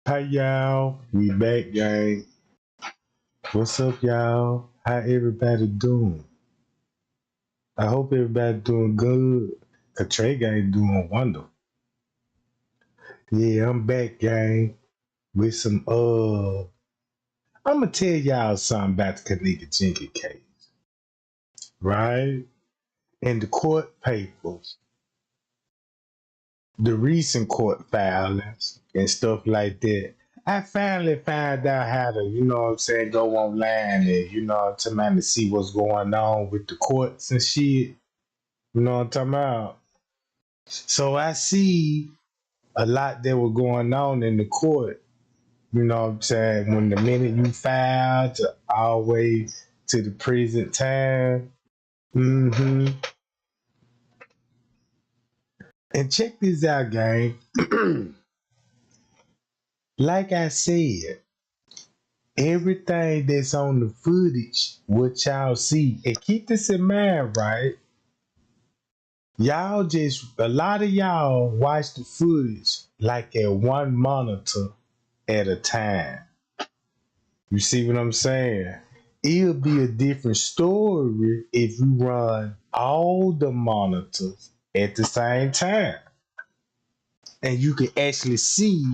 Hi y'all, we back, gang. What's up, y'all? How everybody doing? I hope everybody doing good. Cause Trey gang doing wonderful. Yeah, I'm back, gang, with some I'ma tell y'all something about the Kenneka Jenkins case, right? In the court papers, the recent court filings and stuff like that. I finally found out how to, what I'm saying, go online and, to see what's going on with the courts and shit. You know what I'm talking about? So I see a lot that was going on in the court. You know what I'm saying? When the minute you file to all the way to the present time. hmm And check this out, gang. Like I said, everything that's on the footage, what y'all see, and keep this in mind, right? A lot of y'all watch the footage like at one monitor at a time. You see what I'm saying? It'll be a different story if you run all the monitors at the same time. And you can actually see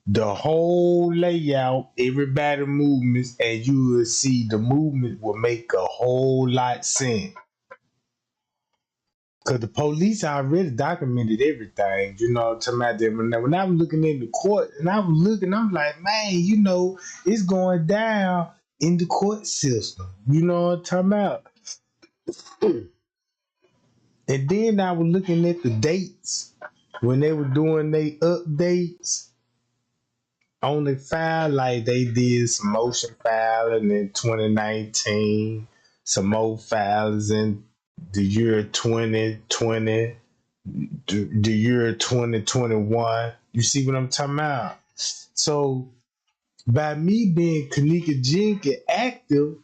the whole layout, everybody movements, and you will see the movement will make a whole lot sense. Cause the police already documented everything, you know, to my them. When I was looking in the court and I was looking, I'm like, man, you know, it's going down in the court system. You know what I'm talking about? And then I was looking at the dates when they were doing their updates on the file, like they did some motion filing in 2019, some more files in the year 2020, the year 2021. You see what I'm talking about? So by me being Kenneka Jenkins active,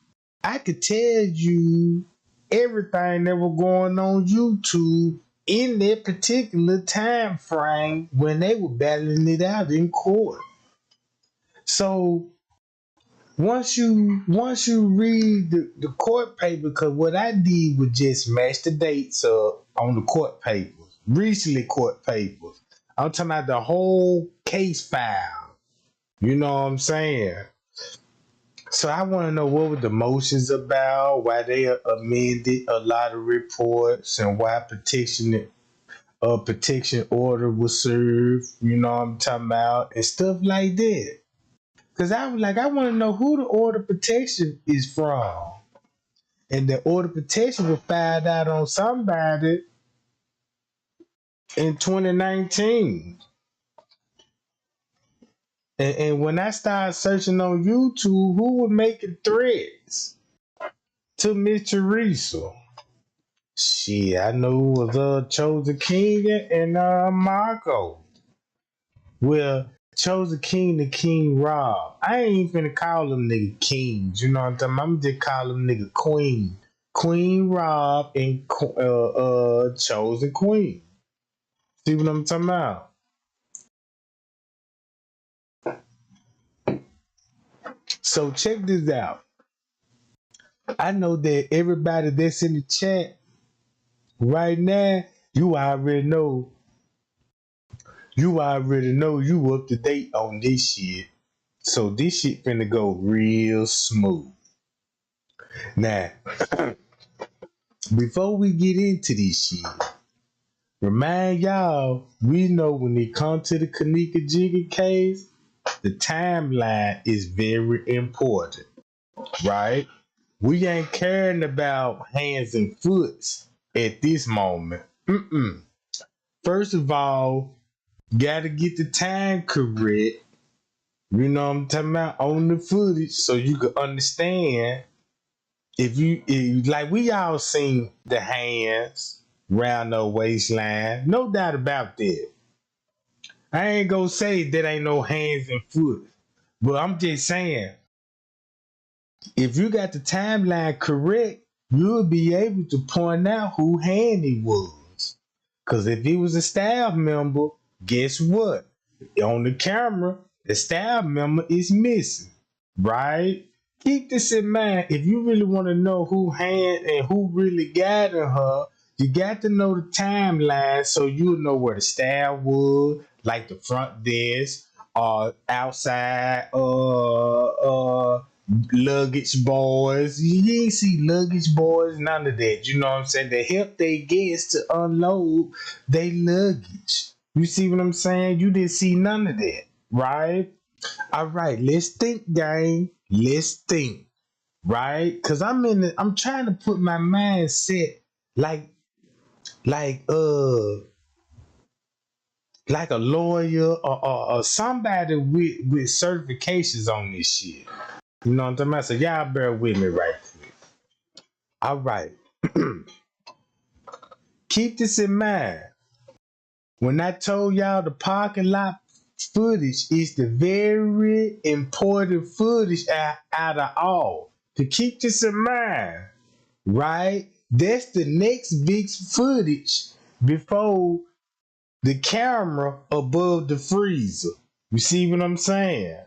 I could tell you everything that was going on YouTube in that particular time frame when they were battling it out in court. So once you read the court paper, because what I did was just match the dates up on the court papers, recently court papers. I'm talking about the whole case file. You know what I'm saying? So I want to know what were the motions about, why they amended a lot of reports, and why protection order was served. You know what I'm talking about, and stuff like that. Cause I was like, I want to know who the order protection is from, and the order protection was filed out on somebody in 2019. And when I started searching on YouTube, who was making threats to Miss Teresa? Shit, I know it was Chosen King and Marco. Well, Chosen King and King Rob. I ain't finna call them nigga kings, you know what I'm talking about? I'm just call them nigga queen. Queen Rob and Chosen Queen. See what I'm talking about? So check this out. I know that everybody that's in the chat right now, you already know you up to date on this shit. So this shit finna go real smooth. Now, before we get into this shit, remind y'all, we know when it comes to the Kenneka Jenkins case, the timeline is very important, right? We ain't caring about hands and foots at this moment. First of all, gotta get the time correct. You know what I'm talking about on the footage, so you can understand. If like we all seen the hands round the waistline, no doubt about that. I ain't gonna say that ain't no hands and foot, but I'm just saying, if you got the timeline correct, you'll be able to point out who hand it was. Cause if he was a staff member, guess what? On the camera, the staff member is missing, right? Keep this in mind. If you really want to know who hand and who really guided her, you got to know the timeline so you'll know where the staff was, like the front desk, or outside, luggage boys. You ain't see luggage boys, none of that. You know what I'm saying? To help they guests to unload their luggage. You see what I'm saying? You didn't see none of that, right? All right, let's think, gang. Let's think, right? Cause I'm trying to put my mindset like like uh like a lawyer or somebody with certifications on this shit. You know what I'm talking about? So y'all bear with me right quick. All right. Keep this in mind. When I told y'all the parking lot footage is the very important footage out of all. To keep this in mind, right? That's the next big footage before the camera above the freezer. You see what I'm saying?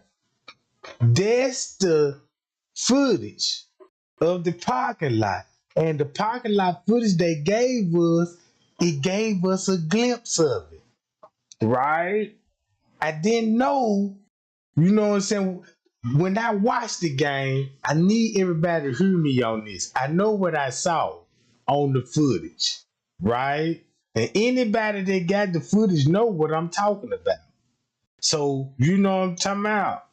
That's the footage of the parking lot. And the parking lot footage they gave us, it gave us a glimpse of it. Right? I didn't know, you know what I'm saying? When I watched the game, I need everybody to hear me on this. I know what I saw on the footage. right? And anybody that got the footage know what I'm talking about. So you know what I'm talking about.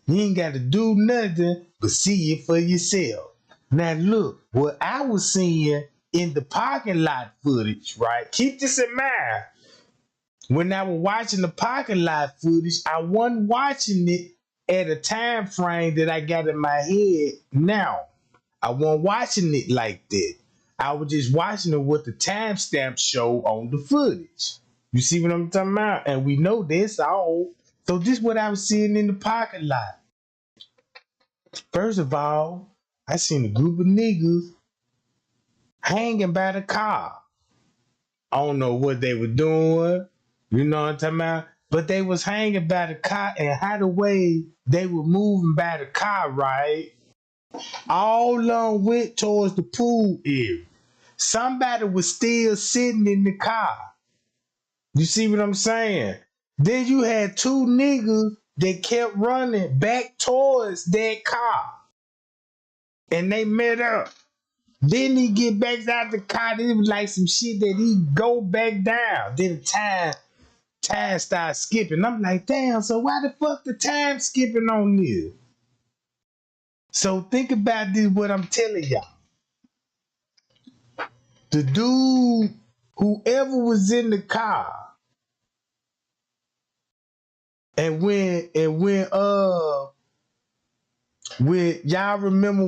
You ain't got to do nothing but see it for yourself. Now look, what I was seeing in the parking lot footage, right? Keep this in mind. When I was watching the parking lot footage, I wasn't watching it at a time frame that I got in my head now. I wasn't watching it like that. I was just watching it with the timestamp show on the footage. You see what I'm talking about? And we know this all. So this is what I was seeing in the parking lot. First of all, I seen a group of niggas hanging by the car. I don't know what they were doing. You know what I'm talking about? But they was hanging by the car, and how the way they were moving by the car, right? All along went towards the pool area. Somebody was still sitting in the car. You see what I'm saying? Then you had two niggas that kept running back towards that car. And they met up. Then he get back out the car. Then it was like some shit that he go back down. Then time started skipping. I'm like, damn, so why the fuck the time skipping on this? So think about this, what I'm telling y'all. The dude, whoever was in the car, and when y'all remember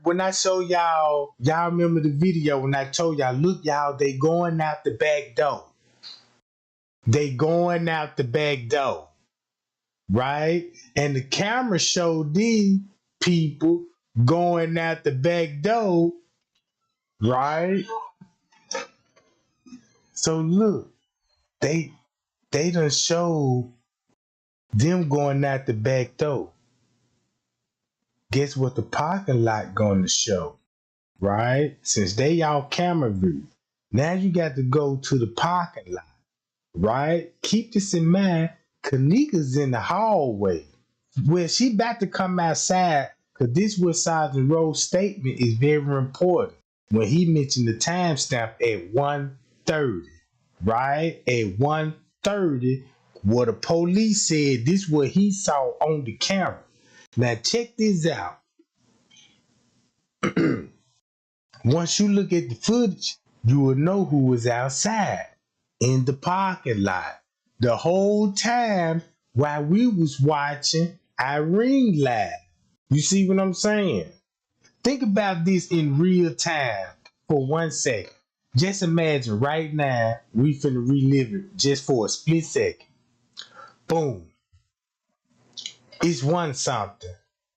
when I show y'all remember the video when I told y'all, look y'all, they going out the back door. They going out the back door. Right? And the camera showed these people going out the back door, right? So look, they done showed them going out the back door. Guess what the parking lot gonna show, right? Since they all camera view, now you got to go to the parking lot, right? Keep this in mind. Kenneka's in the hallway. Well, she about to come outside, because this was Sergeant Rowe's statement is very important. When he mentioned the timestamp at 1:30, right? At 1:30, what the police said, this what he saw on the camera. Now check this out. Once you look at the footage, you will know who was outside in the parking lot the whole time while we was watching Irene live. You see what I'm saying? Think about this in real time for 1 second. Just imagine right now we finna relive it just for a split second. Boom. It's one something,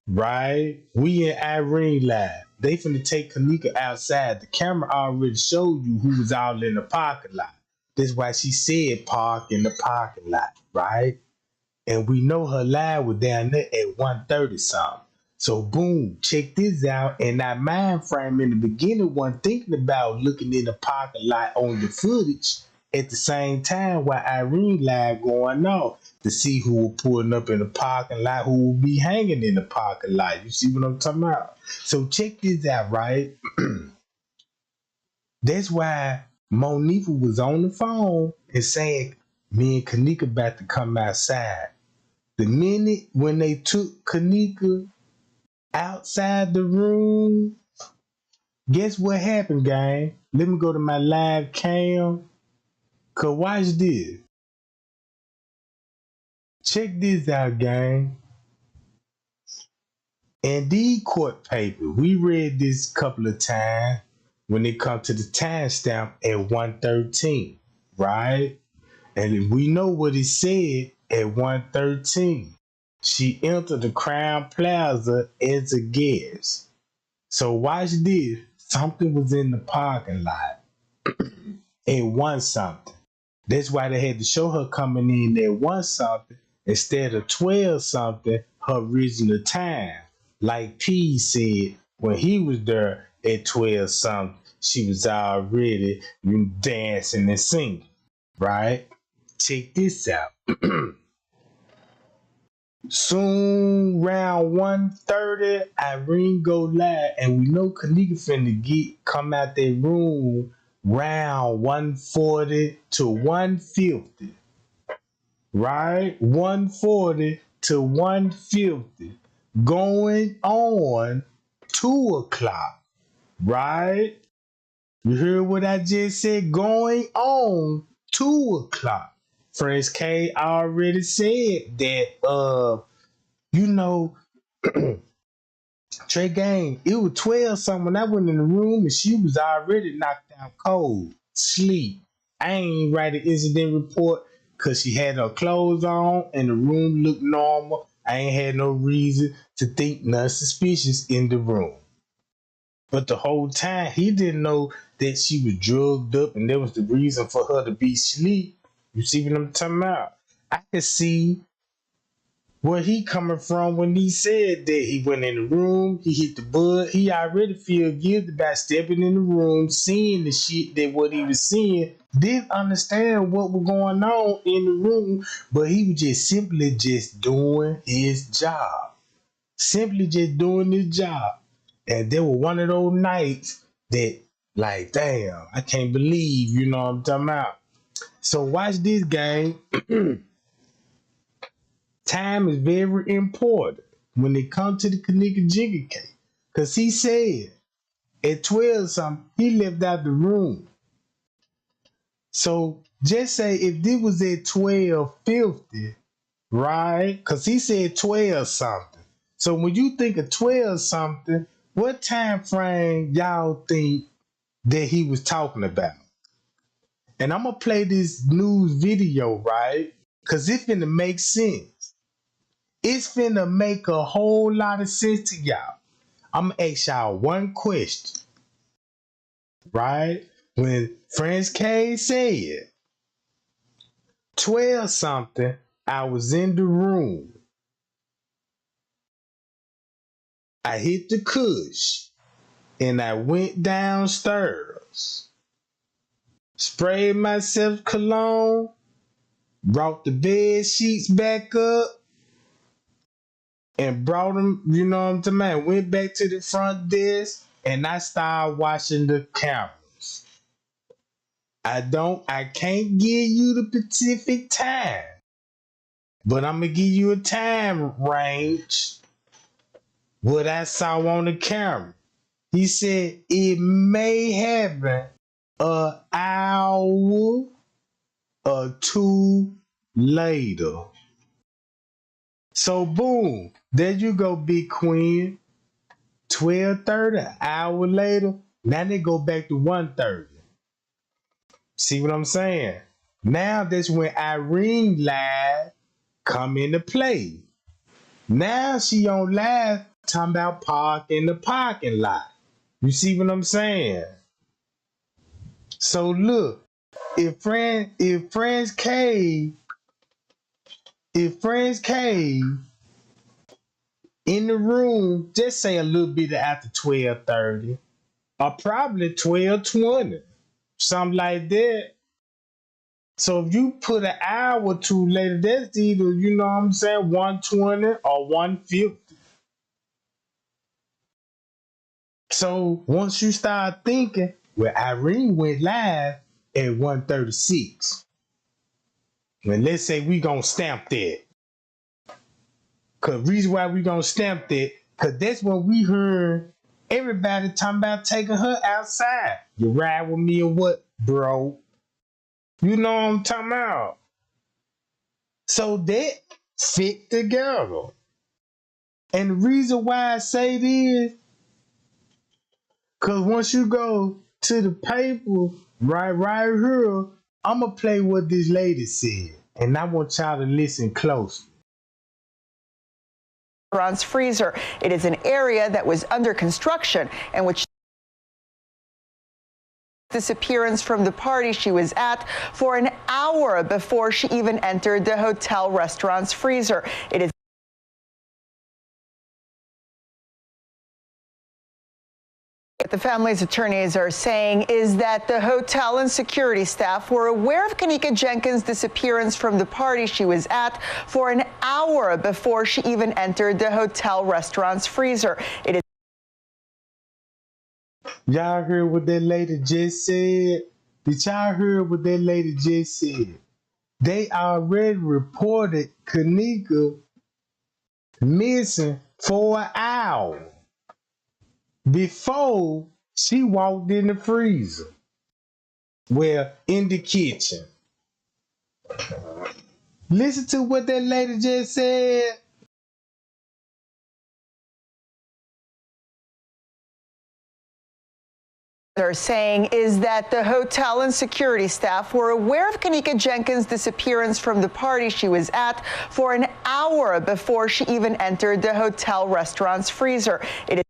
right? We in Irene live. They finna take Kenneka outside. The camera already showed you who was all in the parking lot. That's why she said park in the parking lot, right? And we know her live was down there at 1:30 something. So boom, check this out. And that mind frame in the beginning wasn't thinking about looking in the parking lot on the footage at the same time while Irene live going on to see who was pulling up in the parking lot, who will be hanging in the parking lot. You see what I'm talking about? So check this out, right? That's why Monifa was on the phone and saying, me and Kenneka about to come outside. The minute when they took Kenneka outside the room, guess what happened, gang? Let me go to my live cam. Cause watch this. Check this out, gang. And the court paper, we read this a couple of times when it comes to the timestamp at 1:13, right? And we know what it said at 1:13. She entered the Crown Plaza as a guest. So watch this. Something was in the parking lot at 1 something. That's why they had to show her coming in at 1 something instead of 12 something, her original time. Like P said, when he was there at 12 something, she was already dancing and singing, right? Check this out. Soon round 1:30, Irene go live, and we know Kenneka finna come out that room round 140 to 150, right? 140 to 150, going on 2 o'clock, right? You heard what I just said? Going on 2 o'clock. Fresh K already said that, you know, Trey Gang, it was 12 something when I went in the room and she was already knocked out cold, sleep. I ain't write an incident report because she had her clothes on and the room looked normal. I ain't had no reason to think nothing suspicious in the room. But the whole time, he didn't know that she was drugged up and that was the reason for her to be asleep. You see what I'm talking about? I could see where he coming from when he said that he went in the room, he hit the bud. He already feel guilty about stepping in the room, seeing the shit that what he was seeing, didn't understand what was going on in the room, but he was just simply just doing his job. Simply just doing his job. And there were one of those nights that, like, damn, I can't believe, you know what I'm talking about. So watch this game. Time is very important when it comes to the Kenneka Jenkins case. Because he said at 12 something, he left out the room. So just say if this was at 12:50, right? Because he said 12 something. So when you think of 12 something, what time frame y'all think that he was talking about? And I'm going to play this news video, right? Because it's finna make sense. It's finna make a whole lot of sense to y'all. I'm gonna ask y'all one question, right? When French K said 12 something, I was in the room. I hit the cush and I went downstairs, sprayed myself cologne, brought the bed sheets back up, and brought them, you know what I'm talking about, went back to the front desk and I started watching the cameras. I can't give you the specific time, but I'm gonna give you a time range what I saw on the camera. He said it may happen an hour or two later. So boom, there you go, Big Queen. 12:30, an hour later. Now they go back to 1:30. See what I'm saying? Now that's when Irene live come into play. Now she on live talking about park in the parking lot. You see what I'm saying? So look, if Friends K in the room, just say a little bit after 12:30 or probably 12:20, something like that. So if you put an hour or two later, that's either, you know what I'm saying, 120 or 150. So once you start thinking, well, Irene went live at 1:36. And let's say we gonna stamp that. Cause reason why we gonna stamp that, cause that's what we heard everybody talking about taking her outside. You ride with me or what, bro? You know what I'm talking about? So that fit together. And the reason why I say this, cause once you go to the paper, right here, I'ma play what this lady said. And I want y'all to listen closely. Restaurant's freezer. It is an area that was under construction and which disappearance from the party she was at for an hour before she even entered the hotel restaurant's freezer. It is what the family's attorneys are saying is that the hotel and security staff were aware of Kenneka Jenkins' disappearance from the party she was at for an hour before she even entered the hotel restaurant's freezer. It is Y'all heard what that lady just said? Did y'all hear what that lady just said? They already reported Kenneka missing for an hour before she walked in the freezer. Well, in the kitchen. Listen to what that lady just said. Are saying is that the hotel and security staff were aware of Kenneka Jenkins' disappearance from the party she was at for an hour before she even entered the hotel restaurant's freezer. It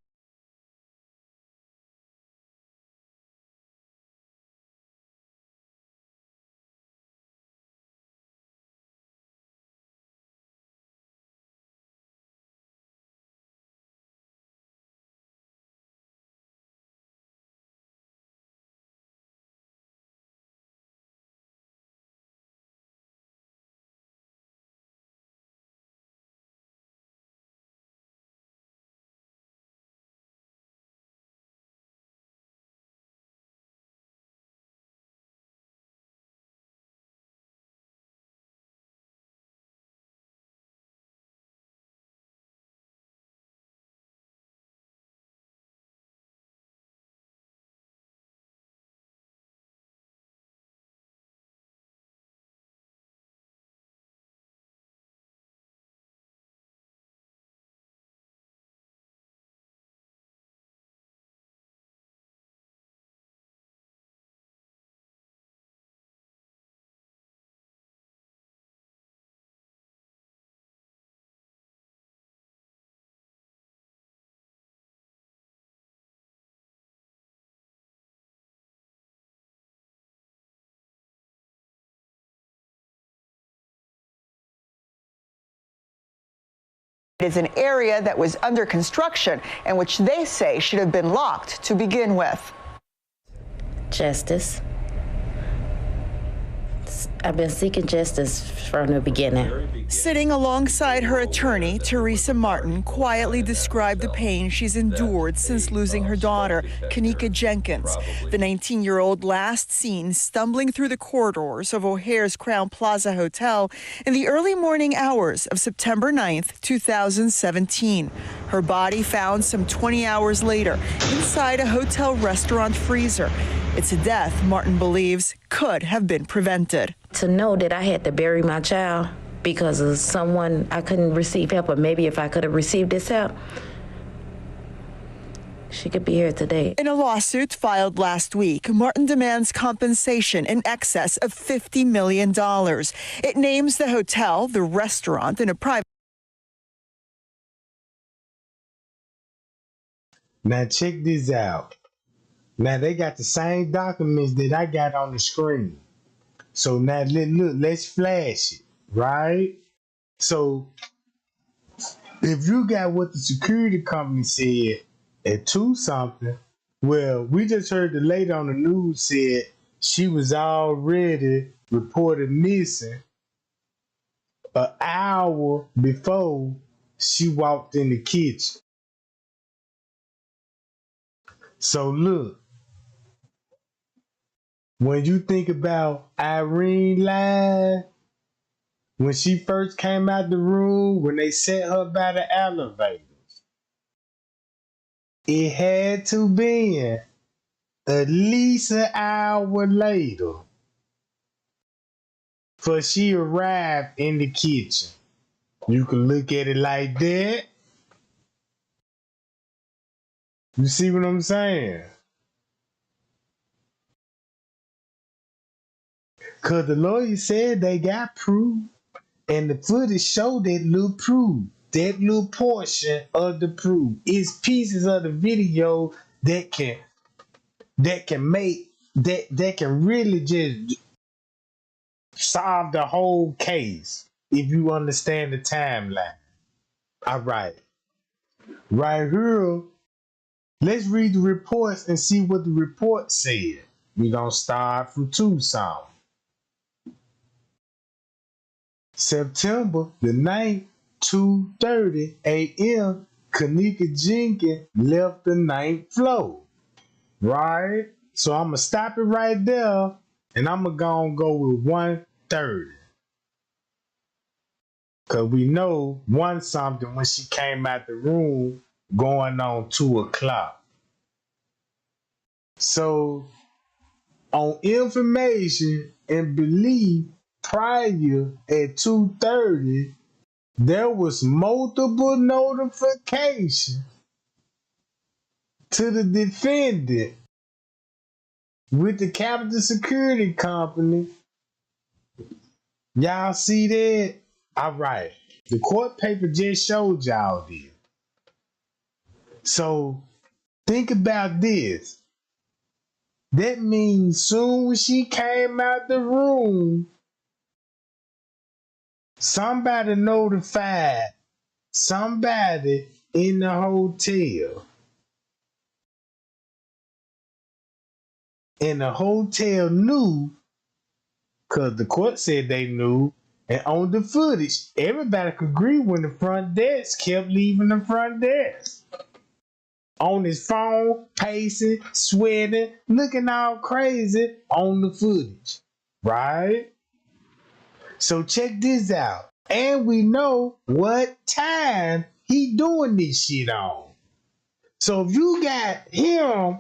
is an area that was under construction and which they say should have been locked to begin with. Justice. I've been seeking justice from the beginning. Sitting alongside her attorney, Teresa Martin quietly described the pain she's endured since losing her daughter, Kenneka Jenkins. The 19-year-old last seen stumbling through the corridors of O'Hare's Crowne Plaza Hotel in the early morning hours of September 9th, 2017. Her body found some 20 hours later inside a hotel restaurant freezer. It's a death Martin believes could have been prevented. To know that I had to bury my child because of someone I couldn't receive help, or maybe if I could have received this help, she could be here today. In a lawsuit filed last week, Martin demands compensation in excess of $50 million. It names the hotel, the restaurant, and a private. Now check this out. Now they got the same documents that I got on the screen. So now let's flash it, right? So if you got what the security company said at 2 something, well, we just heard the lady on the news said she was already reported missing an hour before she walked in the kitchen. So look, when you think about Irene Line, when she first came out the room, when they set her by the elevators, it had to be at least an hour later for she arrived in the kitchen. You can look at it like that. You see what I'm saying? Because the lawyer said they got proof, and the footage showed that little proof, that little portion of the proof. It's pieces of the video that can really just solve the whole case if you understand the timeline. All right. Right here, let's read the reports and see what the report said. We're going to start from Tucson. September the 9th, 2:30 a.m., Kenneka Jenkins left the 9th floor. right? So I'm gonna stop it right there, and I'm gonna go with 1:30, cause we know one something when she came out the room going on 2 o'clock. So on information and belief prior at 2:30, there was multiple notification to the defendant with the Capitol Security Company. Y'all see that? All right. The court paper just showed y'all this. So think about this. That means soon as she came out the room, somebody notified somebody in the hotel. And the hotel knew, because the court said they knew, and on the footage, everybody could agree when the front desk kept leaving the front desk. On his phone, pacing, sweating, looking all crazy on the footage. Right? So check this out. And we know what time he doing this shit on. So if you got him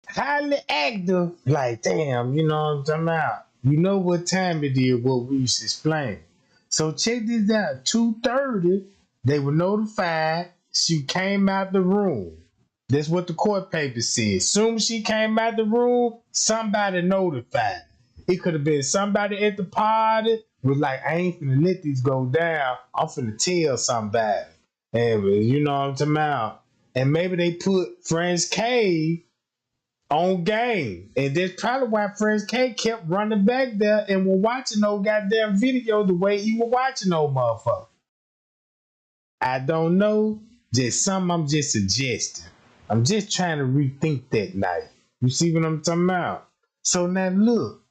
highly active, like, damn, you know what I'm talking about? You know what time it is, what we used to explain. So check this out. 2:30, they were notified she came out the room. That's what the court paper said. Soon as she came out the room, somebody notified. It could have been somebody at the party was like, I ain't finna let these go down. I'm finna tell somebody. And you know what I'm talking about? And maybe they put Friends K on game. And that's probably why Friends K kept running back there and was watching no goddamn video the way he was watching no motherfucker. I don't know. Just something I'm just suggesting. I'm just trying to rethink that night. You see what I'm talking about? So now look.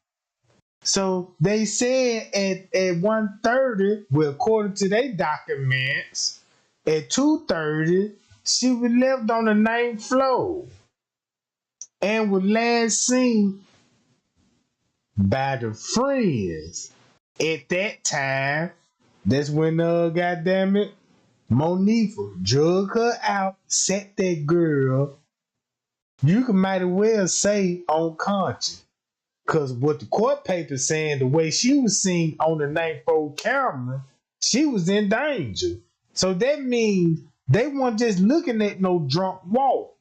So they said at 1:30, well, according to their documents, at 2:30, she was left on the 9th floor and was last seen by the friends. At that time, that's when goddamn it, Monifa drug her out, set that girl, you can might as well say unconscious. Cause what the court paper saying, the way she was seen on the 9th floor camera, she was in danger. So that means they weren't just looking at no drunk walk.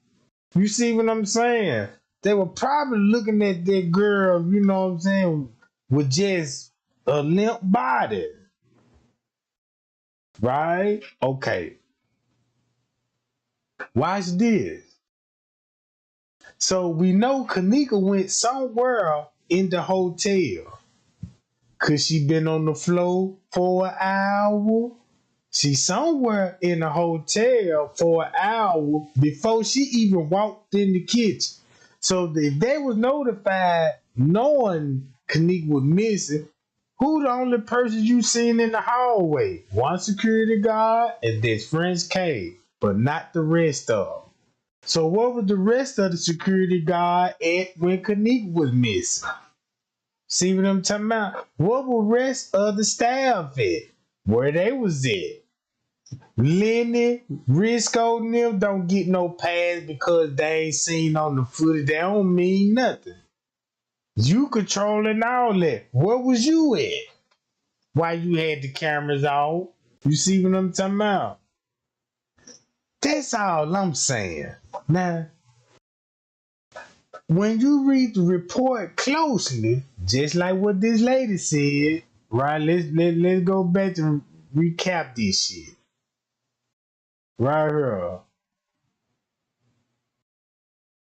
You see what I'm saying? They were probably looking at that girl, you know what I'm saying, with just a limp body. Right? Okay. Watch this. So we know Kenneka went somewhere in the hotel. Could she been on the floor for an hour? She somewhere in the hotel for an hour before she even walked in the kitchen. So if they was notified knowing Kenneka was missing, who the only person you seen in the hallway? One security guard and this Friends K, but not the rest of them. So what was the rest of the security guard at when Kenneka was missing? See what I'm talking about? What was the rest of the staff at? Where they was at? Lenny, Risco, and them don't get no pass because they ain't seen on the footage. They don't mean nothing. You controlling all that. Where was you at? Why you had the cameras on? You see what I'm talking about? That's all I'm saying. Now, when you read the report closely, just like what this lady said, right? Let's go back to recap this shit. Right here.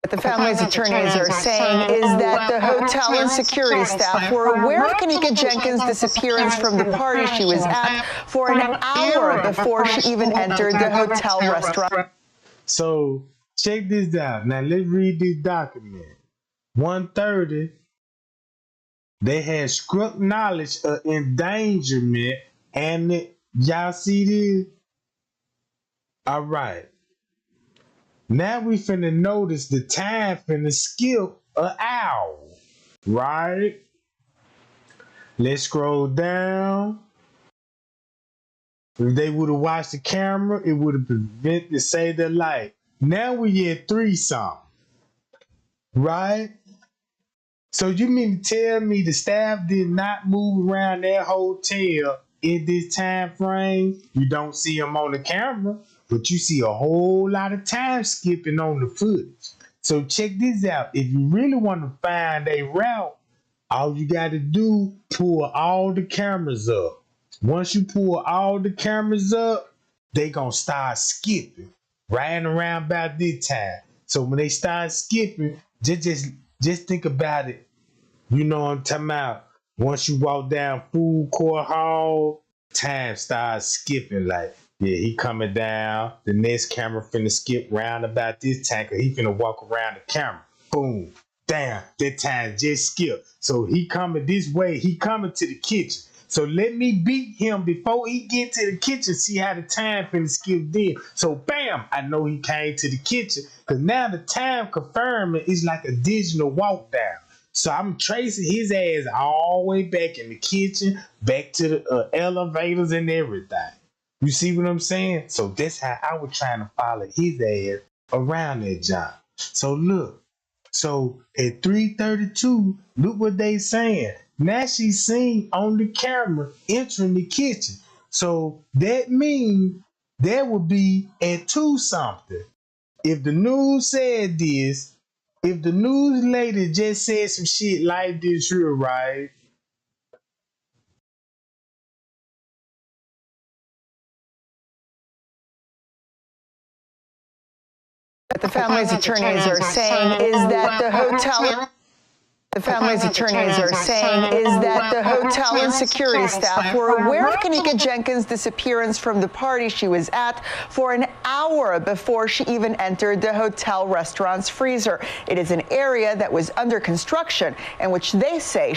What the family's attorneys are saying is that the hotel and security staff were aware of Kenneka Jenkins' disappearance from the party she was at for an hour before she even entered the hotel restaurant. So check this out. Now let's read this document. 1:30, they had struck knowledge of endangerment, and y'all see this? All right. Now we finna notice the time finna skip an hour, right? Let's scroll down. If they would have watched the camera, it would have prevented to save their life. Now we at 3 something, right? So you mean to tell me the staff did not move around that hotel in this time frame? You don't see them on the camera, but you see a whole lot of time skipping on the footage. So check this out. If you really want to find a route, all you got to do, pull all the cameras up. Once you pull all the cameras up, they gonna start skipping right around about this time. So when they start skipping, just think about it. You know what I'm talking about? Once you walk down food court hall, time starts skipping. Like, yeah, he coming down. The next camera finna skip round about this time, cause he finna walk around the camera. Boom. Damn, that time just skipped. So he coming this way. He coming to the kitchen. So let me beat him before he get to the kitchen. See how the time finna skip then. So bam, I know he came to the kitchen. Cause now the time confirming is like a digital walk down. So I'm tracing his ass all the way back in the kitchen, back to the elevators and everything. You see what I'm saying? So that's how I was trying to follow his ass around that job. So look, so at 3:32, look what they saying. Now she's seen on the camera entering the kitchen. So that means that would be at 2 something. If the news said this, if the news lady just said some shit like this here, right? What the family's attorneys are saying is that the hotel and security staff were aware of Kenneka Jenkins' disappearance from the party she was at for an hour before she even entered the hotel restaurant's freezer. It is an area that was under construction in which they say.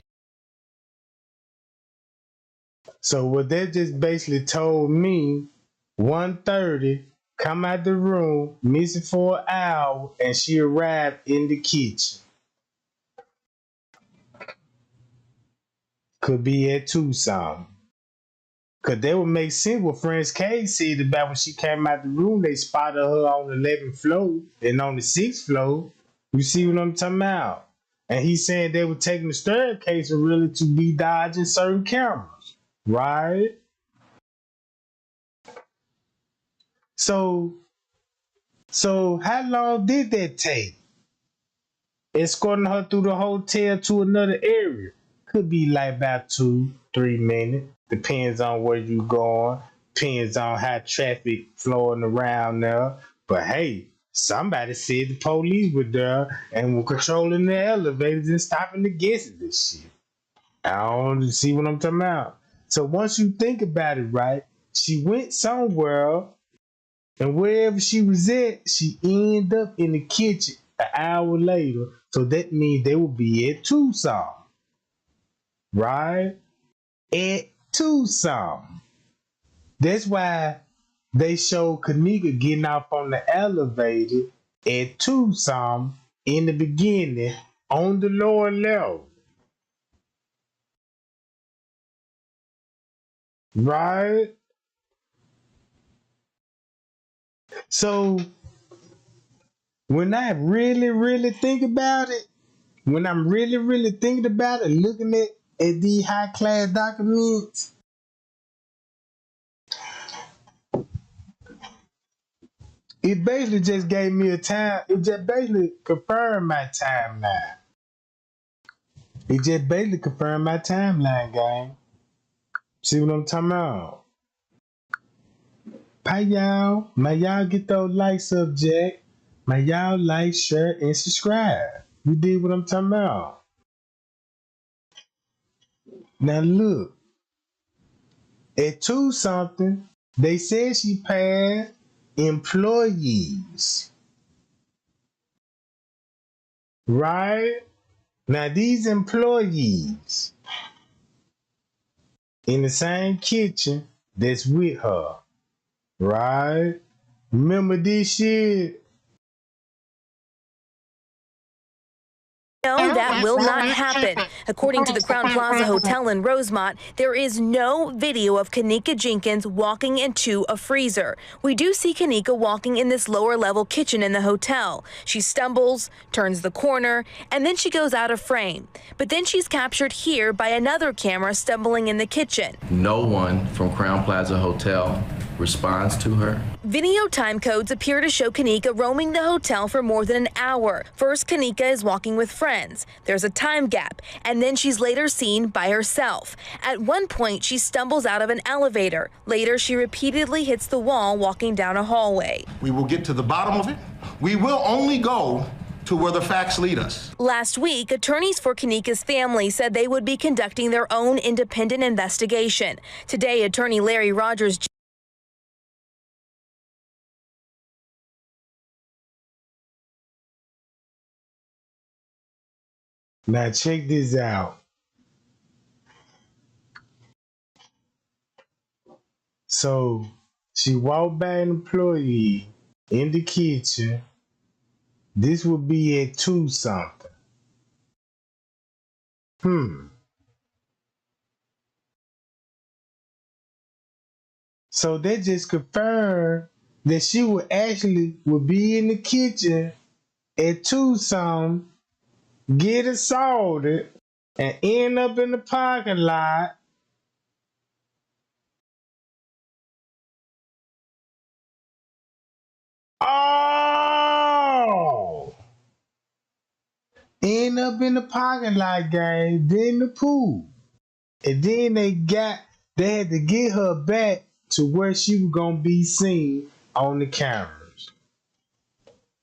So what they just basically told me, 1:30, come out the room, missing for an hour, and she arrived in the kitchen. Could be at 2 something. Cause they would make sense what Friends K said about when she came out the room, they spotted her on the 11th floor and on the 6th floor. You see what I'm talking about? And he said they were taking the staircase and really to be dodging certain cameras, right? So how long did that take? Escorting her through the hotel to another area. Could be like about 2-3 minutes. Depends on where you going. Depends on how traffic flowing around there. But hey, somebody said the police were there and were controlling the elevators and stopping the guests of this shit. I don't see what I'm talking about. So once you think about it, right, she went somewhere, and wherever she was at, she ended up in the kitchen an hour later. So that means they will be at 2 something. Right? At 2 something. That's why they showed Kenneka getting off on the elevator at 2 something in the beginning on the lower level. Right? So when I really think about it, when I'm really thinking about it, looking at these high class documents, it basically just gave me a time. It just basically confirmed my timeline. It just basically confirmed my timeline, gang. See what I'm talking about? Bye, y'all. May y'all get those likes up, Jack. May y'all like, share, and subscribe. You did what I'm talking about. Now look, at 2 something, they said she passed employees. Right? Now these employees in the same kitchen that's with her. Right? Remember this shit? No, that will not happen. According to the Crown Plaza Hotel in Rosemont, there is no video of Kenneka Jenkins walking into a freezer. We do see Kenneka walking in this lower level kitchen in the hotel. She stumbles, turns the corner, and then she goes out of frame. But then she's captured here by another camera stumbling in the kitchen. No one from Crown Plaza Hotel responds to her. Video time codes appear to show Kenneka roaming the hotel for more than an hour. First, Kenneka is walking with friends. There's a time gap, and then she's later seen by herself. At one point, she stumbles out of an elevator. Later, she repeatedly hits the wall walking down a hallway. We will get to the bottom of it. We will only go to where the facts lead us. Last week, attorneys for Kenneka's family said they would be conducting their own independent investigation. Today, attorney Larry Rogers Now check this out. So she walked by an employee in the kitchen. This would be at 2 something. So that just confirmed that she would be in the kitchen at 2 something, get assaulted, and end up in the parking lot. Oh! End up in the parking lot, gang, then the pool. And then they had to get her back to where she was gonna be seen on the cameras.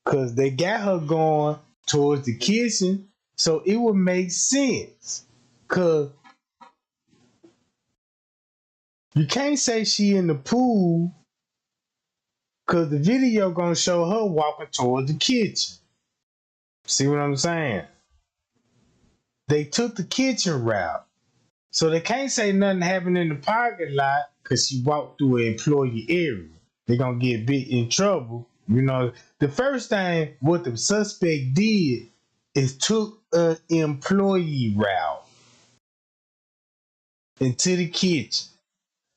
Cause they got her going towards the kitchen, so it would make sense. Cause you can't say she in the pool, cause the video gonna show her walking towards the kitchen. See what I'm saying? They took the kitchen route. So they can't say nothing happened in the parking lot because she walked through an employee area. They're going to get bit in trouble. You know, the first thing what the suspect did is took an employee route into the kitchen.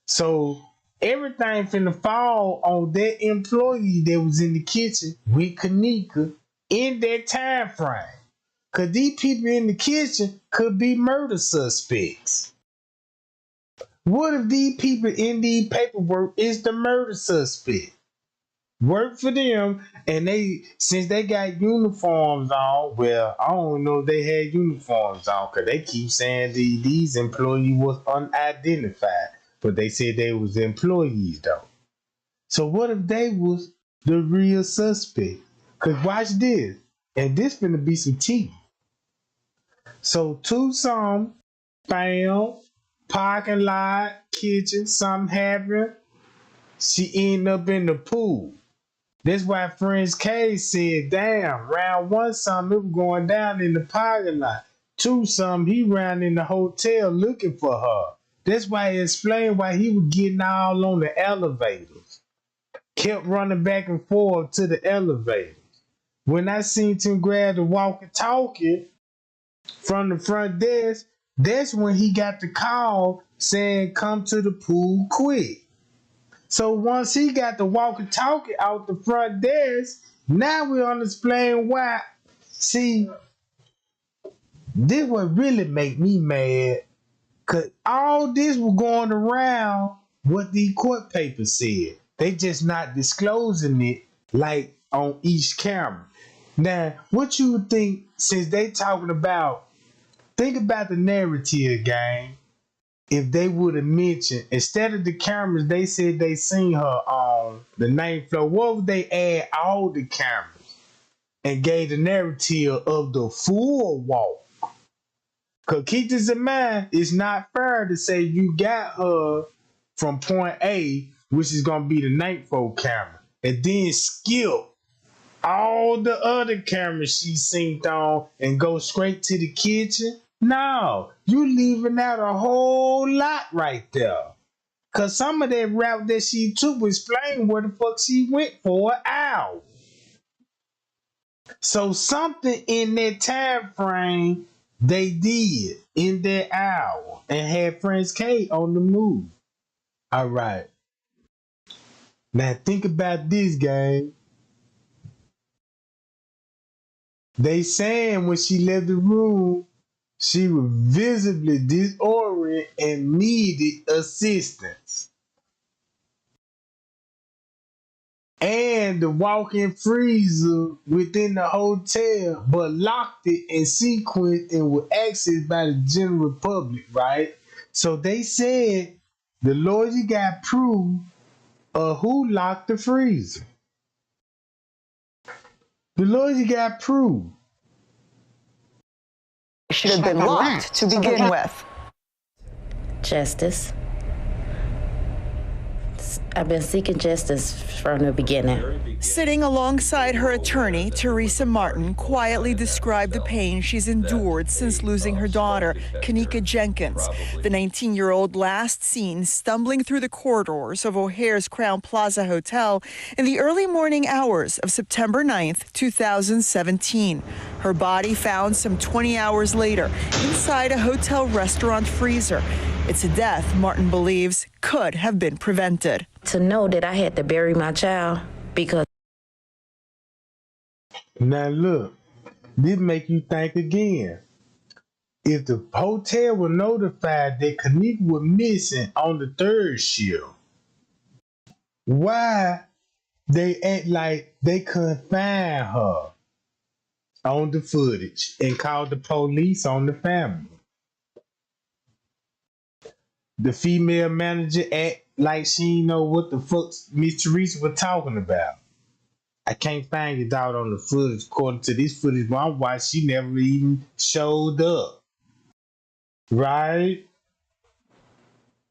So everything finna fall on that employee that was in the kitchen with Kenneka in that time frame. Because these people in the kitchen could be murder suspects. What if these people in the paperwork is the murder suspect? Work for them, and since they got uniforms on, well, I don't know if they had uniforms on, because they keep saying these employees was unidentified, but they said they was employees though. So what if they was the real suspect? Because watch this, and this finna be some tea. So 2 something found, parking lot, kitchen, something happened. She ended up in the pool. That's why Friends K said, damn, round 1 something, it was going down in the parking lot. 2 something, he ran in the hotel looking for her. That's why he explained why he was getting all on the elevators. Kept running back and forth to the elevators. When I seen him grab the walkie-talkie from the front desk, that's when he got the call saying, come to the pool quick. So once he got the walkie-talkie out the front desk, now we understand why. See, this what really make me mad, because all this was going around what the court papers said. They just not disclosing it like on each camera. Now, what you would think, since they talking about, think about the narrative, gang. If they would have mentioned, instead of the cameras, they said they seen her on the 9th floor. What would they add all the cameras and gave the narrative of the full walk? Because keep this in mind, it's not fair to say you got her from point A, which is going to be the 9th floor camera, and then skip all the other cameras she synced on and go straight to the kitchen. No, you leaving out a whole lot right there. Cause some of that route that she took was explain where the fuck she went for an hour. So something in that time frame they did in that hour and had Prince K on the move. All right. Now think about this, gang. They saying when she left the room, she was visibly disoriented and needed assistance. And the walk-in freezer within the hotel, but locked it in sequence and was accessed by the general public, right? So they said the lawyer got proof of who locked the freezer. The lawyer got proof. Should have been locked to begin with. Justice. I've been seeking justice from the beginning. Sitting alongside her attorney, Teresa Martin quietly described the pain she's endured since losing her daughter, Kenneka Jenkins. The 19-year-old last seen stumbling through the corridors of O'Hare's Crowne Plaza Hotel in the early morning hours of September 9th, 2017. Her body found some 20 hours later inside a hotel restaurant freezer. It's a death Martin believes could have been prevented. To know that I had to bury my child because... Now look, this make you think again. If the hotel were notified that Kenneka was missing on the third shift, why they act like they couldn't find her on the footage and call the police on the family? The female manager act like she didn't know what the fuck Miss Teresa was talking about. I can't find your daughter on the footage. According to this footage I watched, she never even showed up. Right?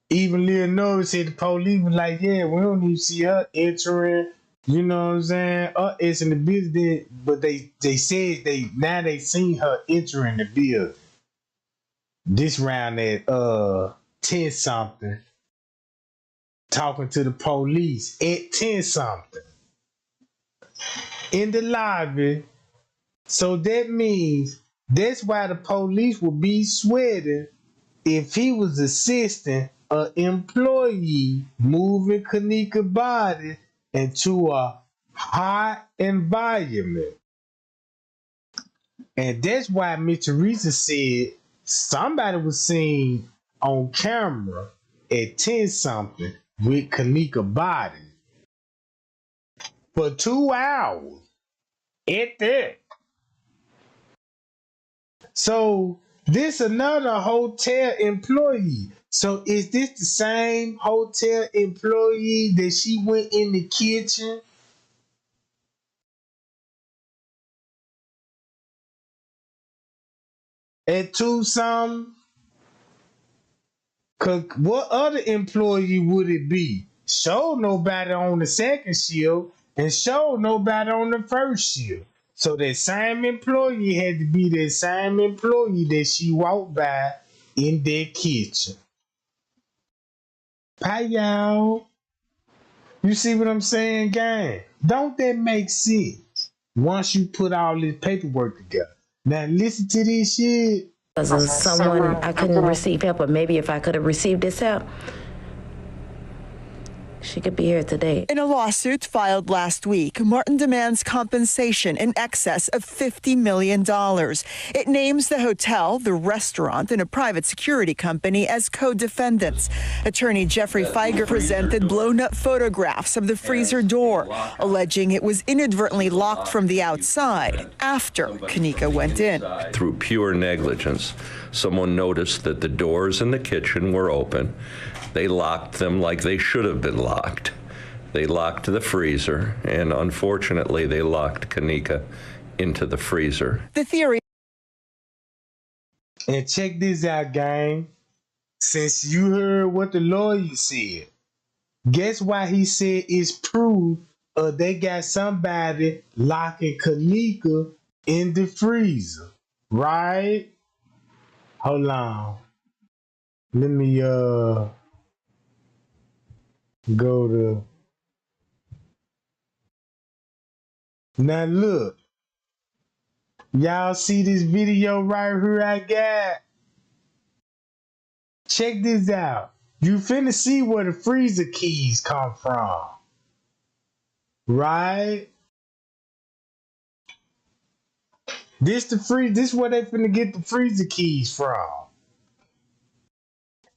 Even Lil Norris said the police was like, yeah, we don't even see her entering, you know what I'm saying? It's in the building, but they said they seen her entering the building. This round at 10 something, talking to the police at 10 something in the lobby. So that means that's why the police would be sweating if he was assisting an employee moving Kenneka's body into a hot environment. And that's why Miss Teresa said somebody was seen on camera at 10 something with Kenneka's body for 2 hours at that. So this another hotel employee. So is this the same hotel employee that she went in the kitchen at 2 something? Cause what other employee would it be? Show nobody on the second shift and show nobody on the first shift. So that same employee had to be that same employee that she walked by in their kitchen. Hi, y'all. You see what I'm saying, gang? Don't that make sense once you put all this paperwork together? Now listen to this shit. Because of someone, I couldn't receive help, or maybe if I could have received this help, she could be here today. In a lawsuit filed last week, Martin demands compensation in excess of $50 million. It names the hotel, the restaurant, and a private security company as co-defendants. Attorney Jeffrey Feiger presented blown-up photographs of the freezer door, alleging it was inadvertently locked from the outside after Kenneka went in. Through pure negligence, someone noticed that the doors in the kitchen were open. They locked them like they should have been locked. They locked the freezer, and unfortunately, they locked Kenneka into the freezer. The theory. And check this out, gang. Since you heard what the lawyer said, guess why he said it's proof they got somebody locking Kenneka in the freezer, right? Hold on. Let me go to. Now look, Y'all see this video right here I got? Check this out. You finna see where the freezer keys come from. Right? This where they finna get the freezer keys from.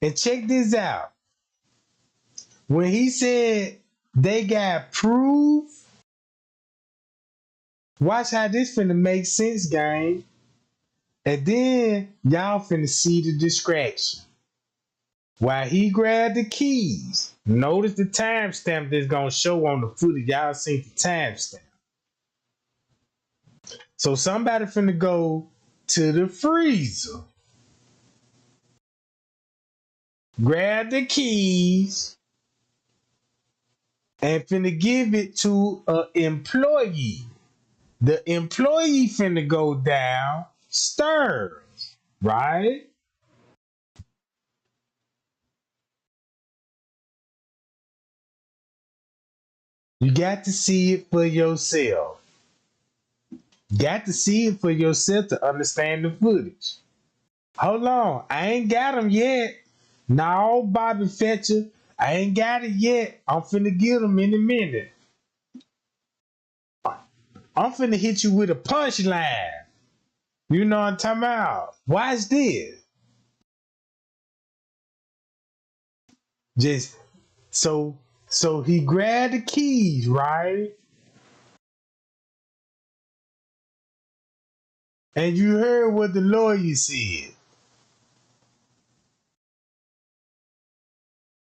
And check this out. When he said they got proof, watch how this finna make sense, gang. And then y'all finna see the distraction. While he grabbed the keys, notice the timestamp that's gonna show on the footage. Y'all see the timestamp. So somebody finna go to the freezer, grab the keys, and finna give it to an employee. The employee finna go downstairs, right? You got to see it for yourself. Got to see it for yourself to understand the footage. Hold on, I ain't got them yet. No, Bobby Fetcher, I ain't got it yet. I'm finna get them in a minute. I'm finna hit you with a punchline. You know what I'm talking about? Watch this. Just so he grabbed the keys, right? And you heard what the lawyer said.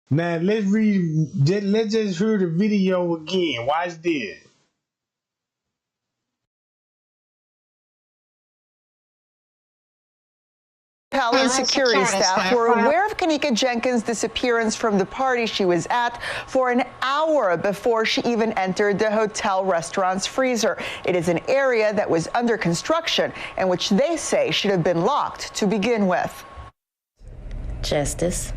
Now let's just hear the video again. Watch this. Hotel and security staff were aware of Kenneka Jenkins' disappearance from the party she was at for an hour before she even entered the hotel restaurant's freezer. It is an area that was under construction and which they say should have been locked to begin with. Justice.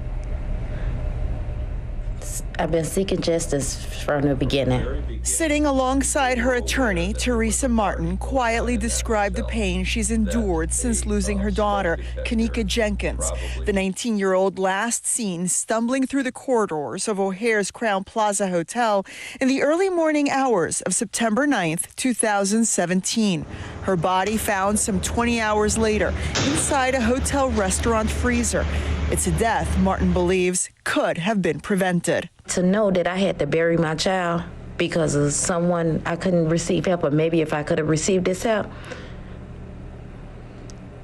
I've been seeking justice from the beginning. Sitting alongside her attorney, Teresa Martin quietly described the pain she's endured since losing her daughter, Kenneka Jenkins. The 19-year-old last seen stumbling through the corridors of O'Hare's Crowne Plaza Hotel in the early morning hours of September 9th, 2017. Her body found some 20 hours later inside a hotel restaurant freezer. It's a death Martin believes could have been prevented. To know that I had to bury my child because of someone, I couldn't receive help, or maybe if I could have received this help,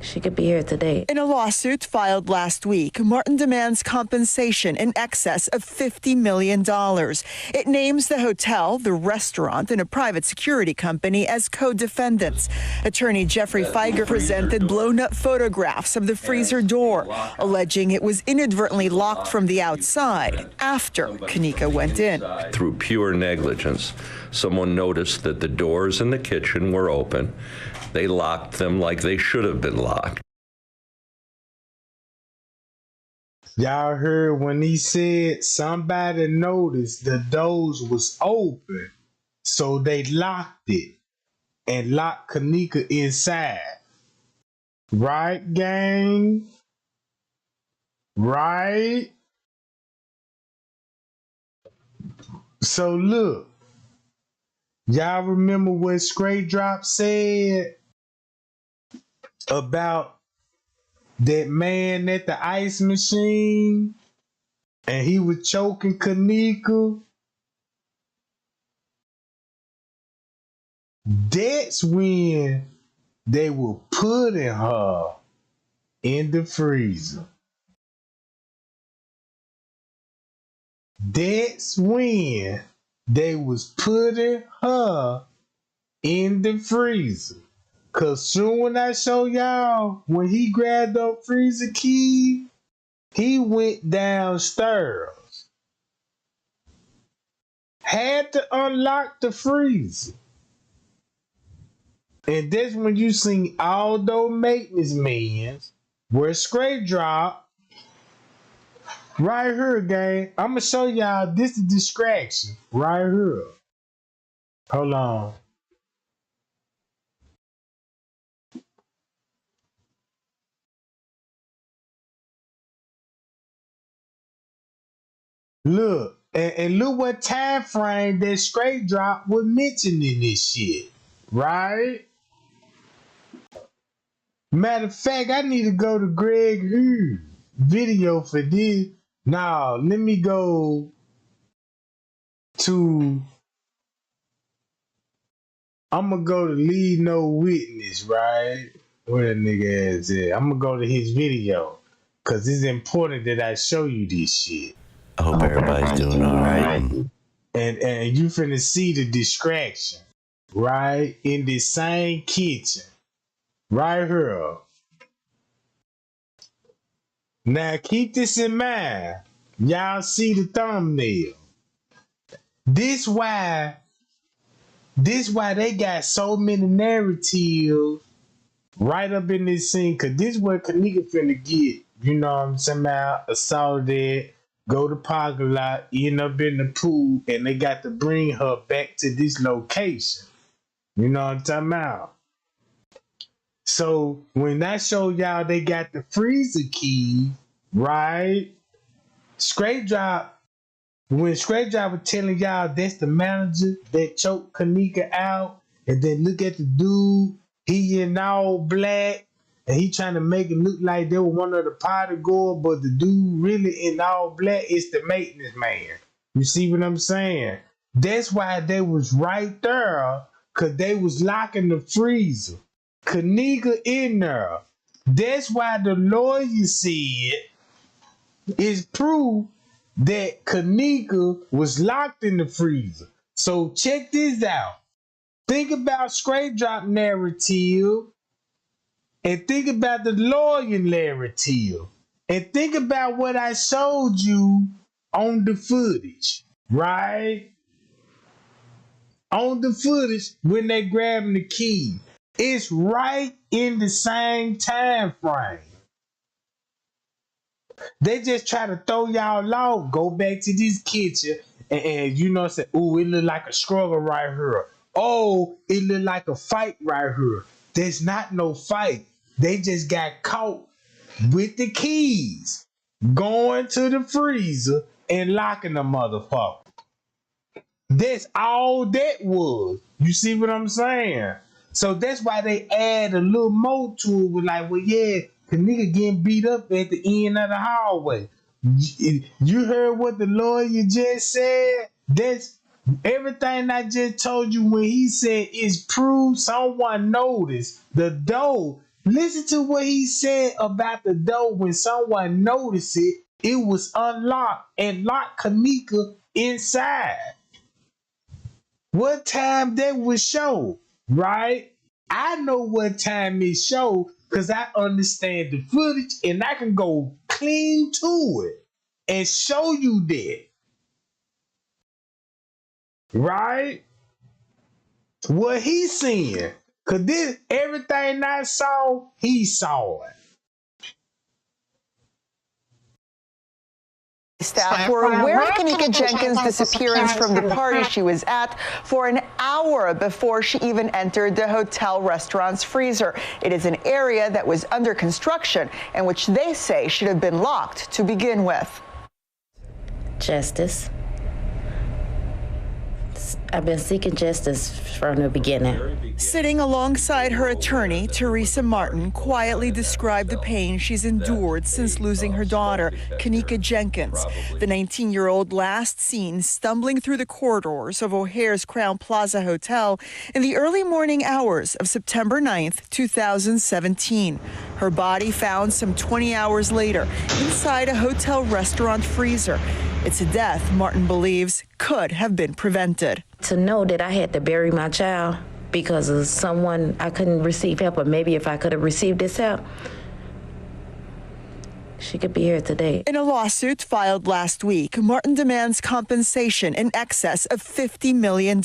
she could be here today. In a lawsuit filed last week, Martin demands compensation in excess of $50 million. It names the hotel, the restaurant, and a private security company as co-defendants. Attorney Jeffrey Feiger presented blown-up photographs of the freezer door, alleging it was inadvertently locked from the outside after Kenneka went in. Through pure negligence, someone noticed that the doors in the kitchen were open. They locked them like they should have been locked. Y'all heard when he said somebody noticed the doors was open, so they locked it and locked Kenneka inside. Right, gang? Right? So look, y'all remember what Straight Drop said about that man at the ice machine and he was choking Kenneka? That's when they were putting her in the freezer. That's when they was putting her in the freezer. Cause soon when I show y'all, when he grabbed the freezer key, he went downstairs. Had to unlock the freezer. And that's when you see all those maintenance men where Scrape Drop right here, gang. I'm gonna show y'all this is distraction right here. Hold on. Look, and look what time frame that Straight Drop was mentioning this shit, right? Matter of fact, I need to go to Greg Hughes video for this. Now, let me go to, I'm gonna go to Lead No Witness, right? Where that nigga ass at? I'm gonna go to his video, cause it's important that I show you this shit. I hope everybody's doing all right. And you finna see the distraction, right? In this same kitchen, right here. Now keep this in mind. Y'all see the thumbnail. This why they got so many narratives right up in this scene, cause this is what Kenneka finna get. You know what I'm saying about? Assaulted, go to parking lot, end up in the pool, and they got to bring her back to this location. You know what I'm talking about? So when I show y'all they got the freezer key, right? Straight Drop, when Straight Drop was telling y'all that's the manager that choked Kenneka out, and then look at the dude, he in all black, and he trying to make it look like they were one of the party goers, but the dude really in all black is the maintenance man. You see what I'm saying? That's why they was right there, because they was locking the freezer. Kenneka in there. That's why the lawyer said it's proof that Kenneka was locked in the freezer. So check this out. Think about Straight Drop narrative, and think about the lawyer narrative, and think about what I showed you on the footage, right? On the footage when they grabbing the key. It's right in the same time frame. They just try to throw y'all off. Go back to this kitchen and you know, say, oh, it look like a struggle right here. Oh, it look like a fight right here. There's not no fight. They just got caught with the keys, going to the freezer and locking the motherfucker. That's all that was. You see what I'm saying? So that's why they add a little more to it with like, well, yeah, Kenneka getting beat up at the end of the hallway. You heard what the lawyer just said? That's everything I just told you when he said is proof someone noticed the door. Listen to what he said about the door when someone noticed it. It was unlocked and locked Kenneka inside. What time that was shown, right? I know what time it showed because I understand the footage and I can go clean to it and show you that. Right? What he's seeing. Because this, everything I saw, he saw it. Staff were aware of Kenneka Jenkins' disappearance from the party she was at for an hour before she even entered the hotel restaurant's freezer. It is an area that was under construction and which they say should have been locked to begin with. Justice. I've been seeking justice from the beginning. Sitting alongside her attorney, Teresa Martin quietly described the pain she's endured since losing her daughter, Kenneka Jenkins. The 19-year-old last seen stumbling through the corridors of O'Hare's Crowne Plaza Hotel in the early morning hours of September 9th, 2017. Her body found some 20 hours later inside a hotel restaurant freezer. It's a death Martin believes could have been prevented. To know that I had to bury my child because of someone, I couldn't receive help, or maybe if I could have received this help, she could be here today. In a lawsuit filed last week, Martin demands compensation in excess of $50 million.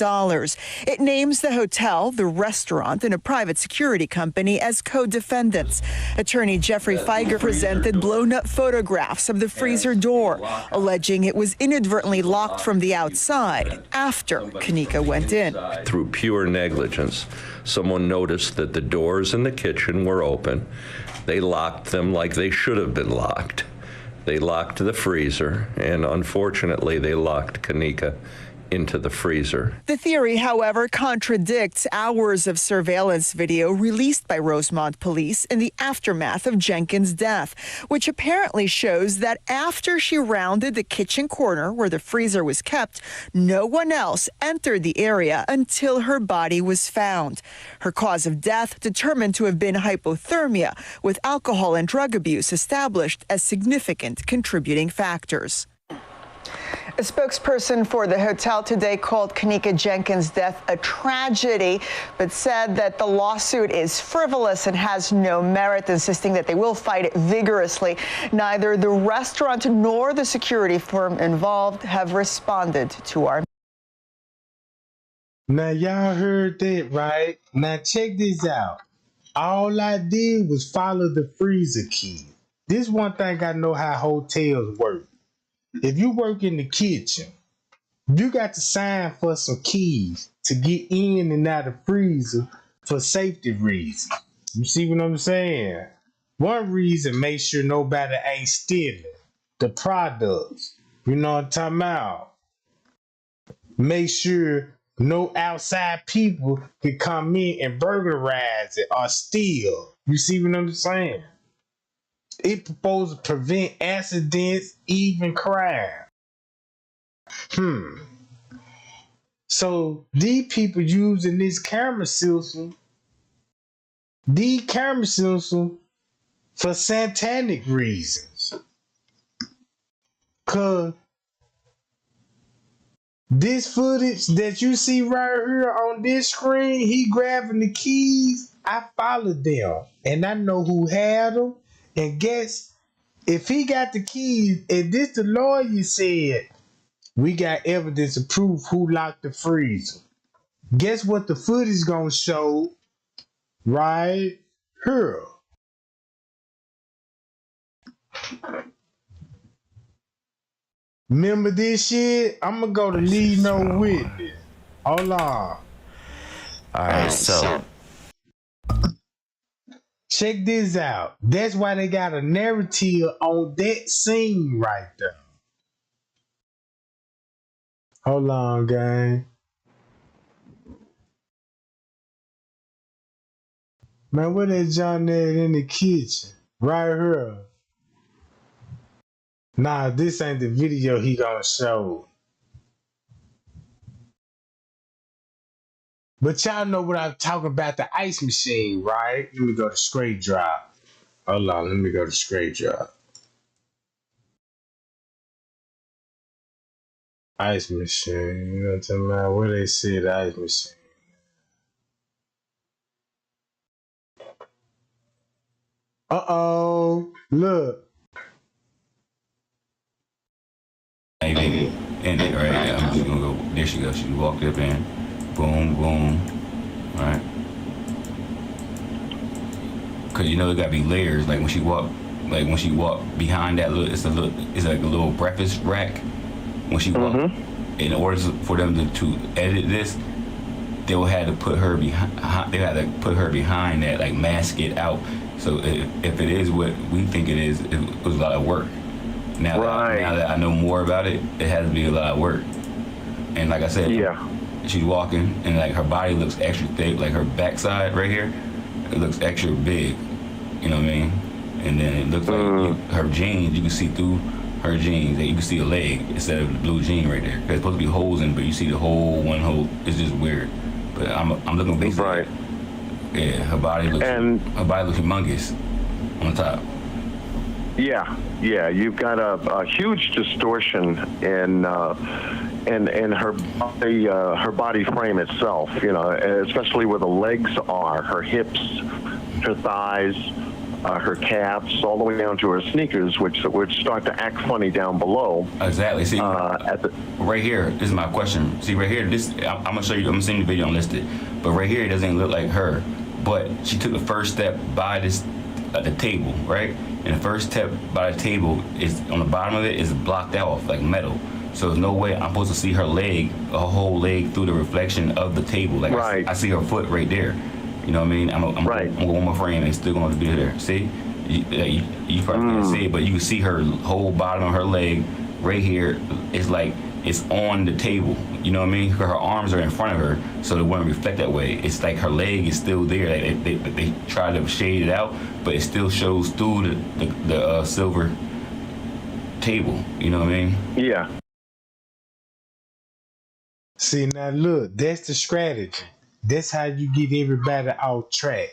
It names the hotel, the restaurant, and a private security company as co-defendants. Attorney Jeffrey Feiger presented blown-up photographs of the freezer door, alleging it was inadvertently locked from the outside after Kenneka went in. Through pure negligence, someone noticed that the doors in the kitchen were open. They locked them like they should have been locked. They locked the freezer, and unfortunately, they locked Kenneka into the freezer. The theory, however, contradicts hours of surveillance video released by Rosemont police in the aftermath of Jenkins' death, which apparently shows that after she rounded the kitchen corner where the freezer was kept, no one else entered the area until her body was found. Her cause of death determined to have been hypothermia, with alcohol and drug abuse established as significant contributing factors. A spokesperson for the hotel today called Kenneka Jenkins' death a tragedy, but said that the lawsuit is frivolous and has no merit, insisting that they will fight it vigorously. Neither the restaurant nor the security firm involved have responded to our. Now, y'all heard that, right? Now, check this out. All I did was follow the freezer key. This one thing I know how hotels work. If you work in the kitchen, you got to sign for some keys to get in and out of the freezer for safety reasons. You see what I'm saying? One reason, make sure nobody ain't stealing the products. You know what I'm talking about? Make sure no outside people can come in and burglarize it or steal. You see what I'm saying? It proposed to prevent accidents, even crime. So these people using this camera system, for satanic reasons. Cause this footage that you see right here on this screen, he grabbing the keys, I followed them and I know who had them. And guess, if he got the keys, and this the lawyer said, we got evidence to prove who locked the freezer. Guess what the footage gonna show right here. Remember this shit? I'm gonna go to lead no witness. Hold on. All right, so check this out. That's why they got a narrative on that scene right there. Hold on, gang. Man, where that John at in the kitchen? Right here. Nah, this ain't the video he gonna show. But y'all know what I'm talking about, the ice machine, right? Let me go to straight drop. Hold on, let me go to straight drop. Ice machine, you know what I'm talking about? Where they see the ice machine? Uh-oh, look. Maybe in it, right? I'm just gonna go, there she goes. She walked up in, boom, boom, right? Cause you know it gotta be layers. Like when she walked behind that little, it's like a little breakfast rack. When she walked, in order for them to edit this, they would have to put her behind. They had to put her behind that, like mask it out. So if it is what we think it is, it was a lot of work. Now that I know more about it, it has to be a lot of work. And like I said, she's walking and like her body looks extra thick, like her backside right here, it looks extra big. You know what I mean? And then it looks like her jeans, you can see through her jeans, and you can see a leg instead of the blue jean right there. There's supposed to be holes in, but you see the whole one hole. It's just weird. But I'm looking basically. Right. Yeah, her body looks humongous on the top. Yeah, you've got a huge distortion in her body frame itself. You know, especially where the legs are, her hips, her thighs, her calves, all the way down to her sneakers, which start to act funny down below. Exactly. See, right here, this is my question. See, right here, this I'm gonna show you. I'm gonna send you the video and list it. But right here, it doesn't look like her. But she took the first step by the table, right? And the first step by the table is on the bottom of it is blocked out like metal. So there's no way I'm supposed to see her leg, a whole leg through the reflection of the table. Like I see her foot right there. You know what I mean? I'm going one more frame and it's still going to be there. See? You probably can't see it, but you can see her whole bottom of her leg right here. It's like it's on the table. You know what I mean? Her arms are in front of her, so it wouldn't reflect that way. It's like her leg is still there. Like they try to shade it out, but it still shows through the silver table. You know what I mean? Yeah. See, now look, that's the strategy. That's how you get everybody off track.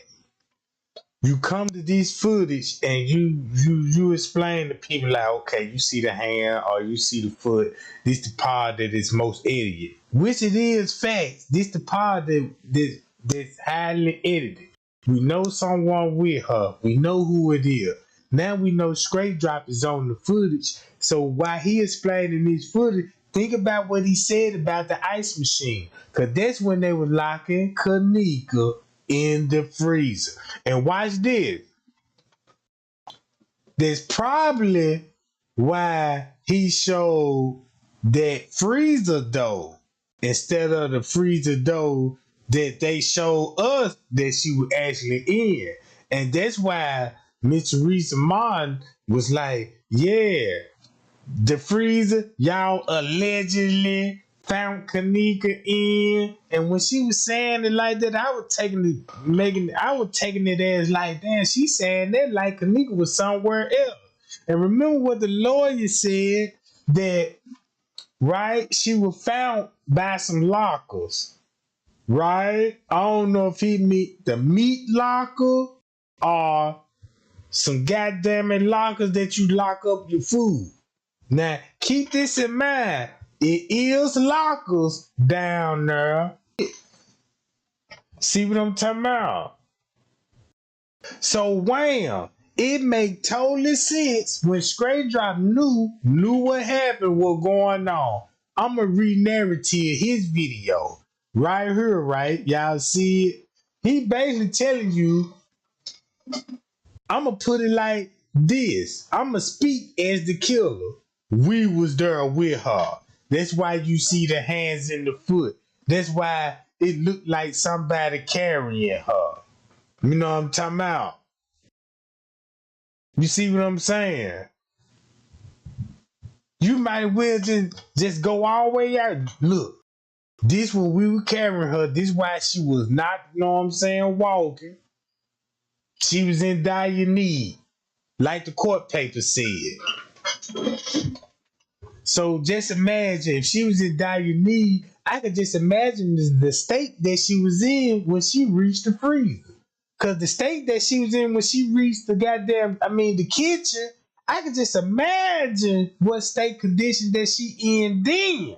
You come to these footage and you explain to people like, okay, you see the hand or you see the foot. This the part that is most edited, which it is facts. This the part that's highly edited. We know someone with her. We know who it is. Now we know Straight Drop is on the footage. So while he explaining this footage, think about what he said about the ice machine. Because that's when they were locking Kenneka in the freezer. And watch this. That's probably why he showed that freezer door instead of the freezer door that they showed us that she was actually in. And that's why Miss Teresa Martin was like, yeah, the freezer, y'all allegedly found Kenneka in. And when she was saying it like that, I was taking it as like, damn, she saying that like Kenneka was somewhere else. And remember what the lawyer said, that right, she was found by some lockers, right? I don't know if he meet the meat locker or some goddamn lockers that you lock up your food. Now, keep this in mind. It is lockers down there. See what I'm talking about? So, wham, it make total sense when Straight Drop knew what happened, what going on. I'm going to re-narrative his video right here, right? Y'all see it? He basically telling you, I'm going to put it like this. I'm going to speak as the killer. We was there with her. That's why you see the hands and the foot. That's why it looked like somebody carrying her. You know what I'm talking about? You see what I'm saying? You might well just go all the way out. Look, this when we were carrying her. This why she was not, you know what I'm saying, walking. She was in dire need, like the court paper said. So just imagine if she was in dire need, I could just imagine the state that she was in when she reached the freezer. Because the state that she was in when she reached the kitchen, I could just imagine what state condition that she in then.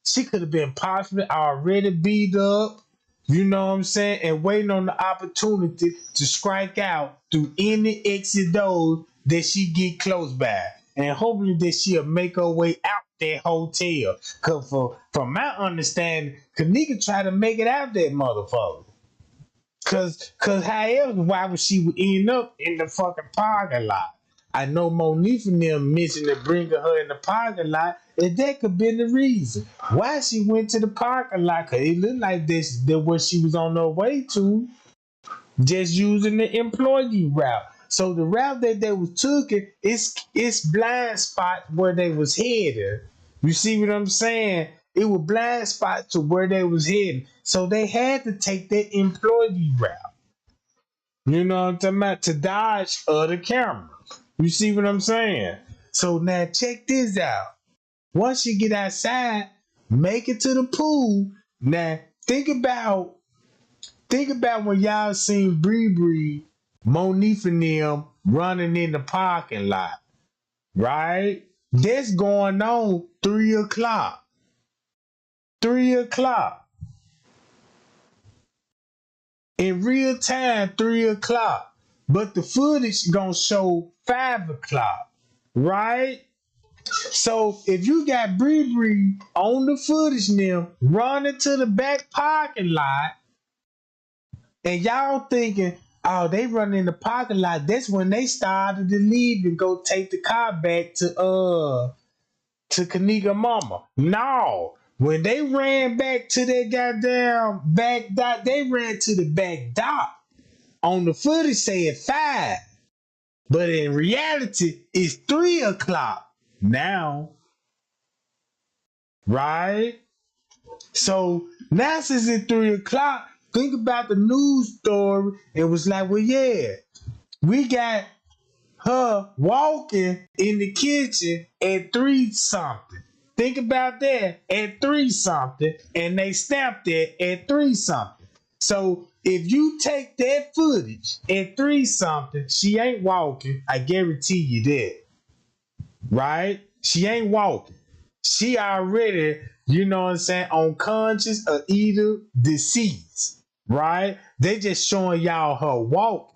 She could have been possibly already beat up, you know what I'm saying, and waiting on the opportunity to strike out through any exit doors that she get close by. And hopefully that she'll make her way out that hotel. Because from my understanding, Kenneka tried to make it out that motherfucker. Cause however, why would she end up in the fucking parking lot? I know Monique and them mentioned to bring her in the parking lot, and that could be the reason why she went to the parking lot. Cause it looked like this what she was on her way to, just using the employee route. So the route that they was taking, it's blind spot where they was headed. You see what I'm saying? It was blind spot to where they was heading. So they had to take that employee route. You know what I'm talking about? To dodge other cameras. You see what I'm saying? So now check this out. Once you get outside, make it to the pool. Now think about when y'all seen Bree, Monique and them running in the parking lot, right? That's going on 3 o'clock. 3 o'clock. In real time, 3 o'clock. But the footage gonna show 5 o'clock, right? So if you got Bree on the footage now running to the back parking lot, and y'all thinking, oh, they run in the parking lot, that's when they started to leave and go take the car back to Kenneka mama. No. When they ran back to their goddamn back dock, they ran to the back dock. On the footage said 5. But in reality, it's 3 o'clock now, right? So now since it's 3 o'clock, think about the news story and was like, well, yeah, we got her walking in the kitchen at 3 something. Think about that, at 3 something, and they stamped it at 3 something. So if you take that footage at 3 something, she ain't walking. I guarantee you that, right? She ain't walking. She already, you know what I'm saying, unconscious or either deceased, right? They just showing y'all her walk.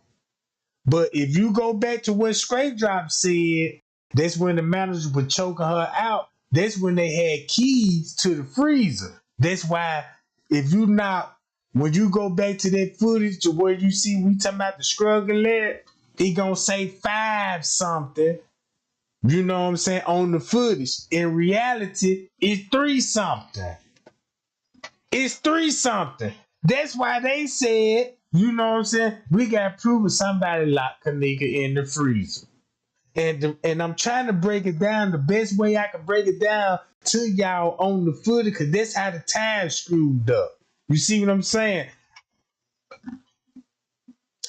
But if you go back to what Straight Drop said, that's when the manager was choking her out. That's when they had keys to the freezer. That's why if you not, when you go back to that footage to where you see we talking about the struggle at, he gonna say 5 something, you know what I'm saying, on the footage. In reality, it's 3 something. It's 3 something. That's why they said, you know what I'm saying, we got proof of somebody locked Kenneka in the freezer. And I'm trying to break it down the best way I can break it down to y'all on the footage, because that's how the time screwed up. You see what I'm saying?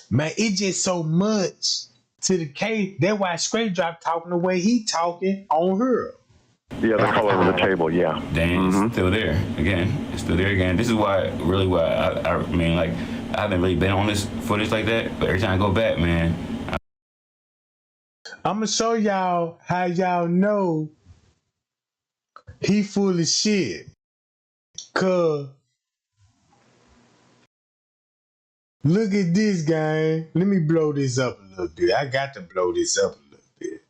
Man, it's just so much to the case. That's why Straight Drop talking the way he talking on her. Yeah, the color of the table, yeah. Then it's still there again. It's still there again. This is why I mean, like, I haven't really been on this footage like that, but every time I go back, man, I'm gonna show y'all how y'all know he full of shit. Cause look at this, gang. Let me blow this up a little bit. I got to blow this up a little bit.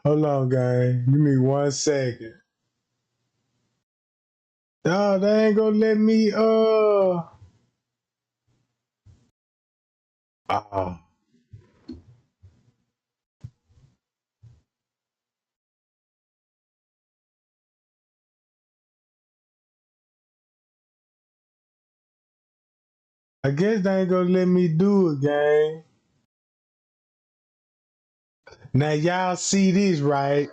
Hold on, gang. Give me 1 second. No, they ain't gonna let me, I guess they ain't gonna let me do it, gang. Now y'all see this, right?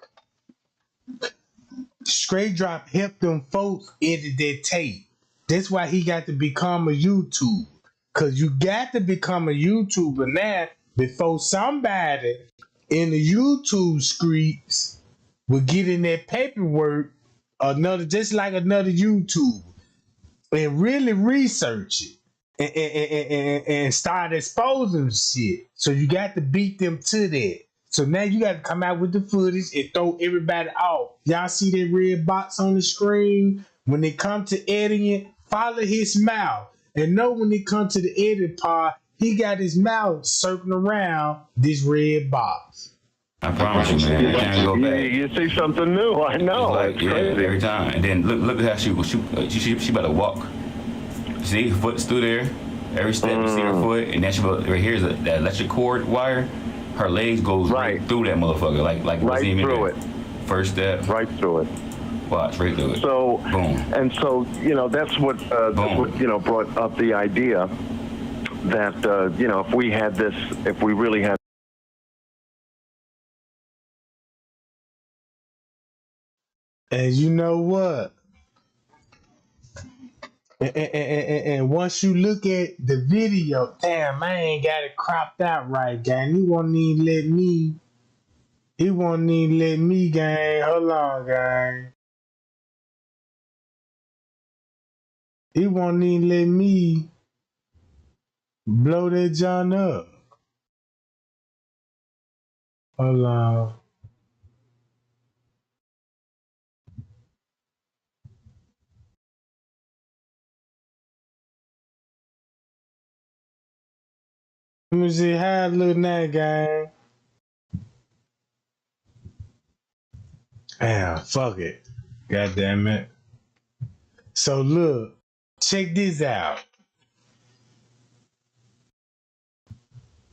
Straight Drop helped them folks edit that tape. That's why he got to become a YouTuber. Cause you got to become a YouTuber now before somebody in the YouTube streets will get in that paperwork, just like another YouTuber, and really research it and start exposing shit. So you got to beat them to that. So now you got to come out with the footage and throw everybody off. Y'all see that red box on the screen? When they come to editing, follow his mouth. And know when they come to the edit part, he got his mouth circling around this red box. I promise you, man, I can't go back. You see something new, I know. Like, it's yeah, crazy. every time. And then look at how she about to walk. See, her foot's through there. Every step you see her foot, and then right here's that electric cord wire. Her legs goes right through that motherfucker, like right through it. First step, right through it. Watch, right through it. So boom. And so that's what brought up the idea that if we had this, if we really had. And you know what? And once you look at the video, damn, I ain't got it cropped out right, gang. He won't even let me, gang. Hold on, gang. He won't even let me blow that John up. Hold on. Let me see how it look now, gang. Damn, fuck it. God damn it. So look, check this out.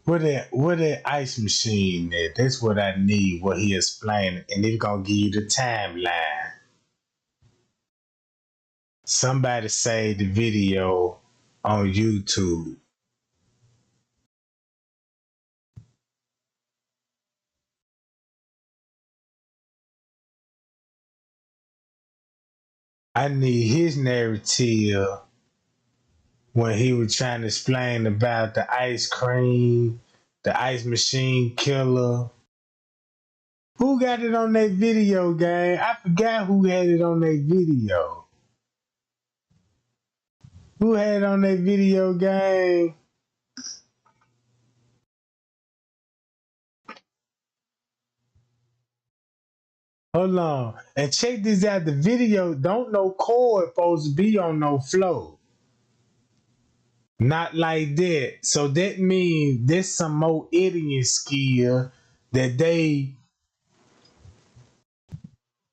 Where that ice machine at? That's what I need, what he explained, and it's gonna give you the timeline. Somebody saved the video on YouTube. I need his narrative when he was trying to explain about the ice cream, the ice machine killer. Who got it on that video, gang? I forgot who had it on that video. Who had it on that video, gang? Hold on. And check this out. The video, don't no cord supposed to be on no flow. Not like that. So that means there's some more editing skill that they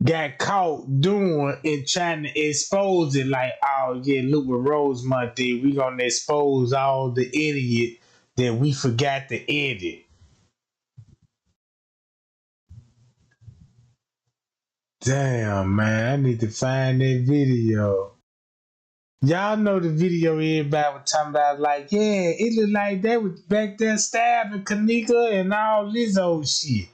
got caught doing and trying to expose it. Like, oh yeah, look what Rosemont did. We gonna expose all the idiot that we forgot to edit. Damn, man, I need to find that video. Y'all know the video everybody was talking about, like, yeah, it looked like they was back there stabbing Kenneka and all this old shit.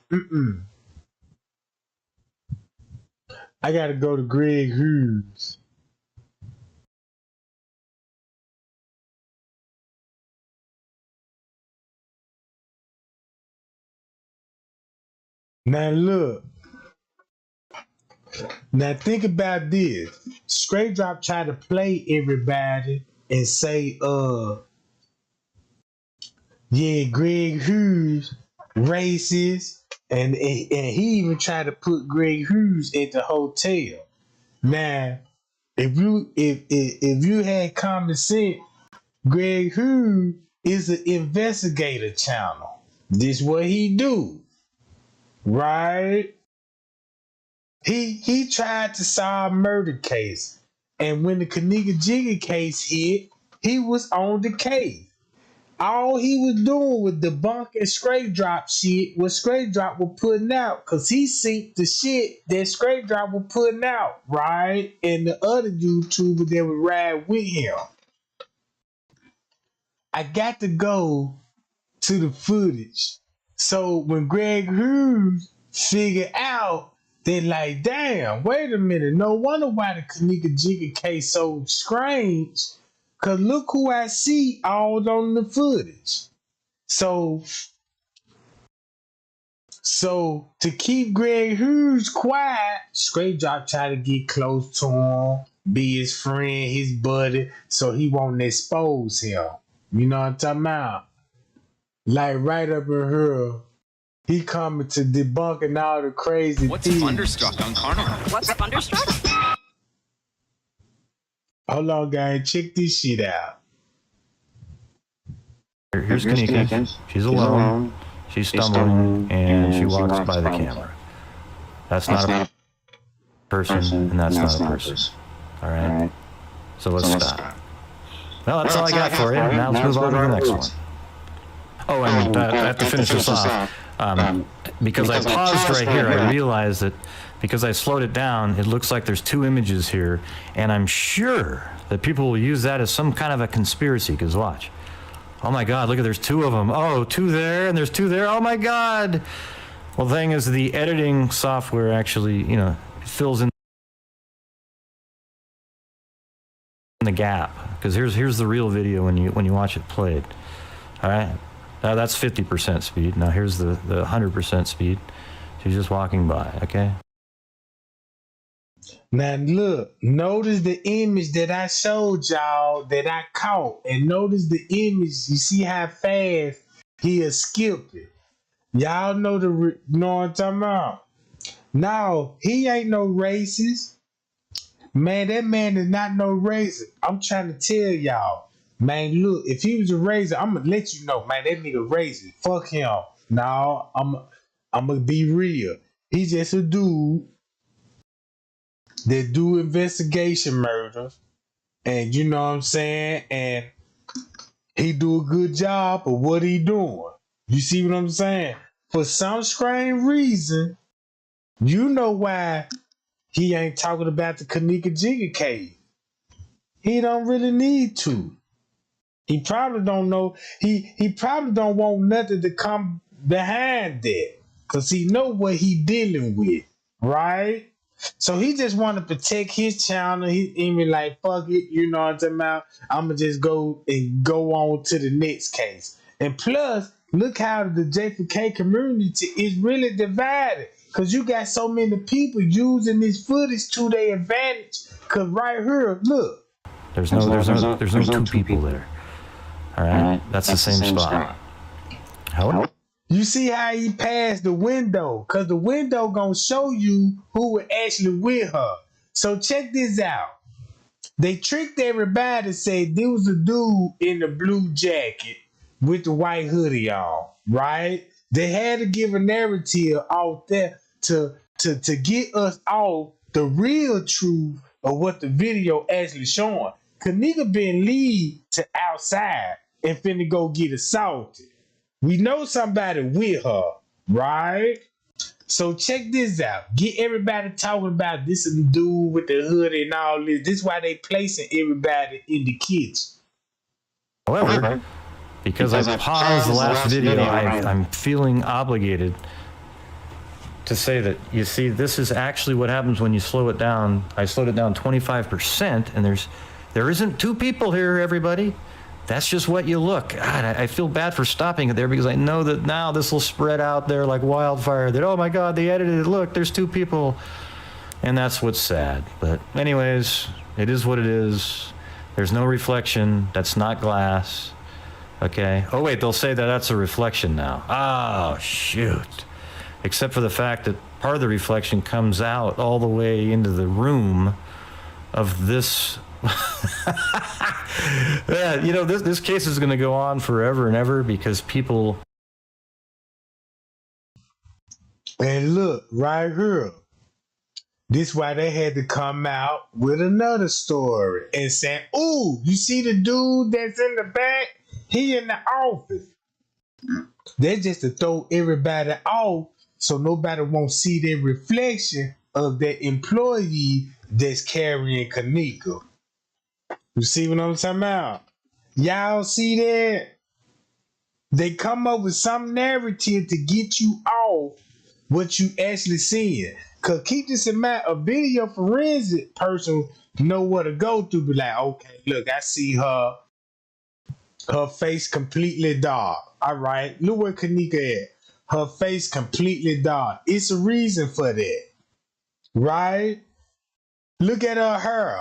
I gotta go to Greg Hughes. Now look. Now think about this. Straight Drop tried to play everybody and say, yeah, Greg Hughes racist, and he even tried to put Greg Hughes at the hotel. Now, if you had common sense, Greg Hughes is an investigator channel. This what he do, right? He tried to solve murder case, and when the Kenneka Jigga case hit, he was on the case. All he was doing was debunking Straight Drop shit what Straight Drop was putting out, cause he synced the shit that Straight Drop was putting out, right? And the other YouTubers that would ride with him. I got to go to the footage. So when Greg Hughes figured out, they're like, damn, wait a minute. No wonder why the Kenneka Jigga case so strange. Cause look who I see all on the footage. So to keep Greg Hughes quiet, Straight Drop tried to get close to him, be his friend, his buddy, so he won't expose him. You know what I'm talking about? Like right up in here. He coming to debunking all the crazy What's things. Thunderstruck on Carnival? What's Thunderstruck? Hold on, guys. Check this shit out. Here's Kenneka. She's alone. She's stumbling, and she walks by the camera. That's not a person, and that's not a person. All right? So let's stop. Well, that's all I got for you. Now let's move on to the next one. Oh, and I have to finish this off. Because I paused right here, I realized that because I slowed it down, it looks like there's two images here, and I'm sure that people will use that as some kind of a conspiracy, because watch. Oh my God, look at, there's two of them. Oh, two there, and there's two there. Oh my God. Well, the thing is, the editing software actually, fills in the gap, because here's the real video when you watch it played. All right. Now that's 50% speed. Now here's the 100% speed. She's just walking by, okay? Now look, notice the image that I showed y'all that I caught. And notice the image, you see how fast he has skipped it. Y'all know know what I'm talking about? Now, he ain't no racist. Man, that man is not no racist. I'm trying to tell y'all. Man, look, if he was a racist, I'm going to let you know, man, that nigga racist. Fuck him. No, I'm going to be real. He's just a dude that do investigation murders. And you know what I'm saying? And he do a good job of what he doing. You see what I'm saying? For some strange reason, you know why he ain't talking about the Kenneka Jigga case. He don't really need to. He probably don't know. He probably don't want nothing to come behind that, cause he know what he dealing with, right? So he just want to protect his channel. He even like, fuck it, you know what I'm talking about? I'ma just go on to the next case. And plus, look how the J4K community is really divided, cause you got so many people using this footage to their advantage. Cause right here, look, There's no two people there. All right, that's the same spot. How? you see how he passed the window, cause the window gonna show you who was actually with her. So check this out. They tricked everybody to say there was a dude in the blue jacket with the white hoodie on, right? They had to give a narrative out there to get us off the real truth of what the video actually showing. Kenneka been lead to outside and finna go get assaulted. We know somebody with her, right? So check this out. Get everybody talking about this is the dude with the hoodie and all this. This is why they placing everybody in the kitchen. However, because I paused the last video, I'm feeling obligated to say that, you see, this is actually what happens when you slow it down. I slowed it down 25%, and there isn't two people here, everybody. That's just what you look. God, I feel bad for stopping it there, because I know that now this will spread out there like wildfire, that, oh my God, they edited it. Look, there's two people. And that's what's sad. But anyways, it is what it is. There's no reflection. That's not glass. Okay. Oh, wait, they'll say that that's a reflection now. Oh, shoot. Except for the fact that part of the reflection comes out all the way into the room of this. Yeah, you know, this case is going to go on forever and ever, because people. And look, right here. This why they had to come out with another story and say, ooh, you see the dude that's in the back? He in the office. That's just to throw everybody off so nobody won't see their reflection of that employee that's carrying Kenneka. You see what I'm talking about? Y'all see that? They come up with some narrative to get you off what you actually seeing. Cause keep this in mind, a video forensic person know what to go through. Be like, okay, look, I see her face completely dark. All right, look where Kenneka at. Her face completely dark. It's a reason for that, right? Look at her hair.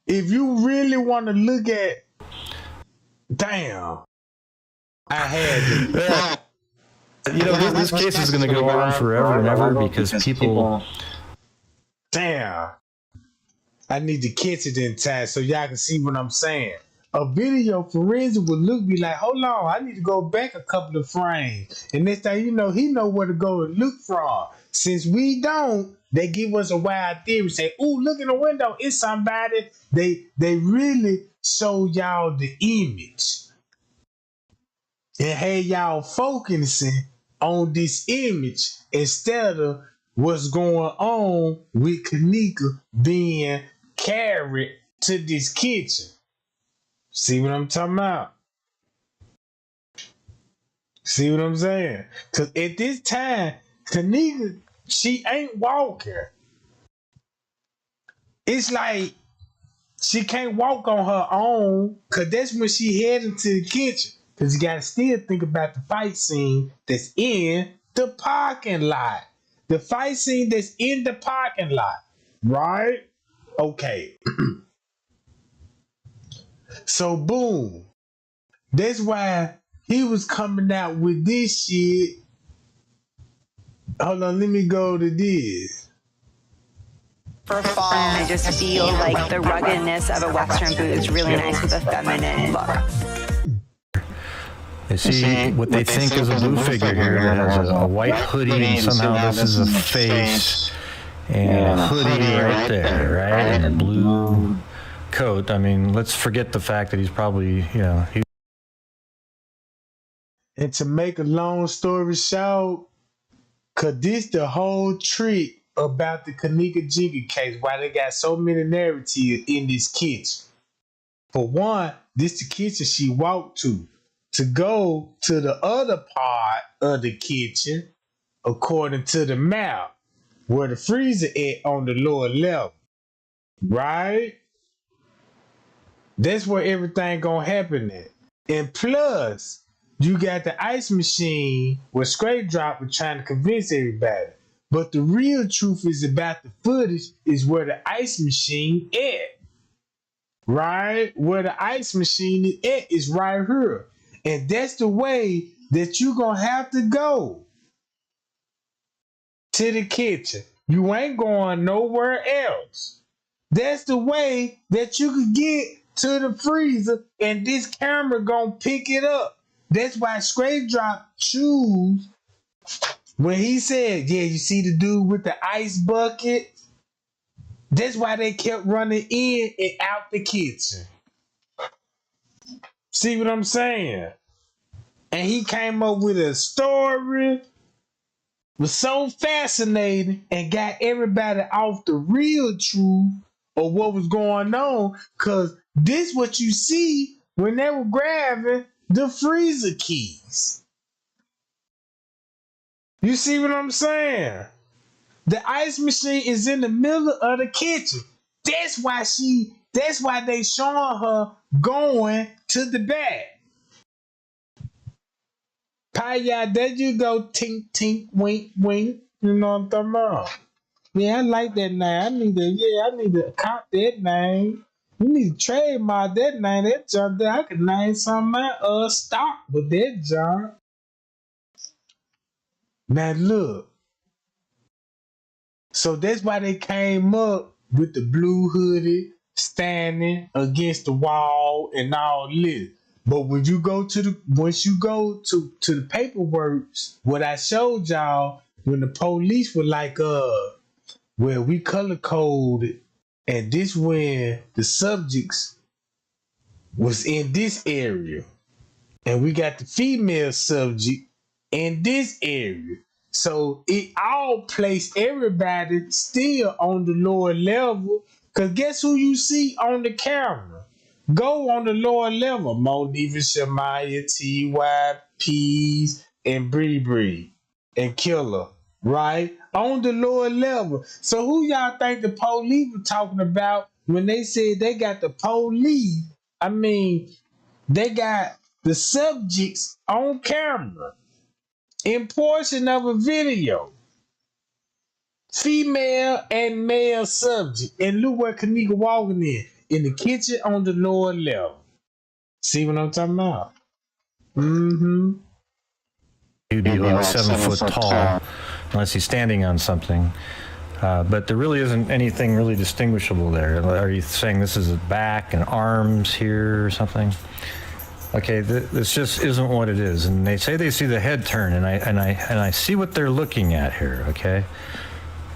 If you really want to look at, damn, I had to. You know, this case is going to go on forever and ever, because people. Damn, I need to catch it in time so y'all can see what I'm saying. A video forensic would be like, hold on, I need to go back a couple of frames. And next thing you know, he know where to go and look from. Since we don't, they give us a wild theory, say, ooh, look in the window, it's somebody. They really show y'all the image. And have y'all focusing on this image instead of what's going on with Kenneka being carried to this kitchen. See what I'm talking about? See what I'm saying? Because at this time, Kenneka, she ain't walking. It's like she can't walk on her own, because that's when she headed to the kitchen. Because you got to still think about the fight scene that's in the parking lot. The fight scene that's in the parking lot. Right? Okay. So, boom. That's why he was coming out with this shit. Hold on, let me go to this. For fall, I just feel like the ruggedness of a Western boot is really nice with a feminine look. They see what they think is a blue figure here that has a white hoodie, and somehow this is a face and a hoodie right there, right? And a blue coat. I mean, let's forget the fact that he's probably, you know. And to make a long story short, cause this the whole trick about the Kenneka Jenkins case, why they got so many narratives in this kitchen. For one, this the kitchen she walked to go to the other part of the kitchen, according to the map, where the freezer is on the lower level, right? That's where everything gonna happen at. And plus, you got the ice machine where Straight Drop was trying to convince everybody. But the real truth is about the footage is where the ice machine at. Right? Where the ice machine is at is right here. And that's the way that you're gonna have to go to the kitchen. You ain't going nowhere else. That's the way that you could get to the freezer, and this camera gonna pick it up. That's why Straight Drop choose when he said, yeah, you see the dude with the ice bucket? That's why they kept running in and out the kitchen. See what I'm saying? And he came up with a story, was so fascinating, and got everybody off the real truth of what was going on, because this what you see when they were grabbing the freezer keys. You see what I'm saying? The ice machine is in the middle of the kitchen. That's why they showing her going to the back. Paya, there you go, tink, tink, wink, wink. You know what I'm talking about? Yeah, I like that name. I need to cop that name. You need to trademark that name. That junk there, I could name some of my stock with that junk. Now look. So that's why they came up with the blue hoodie standing against the wall and all this. But when you go to once you go to the paperwork, what I showed y'all when the police were like, well, we color coded, and this when the subjects was in this area, and we got the female subject in this area. So it all placed everybody still on the lower level. Cause guess who you see on the camera? Go on the lower level. Monifa, Shamaya, T.Y., Peas, and Bree, and Killer. Right? On the lower level. So who y'all think the police were talking about when they said they got the police? I mean, they got the subjects on camera in portion of a video. Female and male subject. And look where Kenneka walking in the kitchen on the lower level. See what I'm talking about? Mm-hmm. He'd be like 7 foot tall, unless he's standing on something. But there really isn't anything really distinguishable there. Are you saying this is a back and arms here or something? Okay, this just isn't what it is. And they say they see the head turn, and I see what they're looking at here. Okay,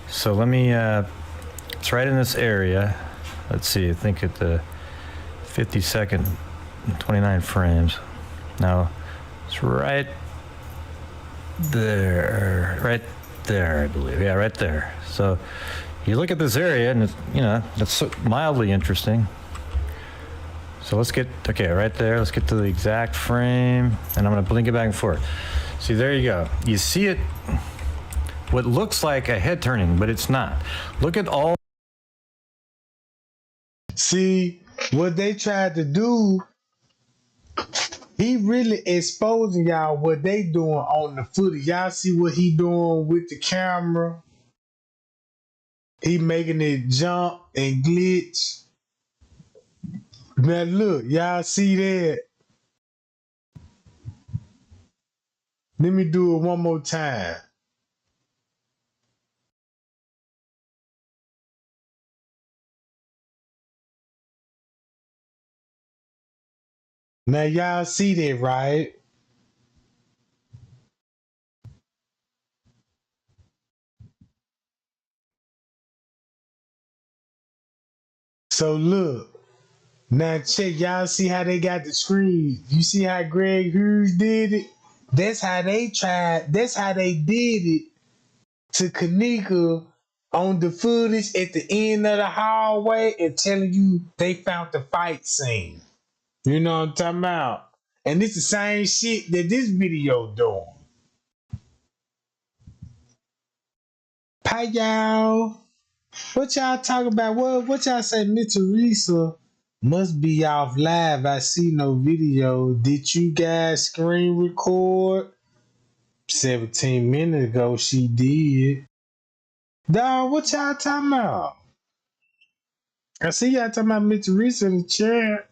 so let me. It's right in this area. Let's see. I think at the 52nd, 29 frames. Now it's right there, I believe. Yeah, right there. So you look at this area, and it's mildly interesting. So let's get, okay, right there. Let's get to the exact frame, and I'm going to blink it back and forth. See, there you go. You see it, what looks like a head turning, but it's not. Look at all. See, what they tried to do, he really exposing y'all what they doing on the footage. Y'all see what he doing with the camera? He making it jump and glitch. Now look, y'all see that? Let me do it one more time. Now y'all see that, right? So look. Now check, y'all see how they got the screen. You see how Greg Hughes did it? That's how they tried, that's how they did it to Kenneka on the footage at the end of the hallway and telling you they found the fight scene. You know what I'm talking about? And it's the same shit that this video doing. Hi y'all. What y'all talking about? What y'all say? Miss Teresa must be off live. I see no video. Did you guys screen record? 17 minutes ago she did. Dawg, what y'all talking about? I see y'all talking about Miss Teresa in the chat.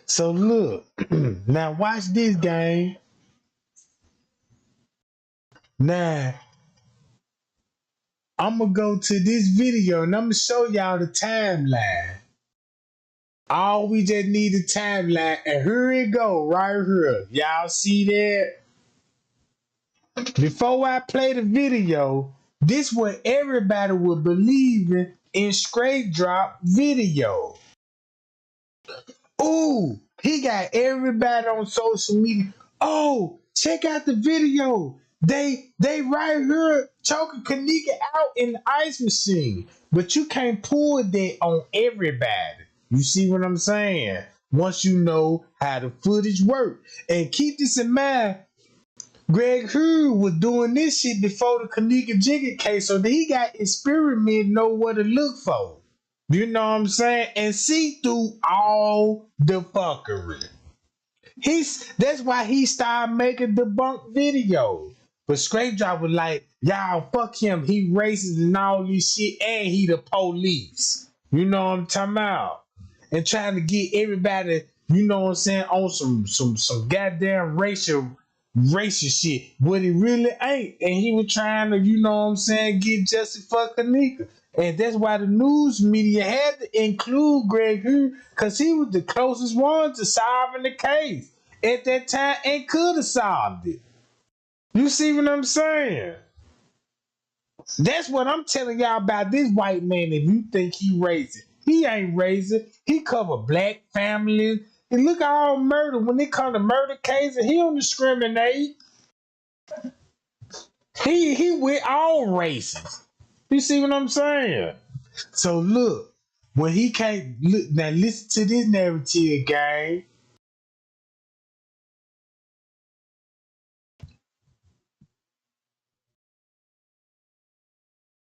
So look, now watch this game. Now, I'm gonna go to this video and I'm gonna show y'all the timeline. All we just need a timeline, and here it go, right here. Y'all see that? Before I play the video, this what everybody will believe in straight drop video. Ooh, he got everybody on social media. Oh, check out the video. They right here choking Kenneka out in the ice machine. But you can't pull that on everybody. You see what I'm saying? Once you know how the footage works. And keep this in mind, Greg Hughes was doing this shit before the Kenneka Jenkins case, so that he got experiment, know what to look for. You know what I'm saying? And see through all the fuckery. That's why he started making debunk videos. But Straight Drop was like, y'all fuck him. He racist and all this shit, and he the police. You know what I'm talking about? And trying to get everybody, you know what I'm saying, on some goddamn racial shit. But it really ain't. And he was trying to, you know what I'm saying, get justice for Kenneka. And that's why the news media had to include Greg Hughes, because he was the closest one to solving the case at that time and could have solved it. You see what I'm saying? That's what I'm telling y'all about this white man. If you think he racist, he ain't racist. He cover black families. And look at all murder. When it come to murder cases, he don't discriminate. He with all races. You see what I'm saying? So look, when he can't look, now listen to this narrative, gang.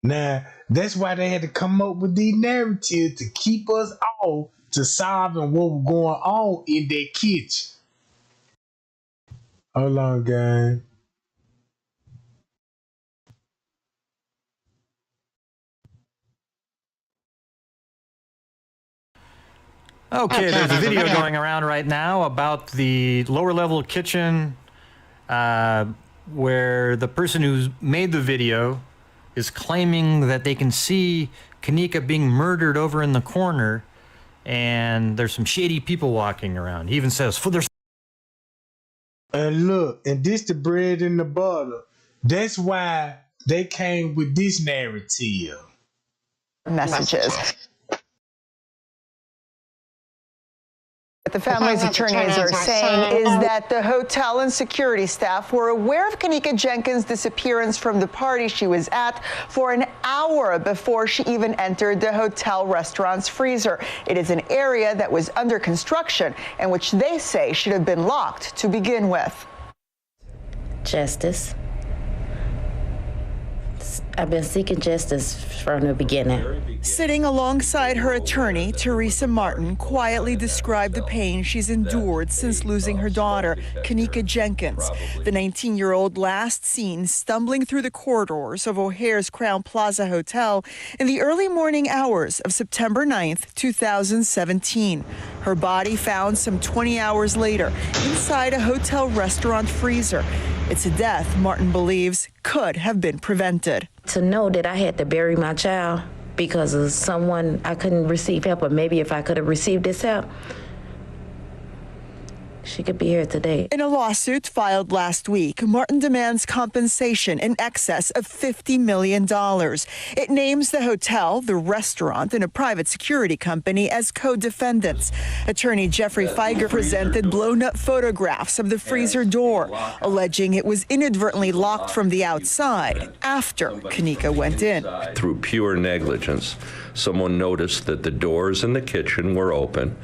Now, that's why they had to come up with these narratives to keep us all to solving what was going on in their kitchen. Hold on, gang. Okay, there's a video going around right now about the lower level kitchen where the person who made the video is claiming that they can see Kenneka being murdered over in the corner, and there's some shady people walking around. He even says, there's... And look, and this the bread and the butter. That's why they came with this narrative. Messages. What the family's attorneys are saying is that the hotel and security staff were aware of Kenneka Jenkins' disappearance from the party she was at for an hour before she even entered the hotel restaurant's freezer. It is an area that was under construction and which they say should have been locked to begin with. Justice. I've been seeking justice from the beginning. Sitting alongside her attorney, Teresa Martin quietly described the pain she's endured since losing her daughter, Kenneka Jenkins. The 19-year-old last seen stumbling through the corridors of O'Hare's Crown Plaza Hotel in the early morning hours of September 9th, 2017. Her body found some 20 hours later inside a hotel restaurant freezer. It's a death Martin believes could have been prevented. To know that I had to bury my child because of someone, I couldn't receive help, or maybe if I could have received this help, She could be here today. In a lawsuit filed last week, Martin demands compensation in excess of $50 million. It names the hotel, the restaurant, and a private security company as co-defendants. Attorney Jeffrey Feiger presented blown-up photographs of the freezer door, alleging it was inadvertently locked from the outside after Kenneka went in. Through pure negligence, someone noticed that the doors in the kitchen were open.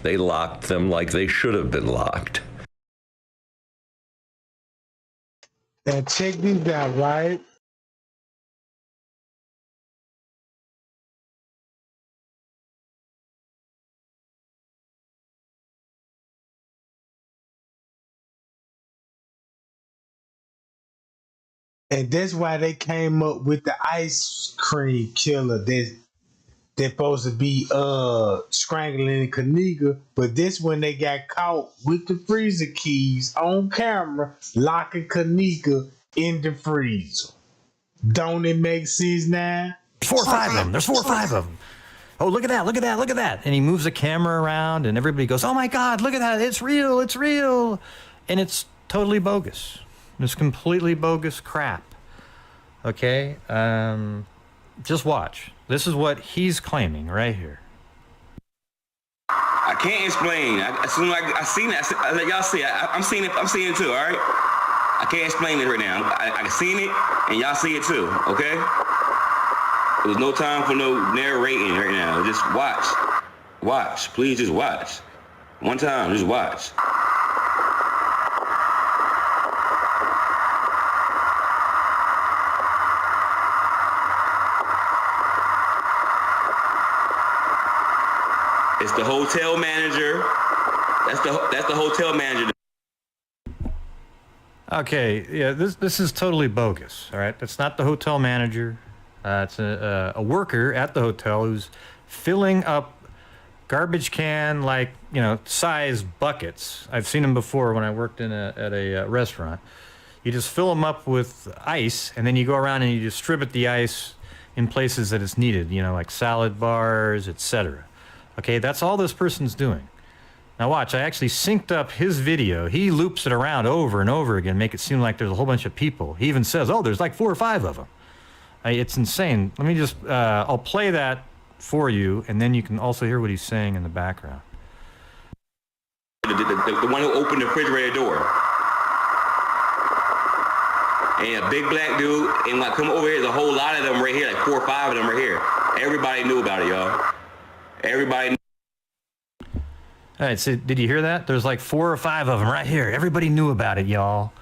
They locked them like they should have been locked. And check these out, right? And that's why they came up with the ice cream killer that's supposed to be strangling Kenneka, but this when they got caught with the freezer keys on camera locking Kenneka in the freezer. Don't it make sense now? There's 4 or 5 of them. There's 4 or 5 of them. Oh, look at that, look at that, look at that. And he moves the camera around and everybody goes, oh my God, look at that, it's real, it's real. And it's totally bogus. It's completely bogus crap. Okay? Just watch. This is what he's claiming right here. I can't explain. As soon as I seen it, I let y'all see it. I'm seeing it. I'm seeing it too. All right. I can't explain it right now. I seen it, and y'all see it too. Okay. There's no time for no narrating right now. Just watch. Watch. Please, just watch. One time, just watch. It's the hotel manager. That's the hotel manager. Okay, yeah, this is totally bogus. All right, that's not the hotel manager. It's a worker at the hotel who's filling up garbage can size buckets. I've seen them before when I worked at a restaurant. You just fill them up with ice, and then you go around and you distribute the ice in places that it's needed. Like salad bars, etc. Okay, that's all this person's doing. Now watch, I actually synced up his video. He loops it around over and over again, make it seem like there's a whole bunch of people. He even says, oh, there's like 4 or 5 of them. It's insane. Let me just, I'll play that for you, and then you can also hear what he's saying in the background. The one who opened the refrigerator door. And a big black dude, and when I come over here, there's a whole lot of them right here, like 4 or 5 of them right here. Everybody knew about it, y'all. Everybody. All right, so did you hear that? There's like 4 or 5 of them right here. Everybody knew about it, y'all.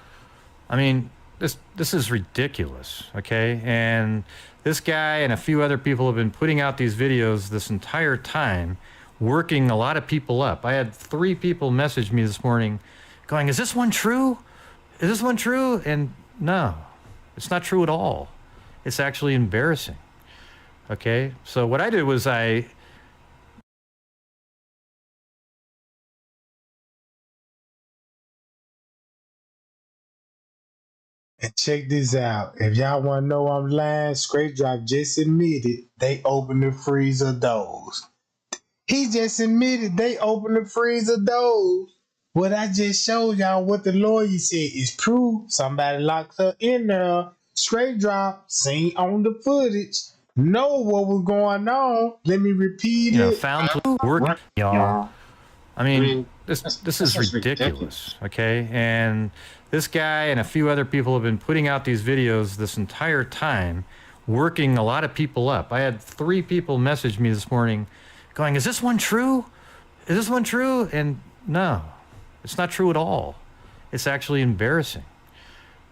I mean, this is ridiculous, okay? And this guy and a few other people have been putting out these videos this entire time, working a lot of people up. I had 3 people message me this morning going, is this one true? Is this one true? And no, it's not true at all. It's actually embarrassing, okay? So what I did was And check this out. If y'all want to know I'm lying, Straight Drop just admitted they opened the freezer doors. He just admitted they opened the freezer doors. What I just showed y'all, what the lawyer said is proof. Somebody locked her in there. Straight Drop, seen on the footage, know what was going on. Let me repeat it. Found work, y'all. I mean, this is ridiculous, okay? And this guy and a few other people have been putting out these videos this entire time, working a lot of people up. I had 3 people message me this morning going, is this one true? Is this one true? And no, it's not true at all. It's actually embarrassing,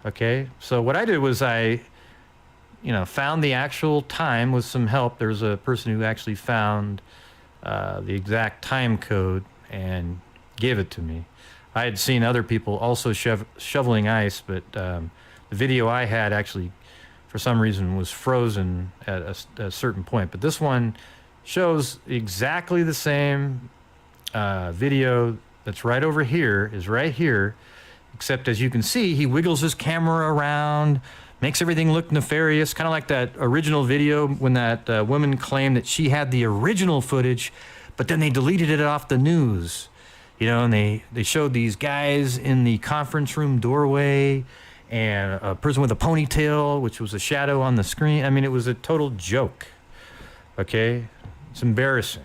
okay? So what I did was I found the actual time with some help. There's a person who actually found the exact time code and gave it to me. I had seen other people also shoveling ice, but the video I had actually, for some reason, was frozen at a certain point. But this one shows exactly the same video that's right over here, is right here, except as you can see, he wiggles his camera around, makes everything look nefarious, kind of like that original video when that woman claimed that she had the original footage, but then they deleted it off the news. You know, and they showed these guys in the conference room doorway and a person with a ponytail, which was a shadow on the screen. I mean, it was a total joke, okay? It's embarrassing.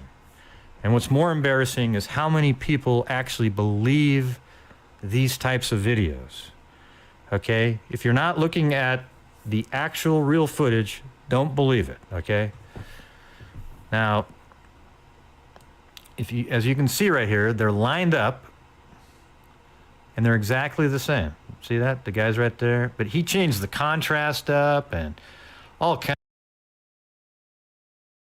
And what's more embarrassing is how many people actually believe these types of videos, okay? If you're not looking at the actual real footage, don't believe it, okay? Now, as you can see right here, they're lined up and they're exactly the same. See that? The guy's right there. But he changed the contrast up and all kinds.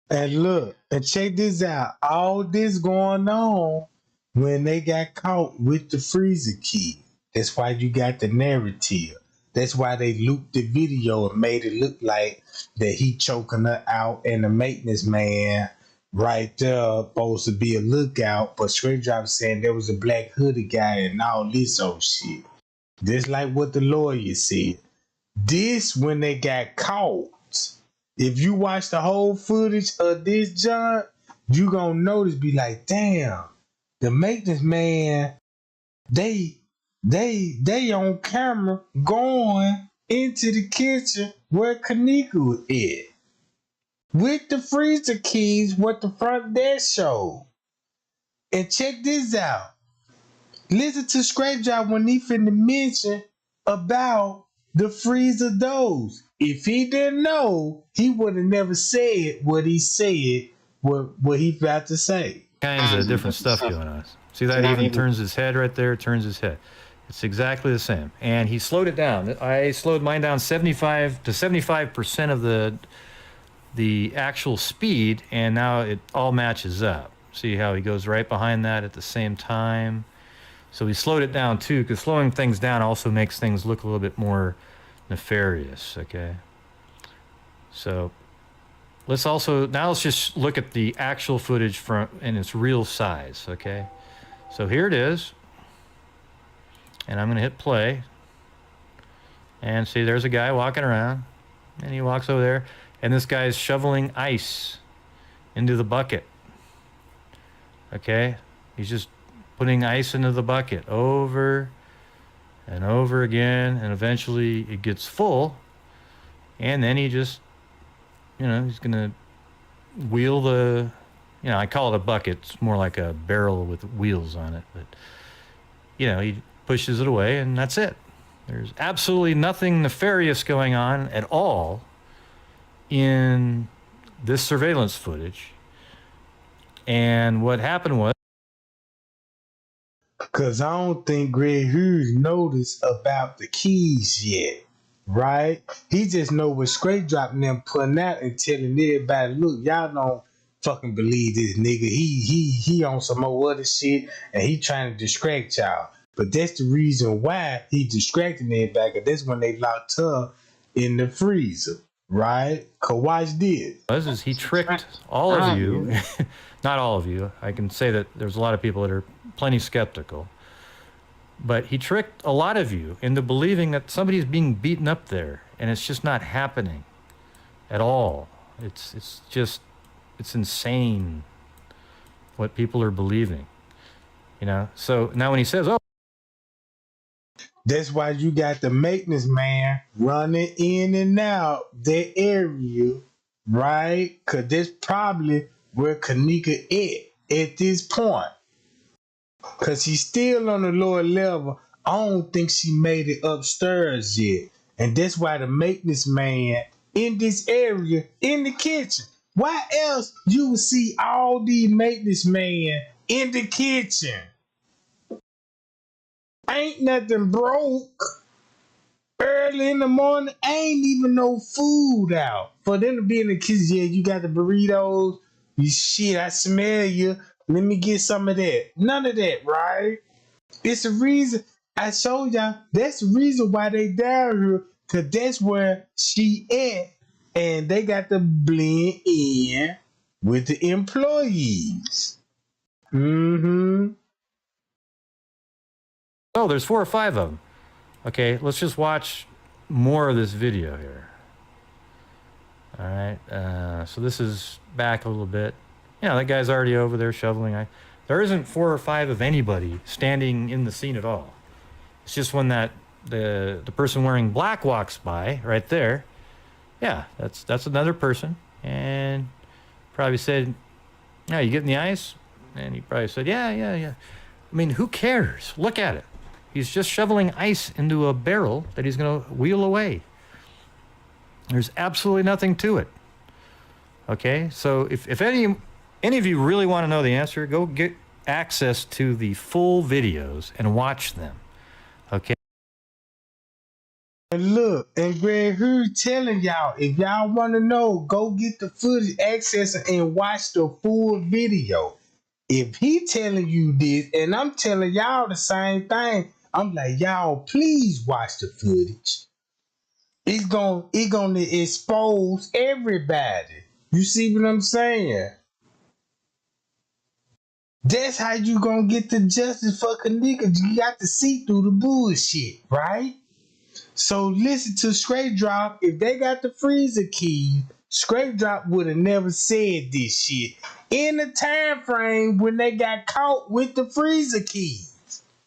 And look, and check this out. All this going on when they got caught with the freezer key. That's why you got the narrative. That's why they looped the video and made it look like that he choking her out and the maintenance man right there supposed to be a lookout, but Straight Drop saying there was a black hoodie guy and all this old shit. Just like what the lawyer said. This when they got caught. If you watch the whole footage of this John, you gonna notice, be like, damn, the maintenance man, they on camera going into the kitchen where Kenneka was at. With the freezer keys, what the front desk showed. And check this out. Listen to Scrape Job when he finna mention about the freezer doors. If he didn't know, he would have never said what he said, what he about to say. Kinds of different stuff going on. See that? He even turns his head right there, turns his head. It's exactly the same. And he slowed it down. I slowed mine down 75% of the actual speed, and now it all matches up. See how he goes right behind that at the same time? So he slowed it down too, because slowing things down also makes things look a little bit more nefarious, okay? So let's just look at the actual footage in its real size, okay? So here it is. And I'm going to hit play. And see, there's a guy walking around. And he walks over there. And this guy's shoveling ice into the bucket. Okay? He's just putting ice into the bucket over and over again. And eventually it gets full. And then he just, he's going to wheel the, I call it a bucket. It's more like a barrel with wheels on it. But, he pushes it away and that's it. There's absolutely nothing nefarious going on at all in this surveillance footage. And what happened was, because I don't think Greg Hughes noticed about the keys yet, right? He just know what Straight Drop and them putting out and telling everybody, look, y'all don't fucking believe this nigga. He on some more other shit and he trying to distract y'all. But that's the reason why he distracted everybody, because that's when they locked her in the freezer, right? Cause watch this. Is he tricked all of you, not all of you. I can say that there's a lot of people that are plenty skeptical. But he tricked a lot of you into believing that somebody's being beaten up there, and it's just not happening at all. It's insane what people are believing. So now when he says, oh, that's why you got the maintenance man running in and out that area, right? Because that's probably where Kenneka at this point. Because she's still on the lower level. I don't think she made it upstairs yet. And that's why the maintenance man in this area, in the kitchen. Why else you would see all these maintenance men in the kitchen? Ain't nothing broke. Early in the morning, ain't even no food out. For them to be in the kitchen, yeah, you got the burritos. You shit, I smell you. Let me get some of that. None of that, right? It's a reason. I showed y'all, that's the reason why they down here. Because that's where she at. And they got to blend in with the employees. Mm-hmm. oh, there's 4 or 5 of them. Okay, let's just watch more of this video here. All right, so this is back a little bit. That guy's already over there shoveling. There isn't 4 or 5 of anybody standing in the scene at all. It's just when the person wearing black walks by right there. Yeah, that's another person, and probably said, "Yeah, you getting the ice?" And he probably said, "Yeah. I mean, who cares? Look at it. He's just shoveling ice into a barrel that he's going to wheel away. There's absolutely nothing to it. Okay, so if any of you really want to know the answer, go get access to the full videos and watch them. Okay. And look, and Greg Hughes telling y'all, if y'all want to know, go get the footage, access it, and watch the full video. If he telling you this, and I'm telling y'all the same thing, I'm like, y'all, please watch the footage. It's gonna expose everybody. You see what I'm saying? That's how you gonna get the justice for Kenneka. You got to see through the bullshit, right? So listen to Straight Drop. If they got the freezer key, Straight Drop would have never said this shit in the time frame when they got caught with the freezer key.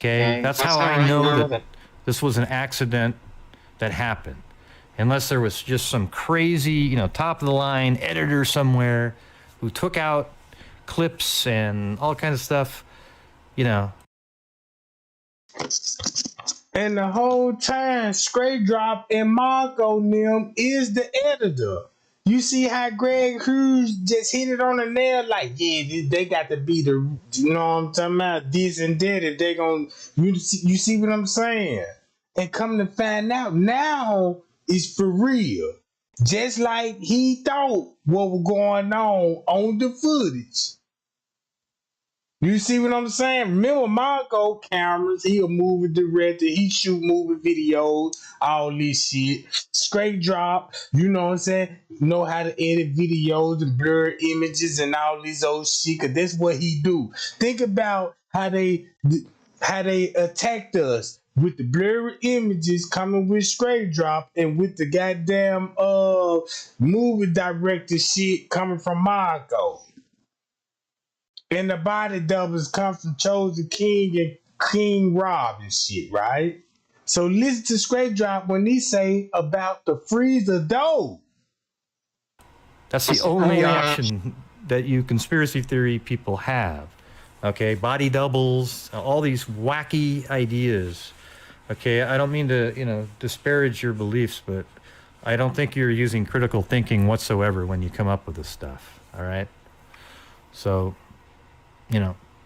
Okay, that's how I know that this was an accident that happened. Unless there was just some crazy, top of the line editor somewhere who took out clips and all kinds of stuff, And the whole time, Straight Drop and Marco Nim is the editor. You see how Greg Hughes just hit it on the nail, like, yeah, they got to be the, you know what I'm talking about, this and that, if they gonna, you see what I'm saying? And come to find out, now it's for real. Just like he thought what was going on the footage. You see what I'm saying? Remember Marco cameras, he a movie director, he shoot movie videos, all this shit. Straight Drop, you know what I'm saying? Know how to edit videos and blur images and all this old shit, cause that's what he do. Think about how they attacked us with the blurry images coming with Straight Drop and with the goddamn movie director shit coming from Marco. And the body doubles come from Chosen King and King Rob and shit, right? So listen to Straight Drop when he say about the freezer dough. That's the only option that you conspiracy theory people have. Okay, body doubles, all these wacky ideas. Okay, I don't mean to, disparage your beliefs, but I don't think you're using critical thinking whatsoever when you come up with this stuff. All right? So,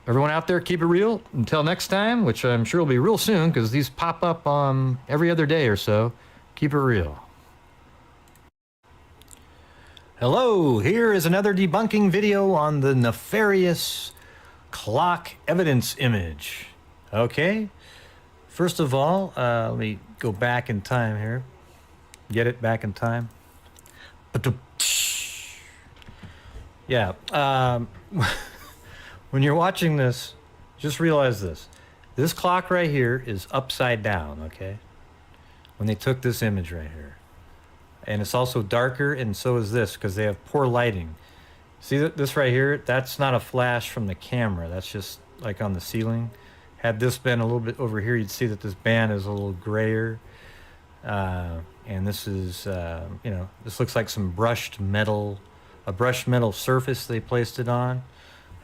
everyone out there, keep it real. Until next time, which I'm sure will be real soon because these pop up every other day or so. Keep it real. Hello, here is another debunking video on the nefarious clock evidence image. Okay, first of all, let me go back in time here. Get it back in time. Yeah. When you're watching this, just realize this. This clock right here is upside down, okay? When they took this image right here. And it's also darker, and so is this, because they have poor lighting. See this right here? That's not a flash from the camera. That's just like on the ceiling. Had this been a little bit over here, you'd see that this band is a little grayer. And this is, this looks like some brushed metal, a brushed metal surface they placed it on.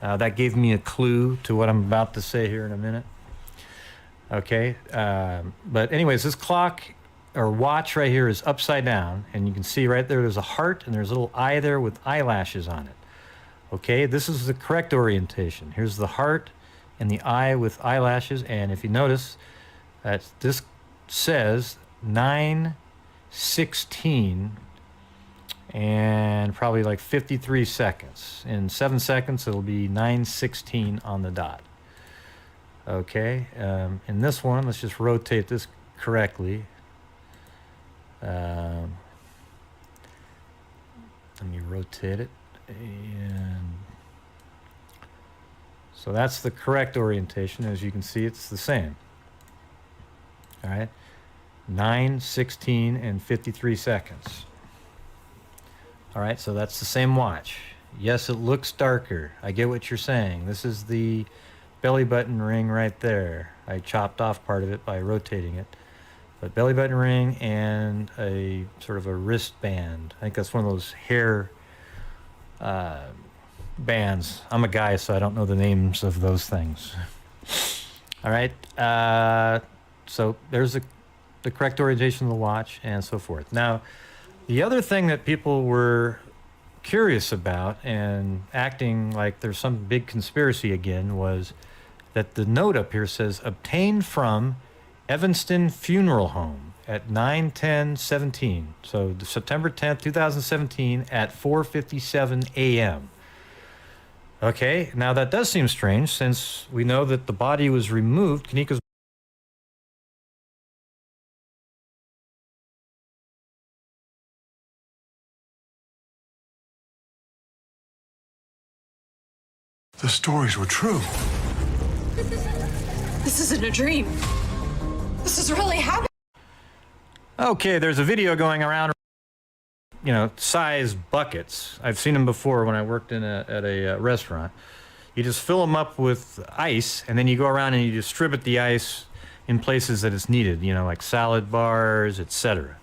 That gave me a clue to what I'm about to say here in a minute. Okay, but anyways, this clock or watch right here is upside down, and you can see right there's a heart and there's a little eye there with eyelashes on it. Okay, this is the correct orientation. Here's the heart and the eye with eyelashes, and if you notice, this says 9:16 and probably like 53 seconds. In 7 seconds, it'll be 9:16 on the dot. Okay, in this one, let's just rotate this correctly. Let me rotate it, and so that's the correct orientation. As you can see, it's the same. All right, 9:16 and 53 seconds. All right, so that's the same watch. Yes, it looks darker. I get what you're saying. This is the belly button ring right there. I chopped off part of it by rotating it. But belly button ring and a sort of a wristband. I think that's one of those hair bands. I'm a guy, so I don't know the names of those things. All right. So there's the correct orientation of the watch and so forth. Now, the other thing that people were curious about and acting like there's some big conspiracy again was that the note up here says obtained from Evanston Funeral Home at 9/10/17. So September 10th, 2017 at 4:57 a.m. Okay, now that does seem strange since we know that the body was removed. Kenneka's The stories were true. This isn't a dream. This is really happening. Okay, there's a video going around, you know, size buckets. I've seen them before when I worked at a restaurant. You just fill them up with ice, and then you go around and you distribute the ice in places that it's needed, you know, like salad bars, etc.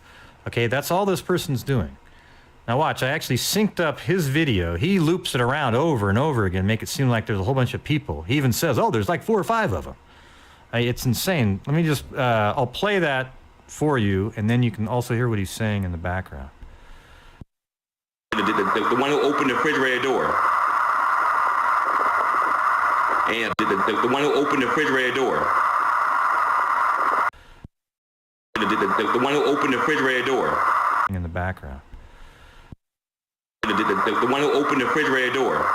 Okay, that's all this person's doing. Now watch, I actually synced up his video. He loops it around over and over again, make it seem like there's a whole bunch of people. He even says, oh, there's like 4 or 5 of them. It's insane. Let me just, I'll play that for you, and then you can also hear what he's saying in the background. The one who opened the refrigerator door. And the one who opened the refrigerator door. The one who opened the refrigerator door. In the background. The one who opened the refrigerator door.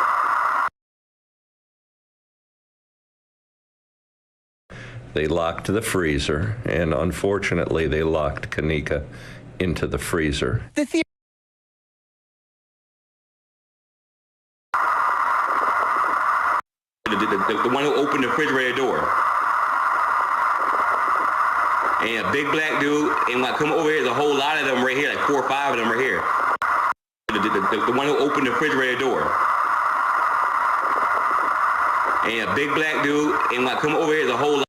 They locked the freezer, and unfortunately, they locked Kenneka into the freezer. The one who opened the refrigerator door. And a big black dude, and like come over here, there's a whole lot of them right here, like 4 or 5 of them right here. The one who opened the refrigerator door. And a big black dude, and like come over here, there's a whole lot.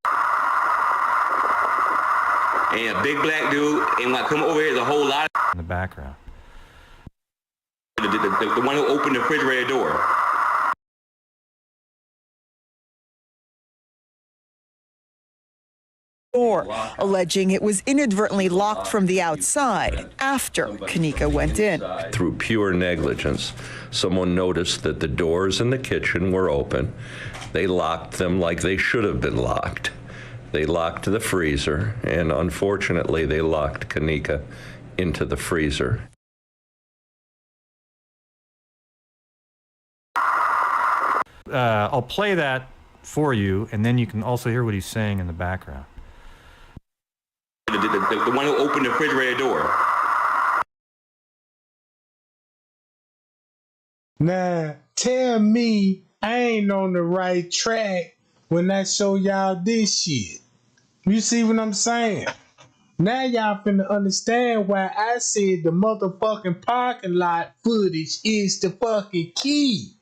And a big black dude, and like come over here, there's a whole lot. In the background. The one who opened the refrigerator door. door, alleging it was inadvertently locked from the outside after Kenneka went in. Through pure negligence, someone noticed that the doors in the kitchen were open. They locked them like they should have been locked. They locked the freezer, and unfortunately, they locked Kenneka into the freezer. I'll play that for you, and then you can also hear what he's saying in the background. The one who opened the refrigerator door. Now, tell me I ain't on the right track when I show y'all this shit. You see what I'm saying? Now y'all finna understand why I said the motherfucking parking lot footage is the fucking key.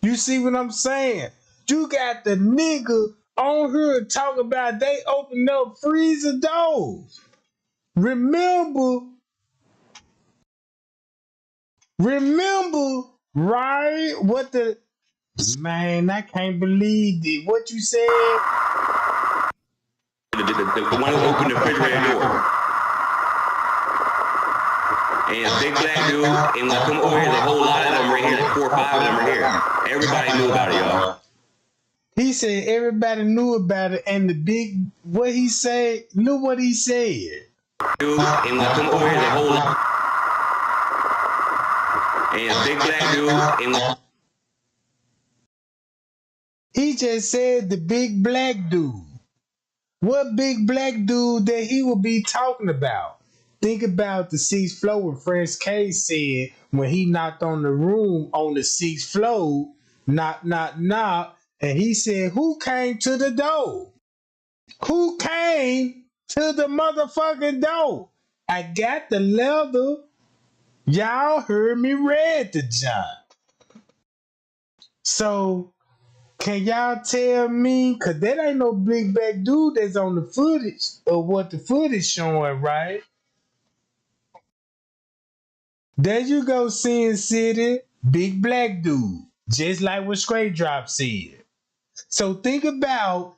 You see what I'm saying? You got the nigga on here talking about they open up freezer doors. Remember, right? What the... Man, I can't believe it. What you said? The one who opened the refrigerator door. And a big black dude, and like come over here, there's a whole lot of them right here, like 4 or 5 of them right here. Everybody knew about it, y'all. He said everybody knew about it, and the big, what he said, look what he said. Dude, and like come over here, there's a whole lot. And a big black dude, and like... He just said the big black dude. What big black dude that he would be talking about? Think about the 6th floor when French K said when he knocked on the room on the 6th floor, knock, knock, knock, and he said, who came to the door? Who came to the motherfucking door? I got the leather. Y'all heard me read the job. So can y'all tell me, cause that ain't no big black dude that's on the footage of what the footage showing, right? There you go, Sin City, big black dude, just like what Straight Drop said. So think about,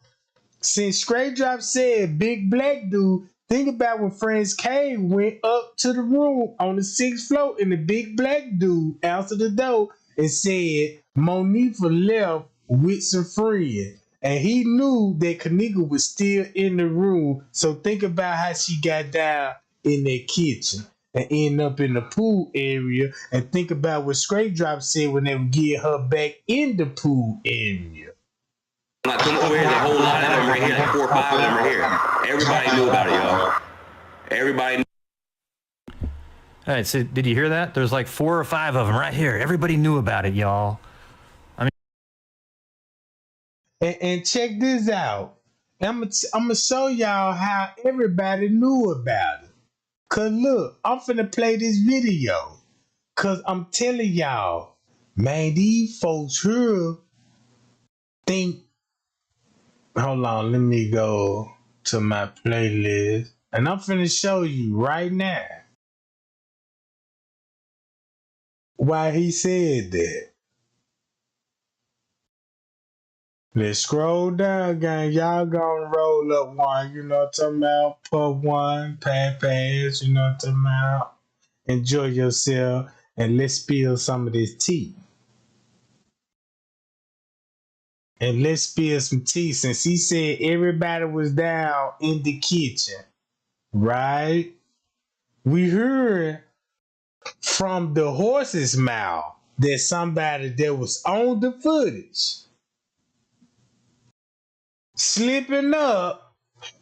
since Straight Drop said big black dude, think about when Friends K went up to the room on the 6th floor and the big black dude answered the door and said Monifa left with some friends. And he knew that Kenneka was still in the room. So think about how she got down in that kitchen and end up in the pool area. And think about what Straight Drop said when they would get her back in the pool area. Like, come over here, there's a whole lot of them right here, like 4 or 5 of them right here. Everybody knew about it, y'all. Everybody knew. All right, so did you hear that? There's like 4 or 5 of them right here. Everybody knew about it, y'all. And check this out. I'm gonna show y'all how everybody knew about it. Cause look, I'm finna play this video. Cause I'm telling y'all, man, these folks here think. Hold on, let me go to my playlist. And I'm finna show you right now why he said that. Let's scroll down, gang. Y'all gonna roll up one, you know what I'm talking about? Puff one, pass, you know what I'm talking about? Enjoy yourself, and let's spill some of this tea. And let's spill some tea, since he said everybody was down in the kitchen, right? We heard from the horse's mouth that somebody that was on the footage slipping up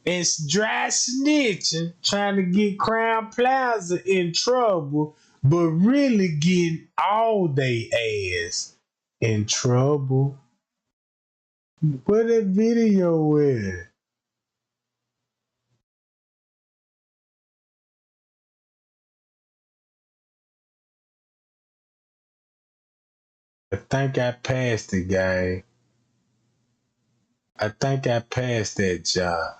and dry snitching, trying to get Crown Plaza in trouble, but really getting all they ass in trouble. Where that video at? I think I passed it, guy. I think I passed that job.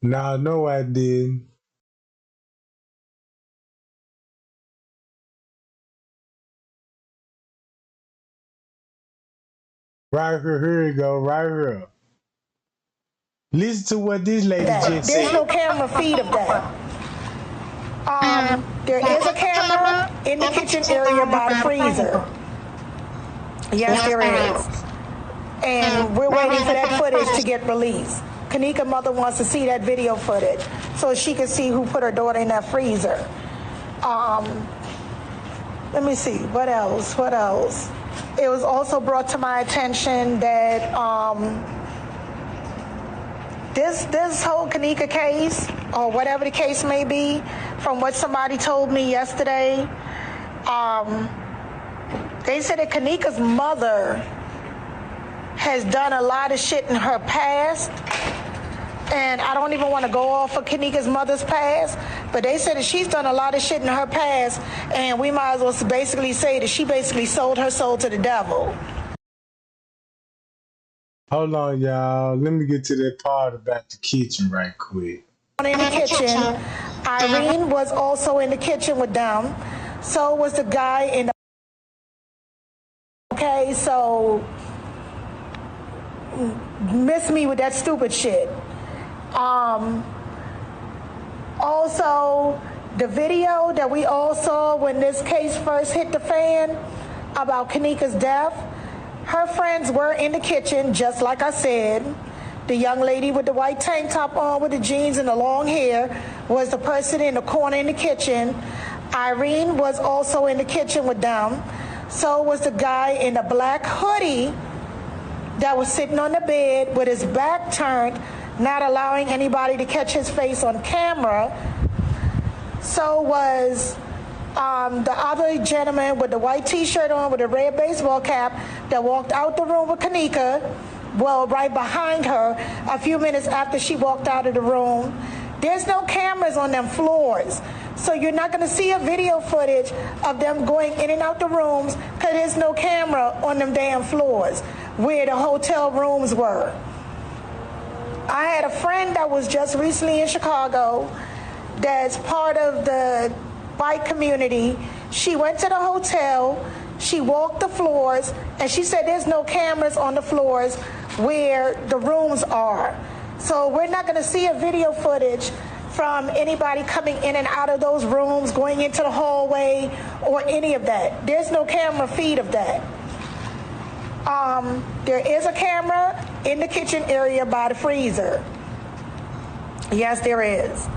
No, I didn't. Right here you go, right here. Listen to what this lady just said. There's no camera feed of that. There is a camera in the kitchen area by the freezer. Yes, there is. And we're waiting for that footage to get released. Kenneka's mother wants to see that video footage so she can see who put her daughter in that freezer. Let me see, what else? It was also brought to my attention that this whole Kenneka case, or whatever the case may be, from what somebody told me yesterday, they said that Kenneka's mother has done a lot of shit in her past, and I don't even want to go off of Kenneka's mother's past, but they said that she's done a lot of shit in her past, and we might as well basically say that she basically sold her soul to the devil. Hold on, y'all. Let me get to that part about the kitchen right quick. In the kitchen, Irene was also in the kitchen with them. So was the guy in the... Okay, so miss me with that stupid shit. Also, the video that we all saw when this case first hit the fan about Kenneka's death, her friends were in the kitchen, just like I said. The young lady with the white tank top on with the jeans and the long hair was the person in the corner in the kitchen. Irene was also in the kitchen with them. So was the guy in the black hoodie that was sitting on the bed with his back turned, not allowing anybody to catch his face on camera. So was the other gentleman with the white t-shirt on with a red baseball cap that walked out the room with Kenneka, well, right behind her, a few minutes after she walked out of the room. There's no cameras on them floors. So you're not going to see a video footage of them going in and out the rooms because there's no camera on them damn floors where the hotel rooms were. I had a friend that was just recently in Chicago that's part of the bike community. She went to the hotel, she walked the floors, and she said there's no cameras on the floors where the rooms are. So we're not going to see a video footage from anybody coming in and out of those rooms, going into the hallway, or any of that. There's no camera feed of that. There is a camera in the kitchen area by the freezer. Yes, there is.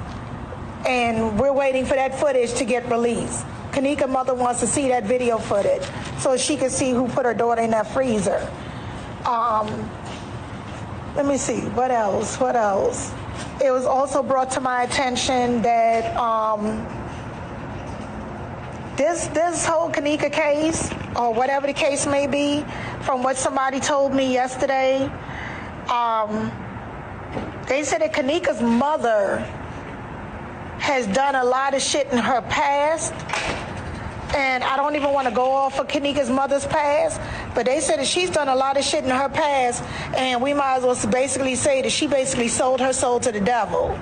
And we're waiting for that footage to get released. Kenneka's mother wants to see that video footage so she can see who put her daughter in that freezer. Let me see, what else? It was also brought to my attention that this whole Kenneka case, or whatever the case may be, from what somebody told me yesterday, they said that Kenneka's mother has done a lot of shit in her past, and I don't even want to go off of Kenneka's mother's past, but they said that she's done a lot of shit in her past, and we might as well basically say that she basically sold her soul to the devil.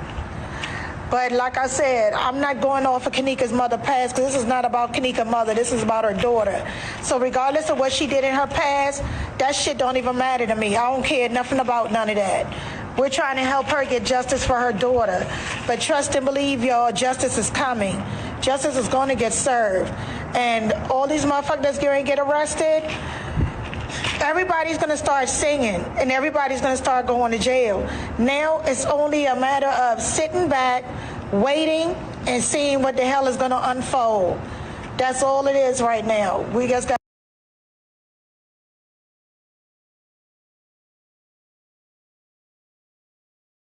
But like I said, I'm not going off of Kenneka's mother past, because this is not about Kenneka's mother, this is about her daughter. So regardless of what she did in her past, that shit don't even matter to me. I don't care nothing about none of that. We're trying to help her get justice for her daughter. But trust and believe, y'all, justice is coming. Justice is going to get served. And all these motherfuckers that's going to get arrested, everybody's going to start singing, and everybody's going to start going to jail. Now it's only a matter of sitting back, waiting, and seeing what the hell is going to unfold. That's all it is right now. We just got.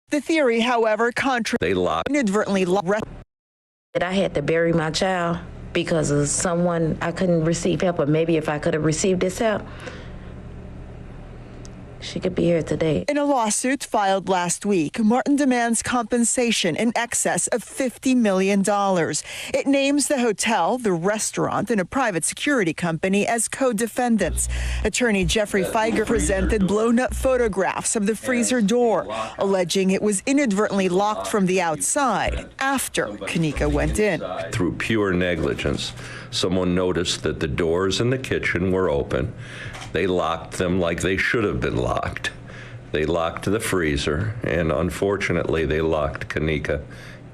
The theory, however, inadvertently that I had to bury my child because of someone I couldn't receive help, or maybe if I could have received this help, she could be here today. In a lawsuit filed last week, Martin demands compensation in excess of $50 million. It names the hotel, the restaurant, and a private security company as co-defendants. Attorney Jeffrey Feiger presented blown-up photographs of the freezer door, alleging it was inadvertently locked from the outside after Kenneka went in. Through pure negligence, someone noticed that the doors in the kitchen were open. They locked them like they should have been locked. They locked the freezer, and unfortunately, they locked Kenneka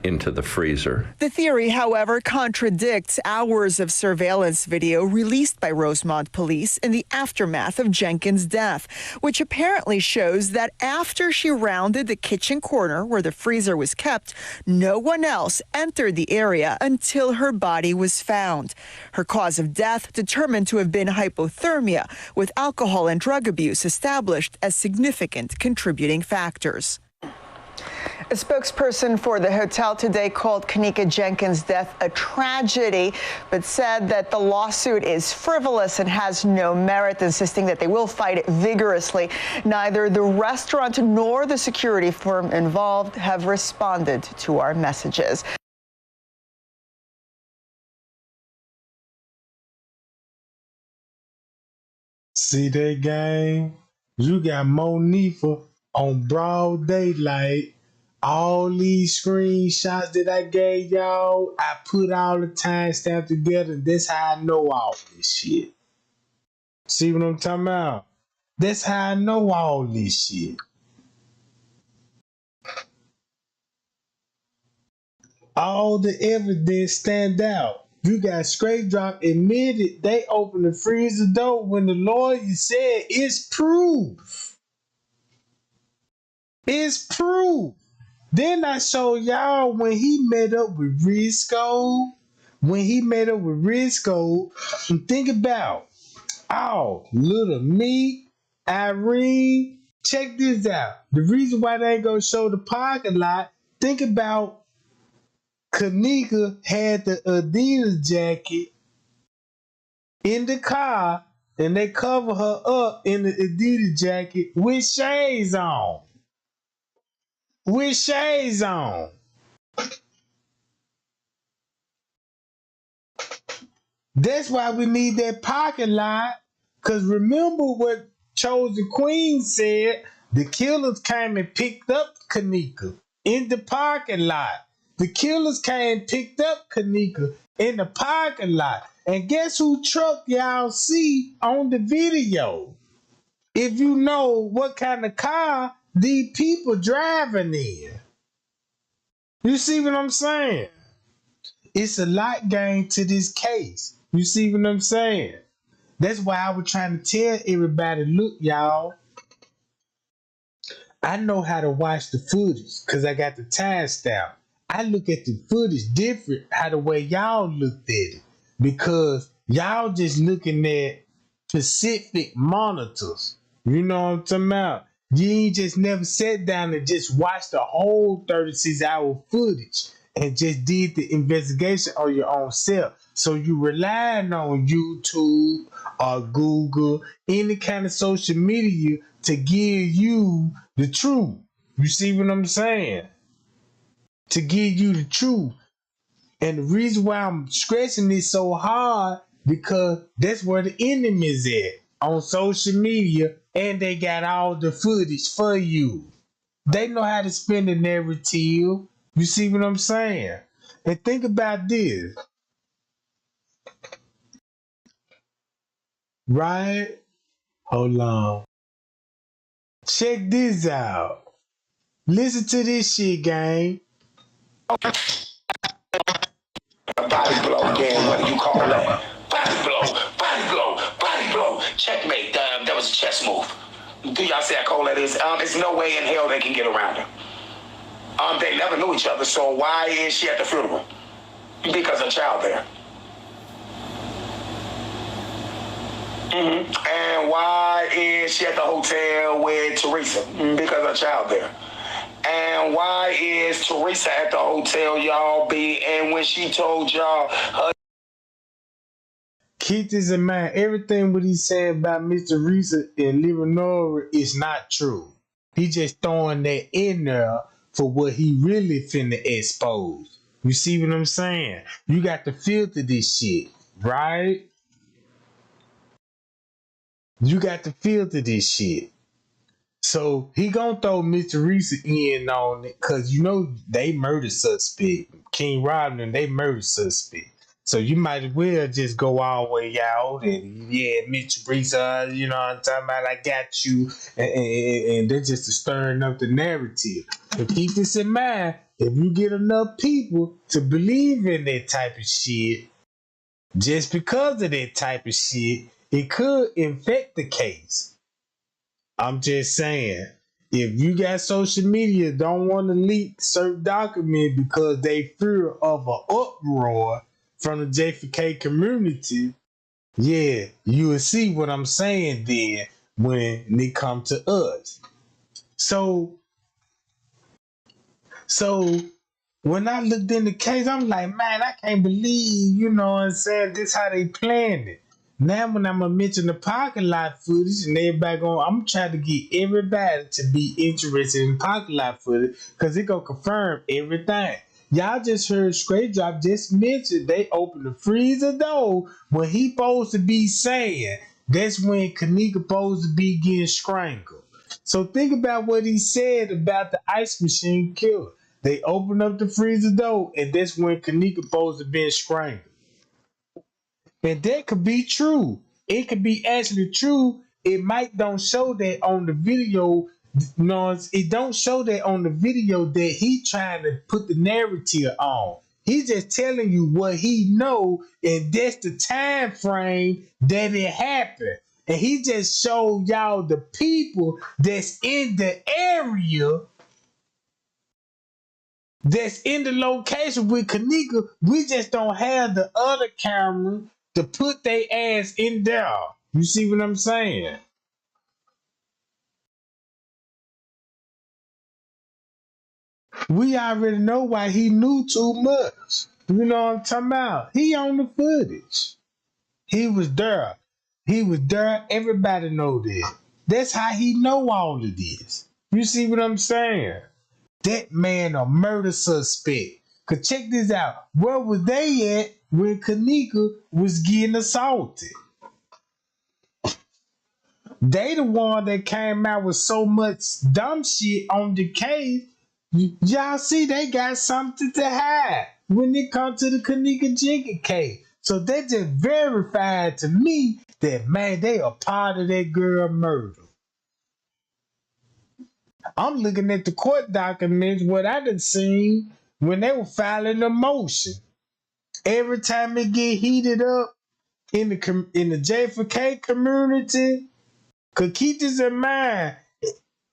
into the freezer. The theory, however, contradicts hours of surveillance video released by Rosemont police in the aftermath of Jenkins' death, which apparently shows that after she rounded the kitchen corner where the freezer was kept, no one else entered the area until her body was found. Her cause of death determined to have been hypothermia, with alcohol and drug abuse established as significant contributing factors. A spokesperson for the hotel today called Kenneka Jenkins' death a tragedy, but said that the lawsuit is frivolous and has no merit, insisting that they will fight it vigorously. Neither the restaurant nor the security firm involved have responded to our messages. See that game? You got Monifa on broad daylight. All these screenshots that I gave y'all, I put all the timestamp together. That's how I know all this shit. See what I'm talking about? That's how I know all this shit. All the evidence stand out. You got Straight Drop admitted they opened the freezer door when the lawyer said it's proof. It's proof. Then I show y'all when he met up with Risco. And think about, little me, Irene, check this out. The reason why they ain't gonna show the parking lot, think about Kenneka had the Adidas jacket in the car, and they cover her up in the Adidas jacket with shades on. That's why we need that parking lot. Cause remember what Chosen Queen said, the killers came and picked up Kenneka in the parking lot. The killers came and picked up Kenneka in the parking lot. And guess who truck y'all see on the video? If you know what kind of car these people driving in. You see what I'm saying? It's a lot gained to this case. You see what I'm saying? That's why I was trying to tell everybody, look, y'all, I know how to watch the footage because I got the timestamp. I look at the footage different how the way y'all looked at it because y'all just looking at specific monitors. You know what I'm talking about? You ain't just never sat down and just watched the whole 36-hour footage and just did the investigation on your own self. So you relying on YouTube or Google, any kind of social media to give you the truth. You see what I'm saying? To give you the truth. And the reason why I'm stressing this so hard, because that's where the enemy is at, on social media, and they got all the footage for you. They know how to spin the narrative. You see what I'm saying? And think about this. Right? Hold on. Check this out. Listen to this shit, gang. Body blow, Dan, what do you call that? Body blow, body blow, body blow. Checkmate, that was a chess move. Do y'all see how cold that is? There's no way in hell they can get around her. They never knew each other, so why is she at the funeral? Because a child there. And why is she at the hotel with Teresa? Because a child there. And why is Teresa at the hotel, y'all, and when she told y'all her... Keep this in mind. Everything what he's saying about Miss Teresa and Leonora is not true. He just throwing that in there for what he really finna expose. You see what I'm saying? You got to filter this shit, right? You got to filter this shit. So he gonna throw Miss Teresa in on it because you know they murder suspect. King Robin, they murder suspect. So you might as well just go all the way out and yeah, Miss Teresa, you know what I'm talking about, I got you. And they're just stirring up the narrative. But keep this in mind, if you get enough people to believe in that type of shit, just because of that type of shit, it could infect the case. I'm just saying, if you got social media don't want to leak certain documents because they fear of an uproar from the JFK community, yeah, you will see what I'm saying then when they come to us. So when I looked in the case, I'm like, man, I can't believe, you know what I'm saying, this how they planned it. Now when I'm gonna mention the parking lot footage and everybody I'm trying to get everybody to be interested in parking lot footage because it gonna confirm everything. Y'all just heard Straight Drop just mentioned they opened the freezer door when he supposed to be saying that's when Kenneka supposed to be getting strangled. So think about what he said about the ice machine killer. They opened up the freezer door and that's when Kenneka supposed to be strangled. And that could be true. It could be actually true. It might don't show that on the video. No, it don't show that on the video that he trying to put the narrative on. He's just telling you what he know, and that's the time frame that it happened. And he just showed y'all the people that's in the area, that's in the location with Kenneka. We just don't have the other camera to put their ass in there. You see what I'm saying? We already know why he knew too much. You know what I'm talking about? He on the footage. He was there. He was there. Everybody know that. That's how he know all of this. You see what I'm saying? That man a murder suspect. Cause check this out. Where was they at when Kenneka was getting assaulted. They the one that came out with so much dumb shit on the case. Y'all see they got something to hide when it comes to the Kenneka Jenkins case. So they just verified to me that, man, they are part of that girl murder. I'm looking at the court documents, what I done seen when they were filing a motion. Every time it get heated up in the JFK community, cause keep this in mind,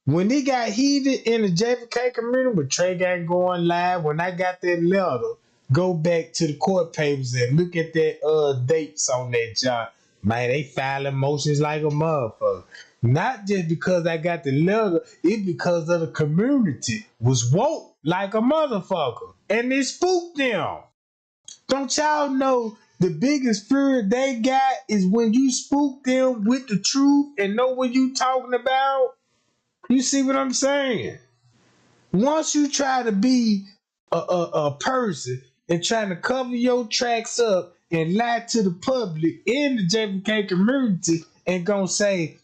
when it got heated in the JFK community, with Trey Gang going live, when I got that letter, go back to the court papers and look at that dates on that job. Man, they filing motions like a motherfucker. Not just because I got the letter, it's because of the community was woke like a motherfucker. And it spooked them. Don't y'all know the biggest fear they got is when you spook them with the truth and know what you talking about? You see what I'm saying? Once you try to be a person and trying to cover your tracks up and lie to the public in the JFK community and gonna say,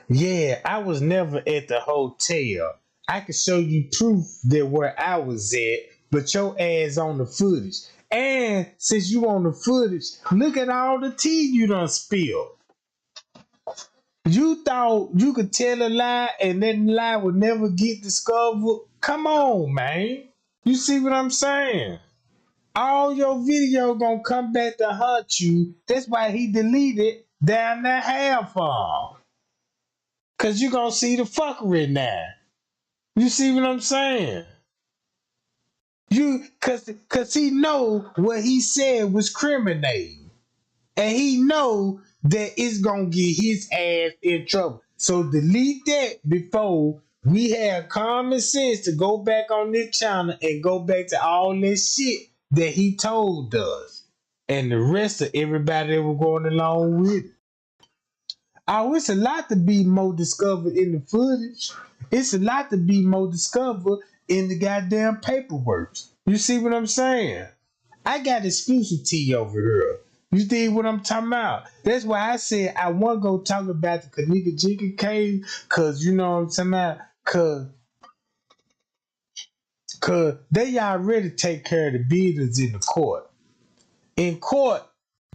yeah, I was never at the hotel. I can show you proof that where I was at, but your ass on the footage. And since you on the footage, look at all the tea you done spilled. You thought you could tell a lie and that lie would never get discovered? Come on, man. You see what I'm saying? All your video gonna come back to haunt you. That's why he deleted down that half off. Cause you gonna see the fuckery now. You see what I'm saying? Cause he know what he said was criminating. And he know that it's gonna get his ass in trouble. So delete that before we have common sense to go back on this channel and go back to all this shit that he told us. And the rest of everybody that was going along with it. Oh, it's a lot to be more discovered in the footage. It's a lot to be more discovered in the goddamn paperwork. You see what I'm saying? I got exclusive tea over here. You see what I'm talking about? That's why I said I want to go talk about the Kenneka Jenkins case, because you know what I'm talking about? Because they already take care of the business in the court. In court,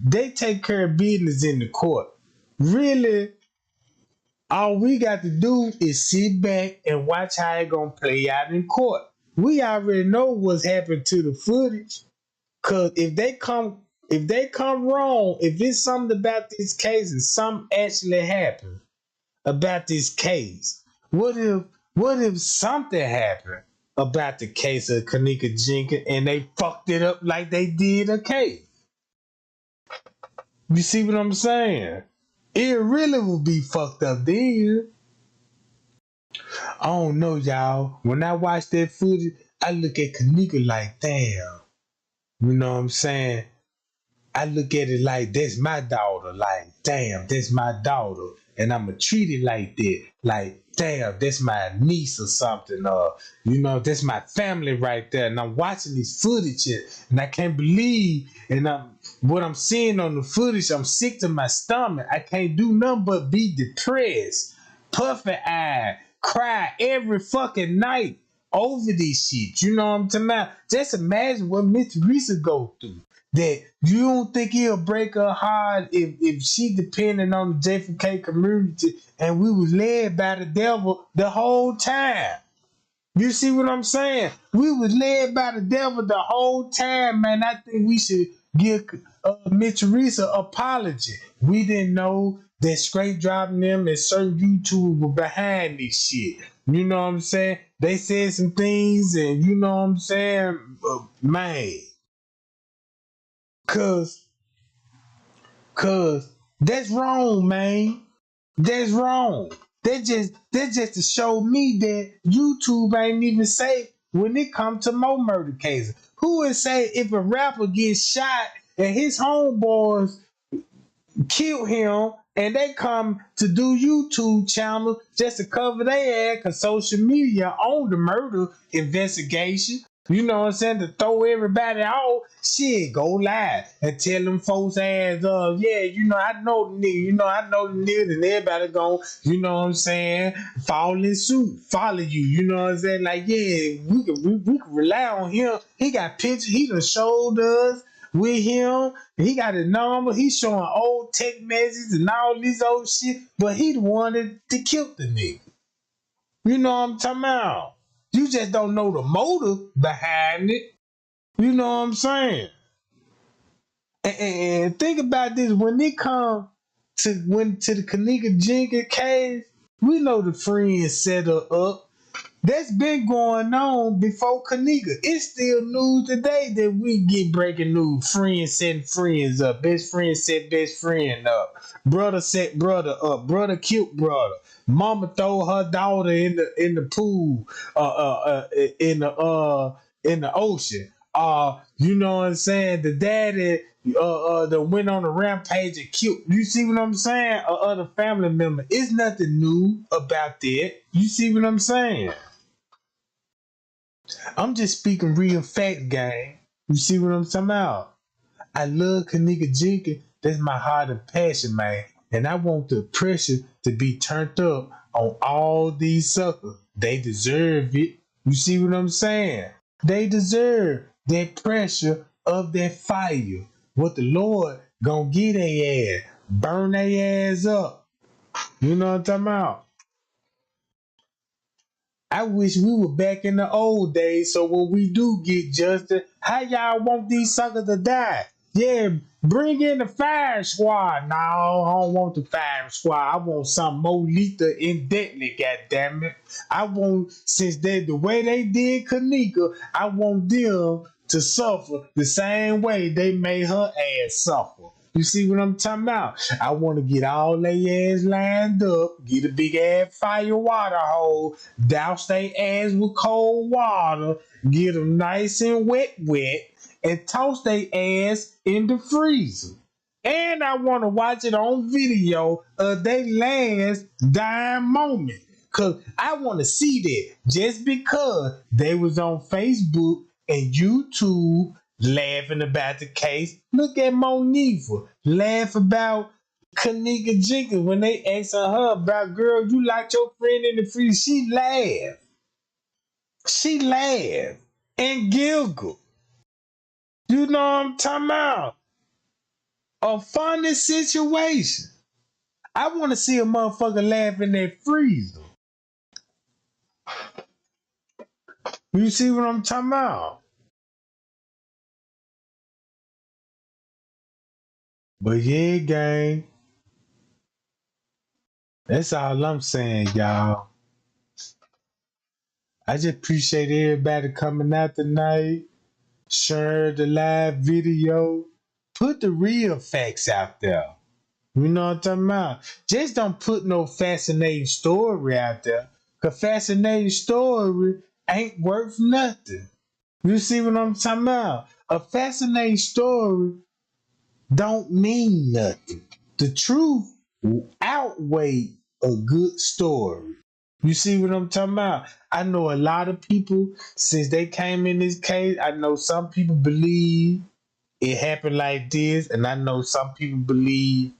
they take care of business in the court. Really, all we got to do is sit back and watch how it gonna play out in court. We already know what's happened to the footage. Cause if they come wrong, if it's something about this case and something actually happened about this case, what if something happened about the case of Kenneka Jenkins and they fucked it up like they did a case? You see what I'm saying? It really would be fucked up then. I don't know, y'all. When I watch that footage, I look at Kenneka like, damn. You know what I'm saying? I look at it like, that's my daughter. Like, damn, that's my daughter. And I'ma treat it like that. Like, damn, that's my niece or something. You know, that's my family right there. And I'm watching this footage and I can't believe, and what I'm seeing on the footage, I'm sick to my stomach. I can't do nothing but be depressed, puffy-eyed, cry every fucking night over this shit. You know what I'm talking about? Just imagine what Miss Risa go through. That you don't think it'll break her heart if she depended on the JFK community and we was led by the devil the whole time. You see what I'm saying? We was led by the devil the whole time, man. I think we should give Miss Teresa an apology. We didn't know that Straight Dropping them and certain YouTube were behind this shit. You know what I'm saying? They said some things and you know what I'm saying? Man. Cause that's wrong, man. That's wrong. That's just to show me that YouTube ain't even safe when it comes to more murder cases. Who would say if a rapper gets shot and his homeboys kill him and they come to do YouTube channel just to cover their ass because social media on the murder investigation? You know what I'm saying? To throw everybody off, shit, go live and tell them folks ass, yeah, I know the nigga, I know the nigga, and everybody gon', you know what I'm saying, fall in suit, follow you, you know what I'm saying? Like, yeah, we can rely on him. He got pictures, he done showed us with him, he got a number, he's showing old text messages and all this old shit, but he the one that killed the nigga. You know what I'm talking about? You just don't know the motive behind it. You know what I'm saying? And think about this: when it come to the Kenneka Jenkins case, we know the friends set her up. That's been going on before Kenneka. It's still news today that we get breaking news. Friends setting friends up. Best friend set best friend up. Brother set brother up. Brother killed brother. Mama throw her daughter in the pool. In the ocean. You know what I'm saying? The daddy that went on a rampage and killed. You see what I'm saying? Other family member. It's nothing new about that. You see what I'm saying? I'm just speaking real fact, gang. You see what I'm talking about? I love Kenneka Jenkins. That's my heart and passion, man. And I want the pressure to be turned up on all these suckers. They deserve it. You see what I'm saying? They deserve that pressure of that fire. What the Lord gonna get their ass. Burn their ass up. You know what I'm talking about? I wish we were back in the old days so when we do get justice, how y'all want these suckers to die? Yeah, bring in the fire squad. No, I don't want the fire squad. I want something more lethal and deadly, goddammit. I want, since the way they did Kenneka, I want them to suffer the same way they made her ass suffer. You see what I'm talking about? I want to get all their ass lined up, get a big ass fire water hole, douse their ass with cold water, get them nice and wet, and toss their ass in the freezer. And I want to watch it on video of their last dying moment. Because I want to see that just because they was on Facebook and YouTube laughing about the case. Look at Monifa laugh about Kenneka Jenkins when they asked her about, girl, you locked your friend in the freezer. She laughed. She laughed and giggled. You know what I'm talking about? A funny situation. I want to see a motherfucker laugh in that freezer. You see what I'm talking about? But yeah, gang. That's all I'm saying, y'all. I just appreciate everybody coming out tonight. Share the live video. Put the real facts out there. You know what I'm talking about? Just don't put no fascinating story out there. Cause fascinating story ain't worth nothing. You see what I'm talking about? A fascinating story don't mean nothing. The truth will outweigh a good story. You see what I'm talking about? I know a lot of people, since they came in this case, I know some people believe it happened like this, and I know some people believe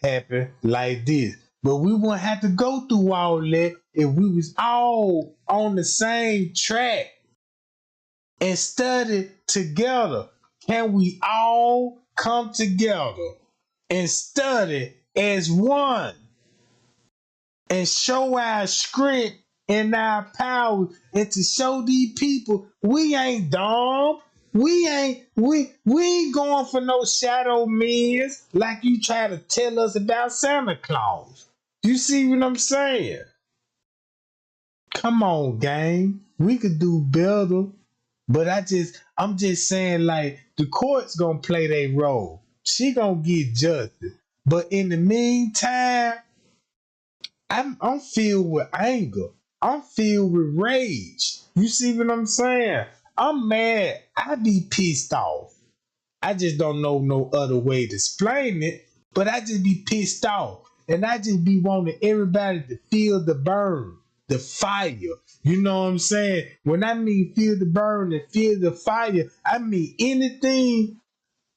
it happened like this. But we wouldn't have to go through all that if we was all on the same track and study together. Can we all come together and study as one and show our strength and our power and to show these people we ain't dumb. We ain't going for no shadow men like you try to tell us about Santa Claus. You see what I'm saying? Come on, gang. We could do better. But I'm just saying, like, the court's gonna play their role. She gonna get justice. But in the meantime, I'm filled with anger. I'm filled with rage. You see what I'm saying? I'm mad. I be pissed off. I just don't know no other way to explain it, but I just be pissed off. And I just be wanting everybody to feel the burn, the fire. You know what I'm saying? When I mean feel the burn and feel the fire, I mean anything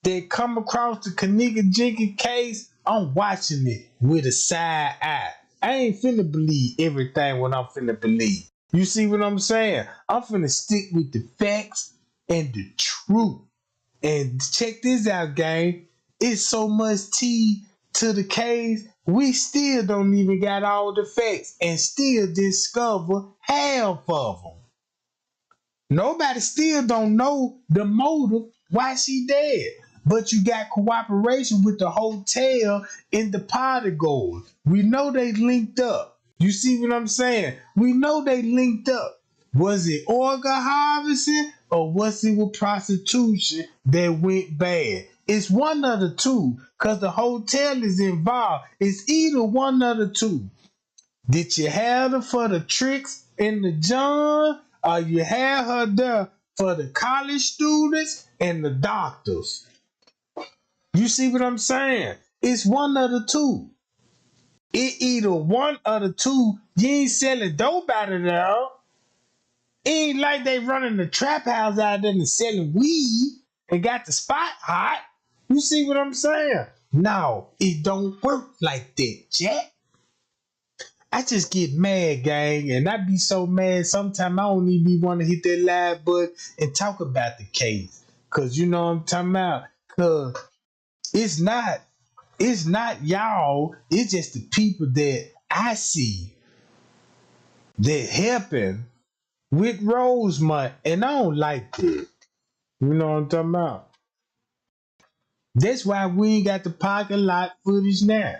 that come across the Kenneka Jenkins case, I'm watching it with a side eye. I ain't finna believe everything what I'm finna believe. You see what I'm saying? I'm finna stick with the facts and the truth. And check this out, gang. It's so much tea to the case, we still don't even got all the facts and still discover half of them. Nobody still don't know the motive why she dead. But you got cooperation with the hotel and the party goers. We know they linked up. You see what I'm saying? We know they linked up. Was it organ harvesting or was it with prostitution that went bad? It's one of the two because the hotel is involved. It's either one of the two. Did you have her for the tricks and the John, or you had her there for the college students and the doctors? You see what I'm saying? It's one of the two. It either one of the two. You ain't selling dope out of there. It ain't like they running the trap house out there and selling weed and got the spot hot. You see what I'm saying? No, it don't work like that, Jack. I just get mad, gang, and I be so mad sometimes I don't even want to hit that live button and talk about the case. Cause you know what I'm talking about? Cause it's not y'all, it's just the people that I see that helping with Rosemont, and I don't like that. You know what I'm talking about? That's why we ain't got the parking lot footage now.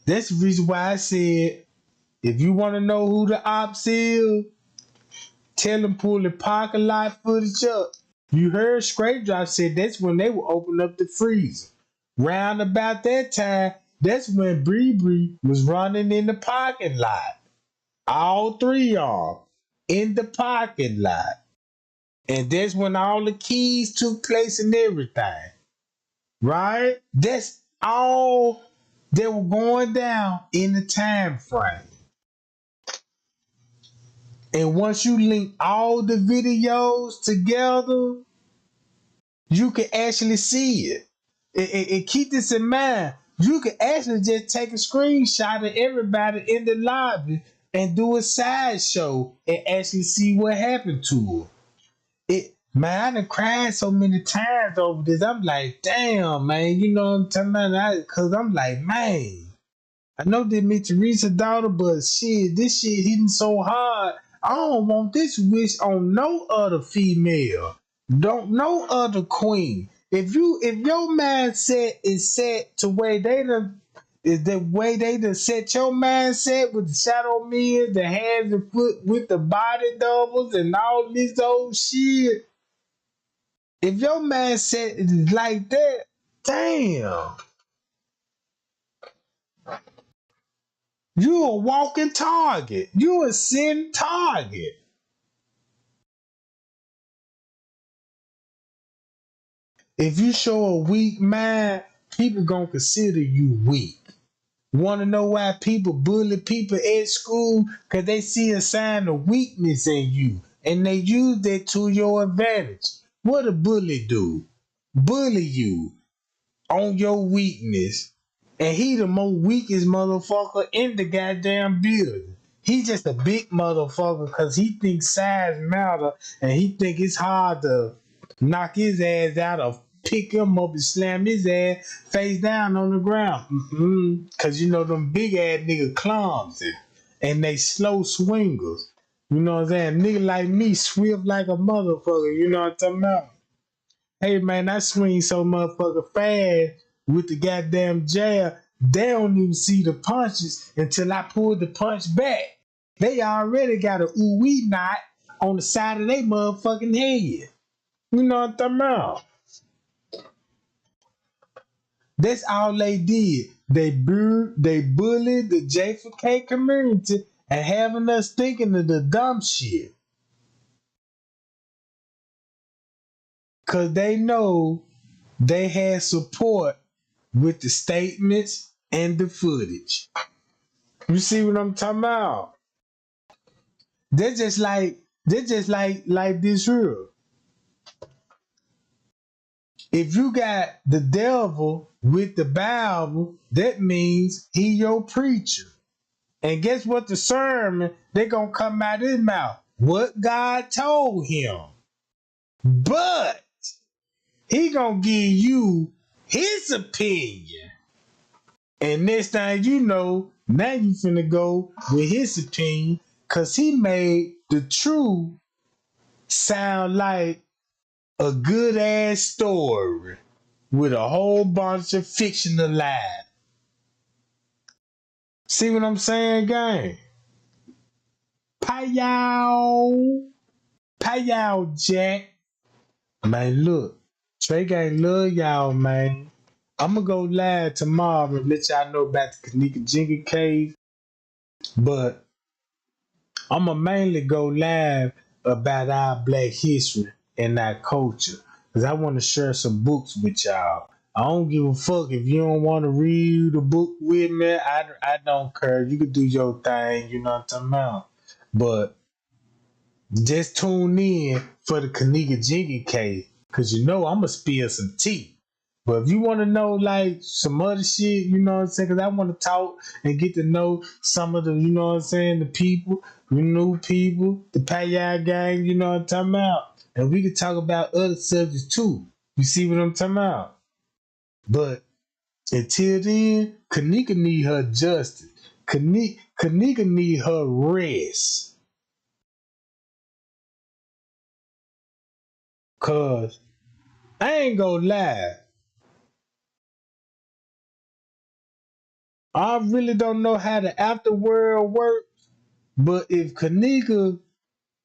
That's the reason why I said, if you want to know who the ops is, tell them pull the parking lot footage up. You heard Scrape Drop said that's when they will open up the freezer. Round about that time, that's when Bree was running in the parking lot. All three of them in the parking lot. And that's when all the keys took place and everything. Right? That's all that were going down in the time frame. And once you link all the videos together, you can actually see it. And keep this in mind. You can actually just take a screenshot of everybody in the lobby and do a sideshow and actually see what happened to her. Man, I done cried so many times over this. I'm like, damn, man, you know what I'm talking about? Because I'm like, man, I know they meet Teresa's daughter, but shit, this shit hitting so hard. I don't want this wish on no other female. Don't no other queen. If your mindset is set to where they done is the way they done set your mindset with the shadow men, the hands and foot with the body doubles and all this old shit. If your mindset is like that, damn. You a walking target. You a sin target. If you show a weak mind, people gonna consider you weak. Want to know why people bully people at school? Because they see a sign of weakness in you. And they use that to your advantage. What a bully do? Bully you on your weakness. And he the most weakest motherfucker in the goddamn building. He just a big motherfucker because he thinks size matter and he think it's hard to knock his ass out or pick him up and slam his ass face down on the ground. Because you know them big ass niggas clumsy and they slow swingers. You know what I'm saying? Nigga like me swift like a motherfucker. You know what I'm talking about? Hey man, I swing so motherfucker fast with the goddamn jab, they don't even see the punches until I pull the punch back. They already got a ooh-wee knot on the side of their motherfucking head. You know what I'm talking about? That's all they did. They bullied the J4K community and having us thinking of the dumb shit. Cause they know they had support with the statements and the footage. You see what I'm talking about? They're just like this here. If you got the devil with the Bible, that means he your preacher. And guess what? The sermon, they gonna come out his mouth. What God told him. But he gonna give you his opinion. And next thing you know, now you finna go with his opinion, cause he made the truth sound like a good ass story with a whole bunch of fictional lies. See what I'm saying, gang? Pow. Pow, Jack. Man, look. Trey Gang love y'all, man. I'm gonna go live tomorrow and let y'all know about the Kenneka Jenkins case. But I'm gonna mainly go live about our black history and our culture. Because I want to share some books with y'all. I don't give a fuck if you don't want to read the book with me. I don't care. You can do your thing, you know what I'm talking about. But just tune in for the Kenneka Jenkins case. Because you know I'm going to spill some tea. But if you want to know like some other shit, you know what I'm saying? Because I want to talk and get to know some of the, you know what I'm saying, the people, the new people, the Payal gang, you know what I'm talking about? And we can talk about other subjects too. You see what I'm talking about? But until then, Kenneka need her justice. Kenneka need her rest. Cause I ain't gonna lie. I really don't know how the afterworld works, but if Kenneka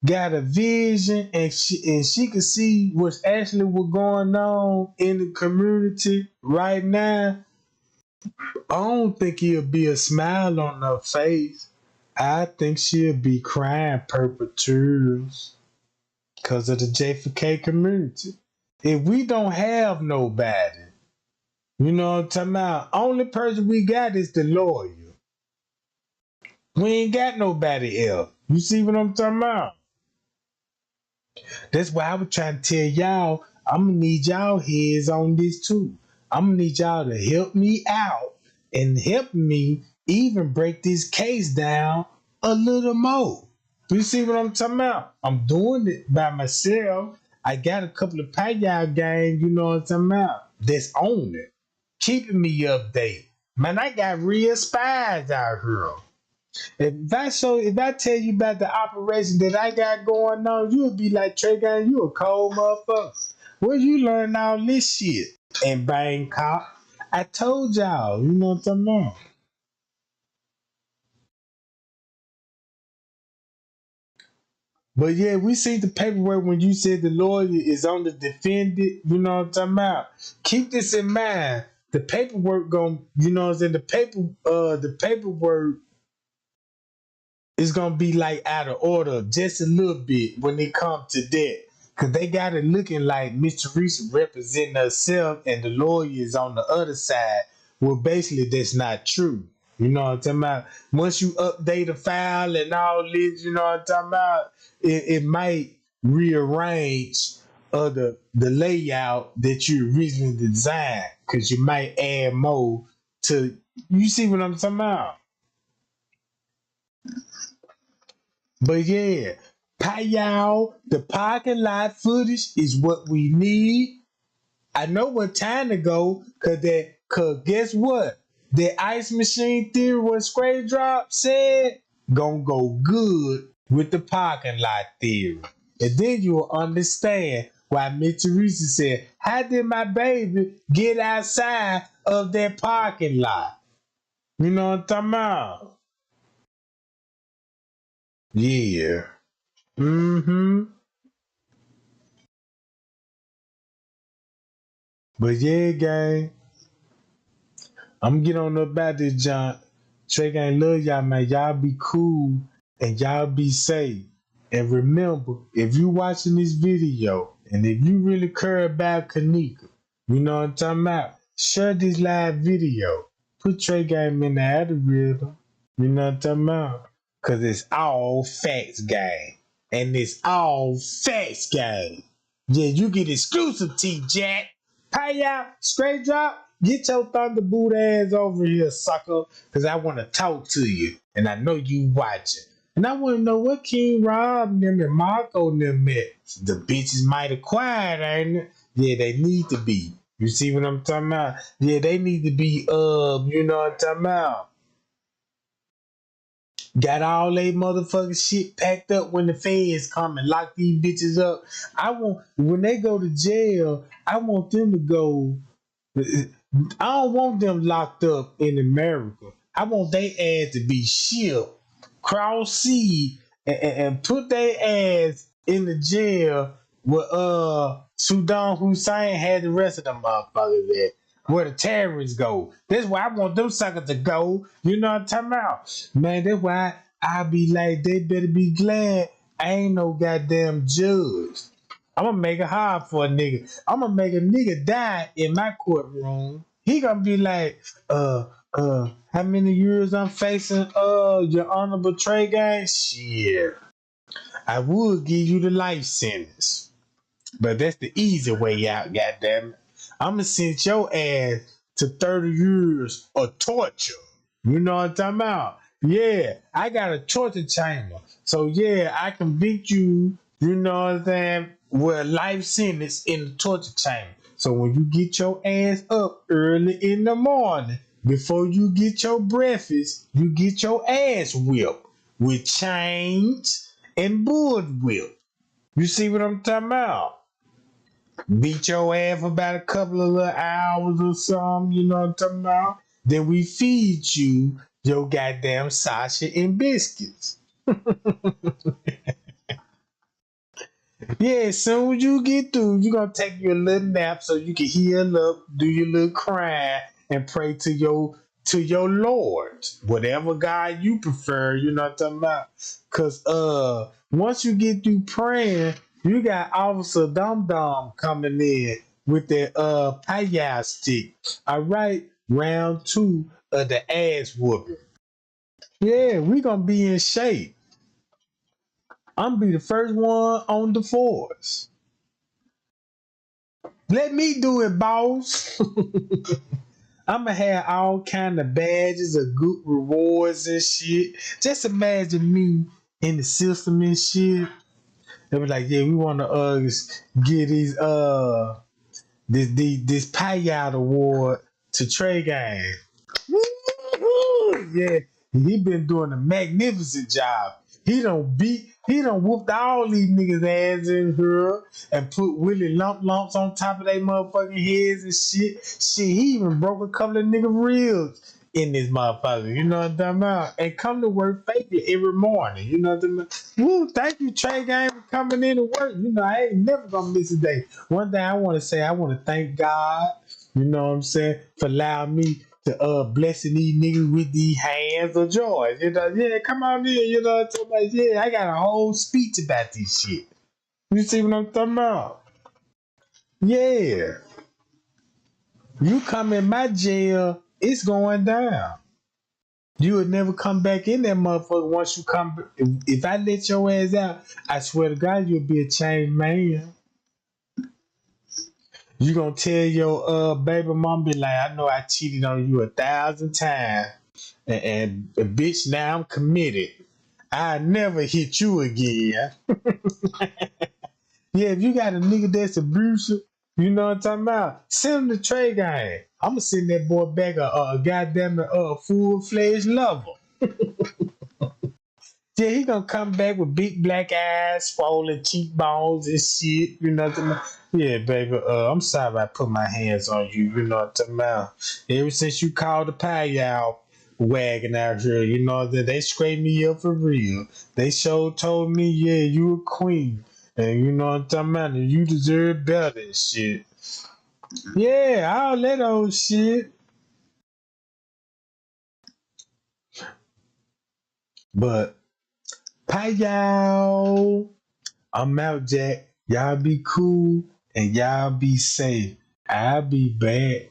got a vision and she can see what's actually going on in the community right now, I don't think it'll be a smile on her face. I think she'll be crying purple tears because of the JFK community. If we don't have nobody, you know what I'm talking about? Only person we got is the lawyer. We ain't got nobody else. You see what I'm talking about? That's why I was trying to tell y'all, I'm gonna need y'all heads on this too. I'm gonna need y'all to help me out and help me even break this case down a little more. You see what I'm talking about? I'm doing it by myself. I got a couple of Payal gang, you know what I'm talking about, that's on it, keeping me updated. Man, I got real spies out here. If I tell you about the operation that I got going on, you'll be like, Trey Gang, you a cold motherfucker. Where you learn all this shit? In Bangkok. I told y'all, you know what I'm talking about. But yeah, we see the paperwork when you said the lawyer is on the defendant, you know what I'm talking about. Keep this in mind. The paperwork you know what I'm saying, the paperwork it's gonna be like out of order just a little bit when it comes to that. Cause they got it looking like Miss Teresa representing herself and the lawyer is on the other side. Well, basically that's not true. You know what I'm talking about? Once you update a file and all this, you know what I'm talking about, it might rearrange the layout that you originally designed. Cause you might add more to, you see what I'm talking about? But yeah, Payal, the parking lot footage is what we need. I know what time to go, cause guess what? The ice machine theory, what Scrape Drop said, gonna go good with the parking lot theory. And then you'll understand why Miss Teresa said, how did my baby get outside of that parking lot? You know what I'm talking about? Yeah. Mm-hmm. But yeah, gang, I'm getting on about this, John. Trey Gang, love y'all, man. Y'all be cool and y'all be safe. And remember, if you watching this video and if you really care about Kenneka, you know what I'm talking about, share this live video. Put Trey Gang in the algorithm. You know what I'm talking about? Cause it's all facts game. And it's all facts game. Yeah, you get exclusive T-Jack. Pay out, straight drop. Get your Thunderboot ass over here, sucker. Cause I want to talk to you. And I know you watching. And I want to know what King Rob and them and Marco and them met. The bitches mighty quiet, ain't it? Yeah, they need to be. You see what I'm talking about? Yeah, they need to be, you know what I'm talking about? Got all they motherfucking shit packed up when the feds come and lock these bitches up. When they go to jail, I want them to go. I don't want them locked up in America. I want their ass to be shipped cross sea and put their ass in the jail where Saddam Hussein had the rest of them motherfuckers at. Where the terrorists go. That's why I want them suckers to go. You know what I'm talking about? Man, that's why I be like, they better be glad I ain't no goddamn judge. I'm gonna make it hard for a nigga. I'm gonna make a nigga die in my courtroom. He gonna be like, how many years I'm facing, your honorable Trey gang? Shit. I would give you the life sentence. But that's the easy way out, goddammit. I'm gonna send your ass to 30 years of torture. You know what I'm talking about? Yeah, I got a torture chamber. So yeah, I convict you, you know what I'm saying, with a life sentence in the torture chamber. So when you get your ass up early in the morning, before you get your breakfast, you get your ass whipped with chains and bull whip. You see what I'm talking about? Beat your ass for about a couple of little hours or something, you know what I'm talking about? Then we feed you your goddamn Sasha and biscuits. Yeah, as soon as you get through, you're gonna take your little nap so you can heal up, do your little crying, and pray to your Lord. Whatever God you prefer, you know what I'm talking about? Cause once you get through praying, you got Officer Dum Dum coming in with that payah stick. Alright, round 2 of the ass whooping. Yeah, we gonna be in shape. I'm be the first one on the force. Let me do it, boss. I'ma have all kind of badges of good rewards and shit. Just imagine me in the system and shit. They be like, yeah, we wanna get this payout award to Trey Gang. Woo-hoo! Yeah, he been doing a magnificent job. He done whooped all these niggas' ass in here and put Willie lumps on top of their motherfucking heads and shit. Shit, he even broke a couple of nigga ribs in this motherfucker. You know what I'm talking about? And come to work faithfully every morning. You know what I'm talking about? Woo, thank you, Trey Gang, for coming in to work. You know, I ain't never gonna miss a day. One thing I want to say, I want to thank God, you know what I'm saying, for allowing me to blessing these niggas with these hands of joy. You know, yeah, come on in, you know what I'm talking about? Yeah, I got a whole speech about this shit. You see what I'm talking about? Yeah. You come in my jail, it's going down. You would never come back in that motherfucker once you come. If I let your ass out, I swear to God, you'll be a changed man. You gonna tell your baby mom, be like, I know I cheated on you 1,000 times. And bitch, now I'm committed. I never hit you again. Yeah, if you got a nigga that's abusive, you know what I'm talking about? Send him to Trey Gang. I'm gonna send that boy back a goddamn full-fledged lover. Yeah, he gonna come back with big black eyes, swollen cheekbones and shit. You know what I'm talking about? Yeah, baby. I'm sorry I put my hands on you. You know what I'm talking about? Ever since you called the pie out wagon out here, you know that they scraped me up for real. They sure told me, yeah, you a queen, and you know what I'm talking about. And you deserve better and shit. Yeah, all that old shit. But pie y'all. I'm out, Jack. Y'all be cool and y'all be safe. I'll be back.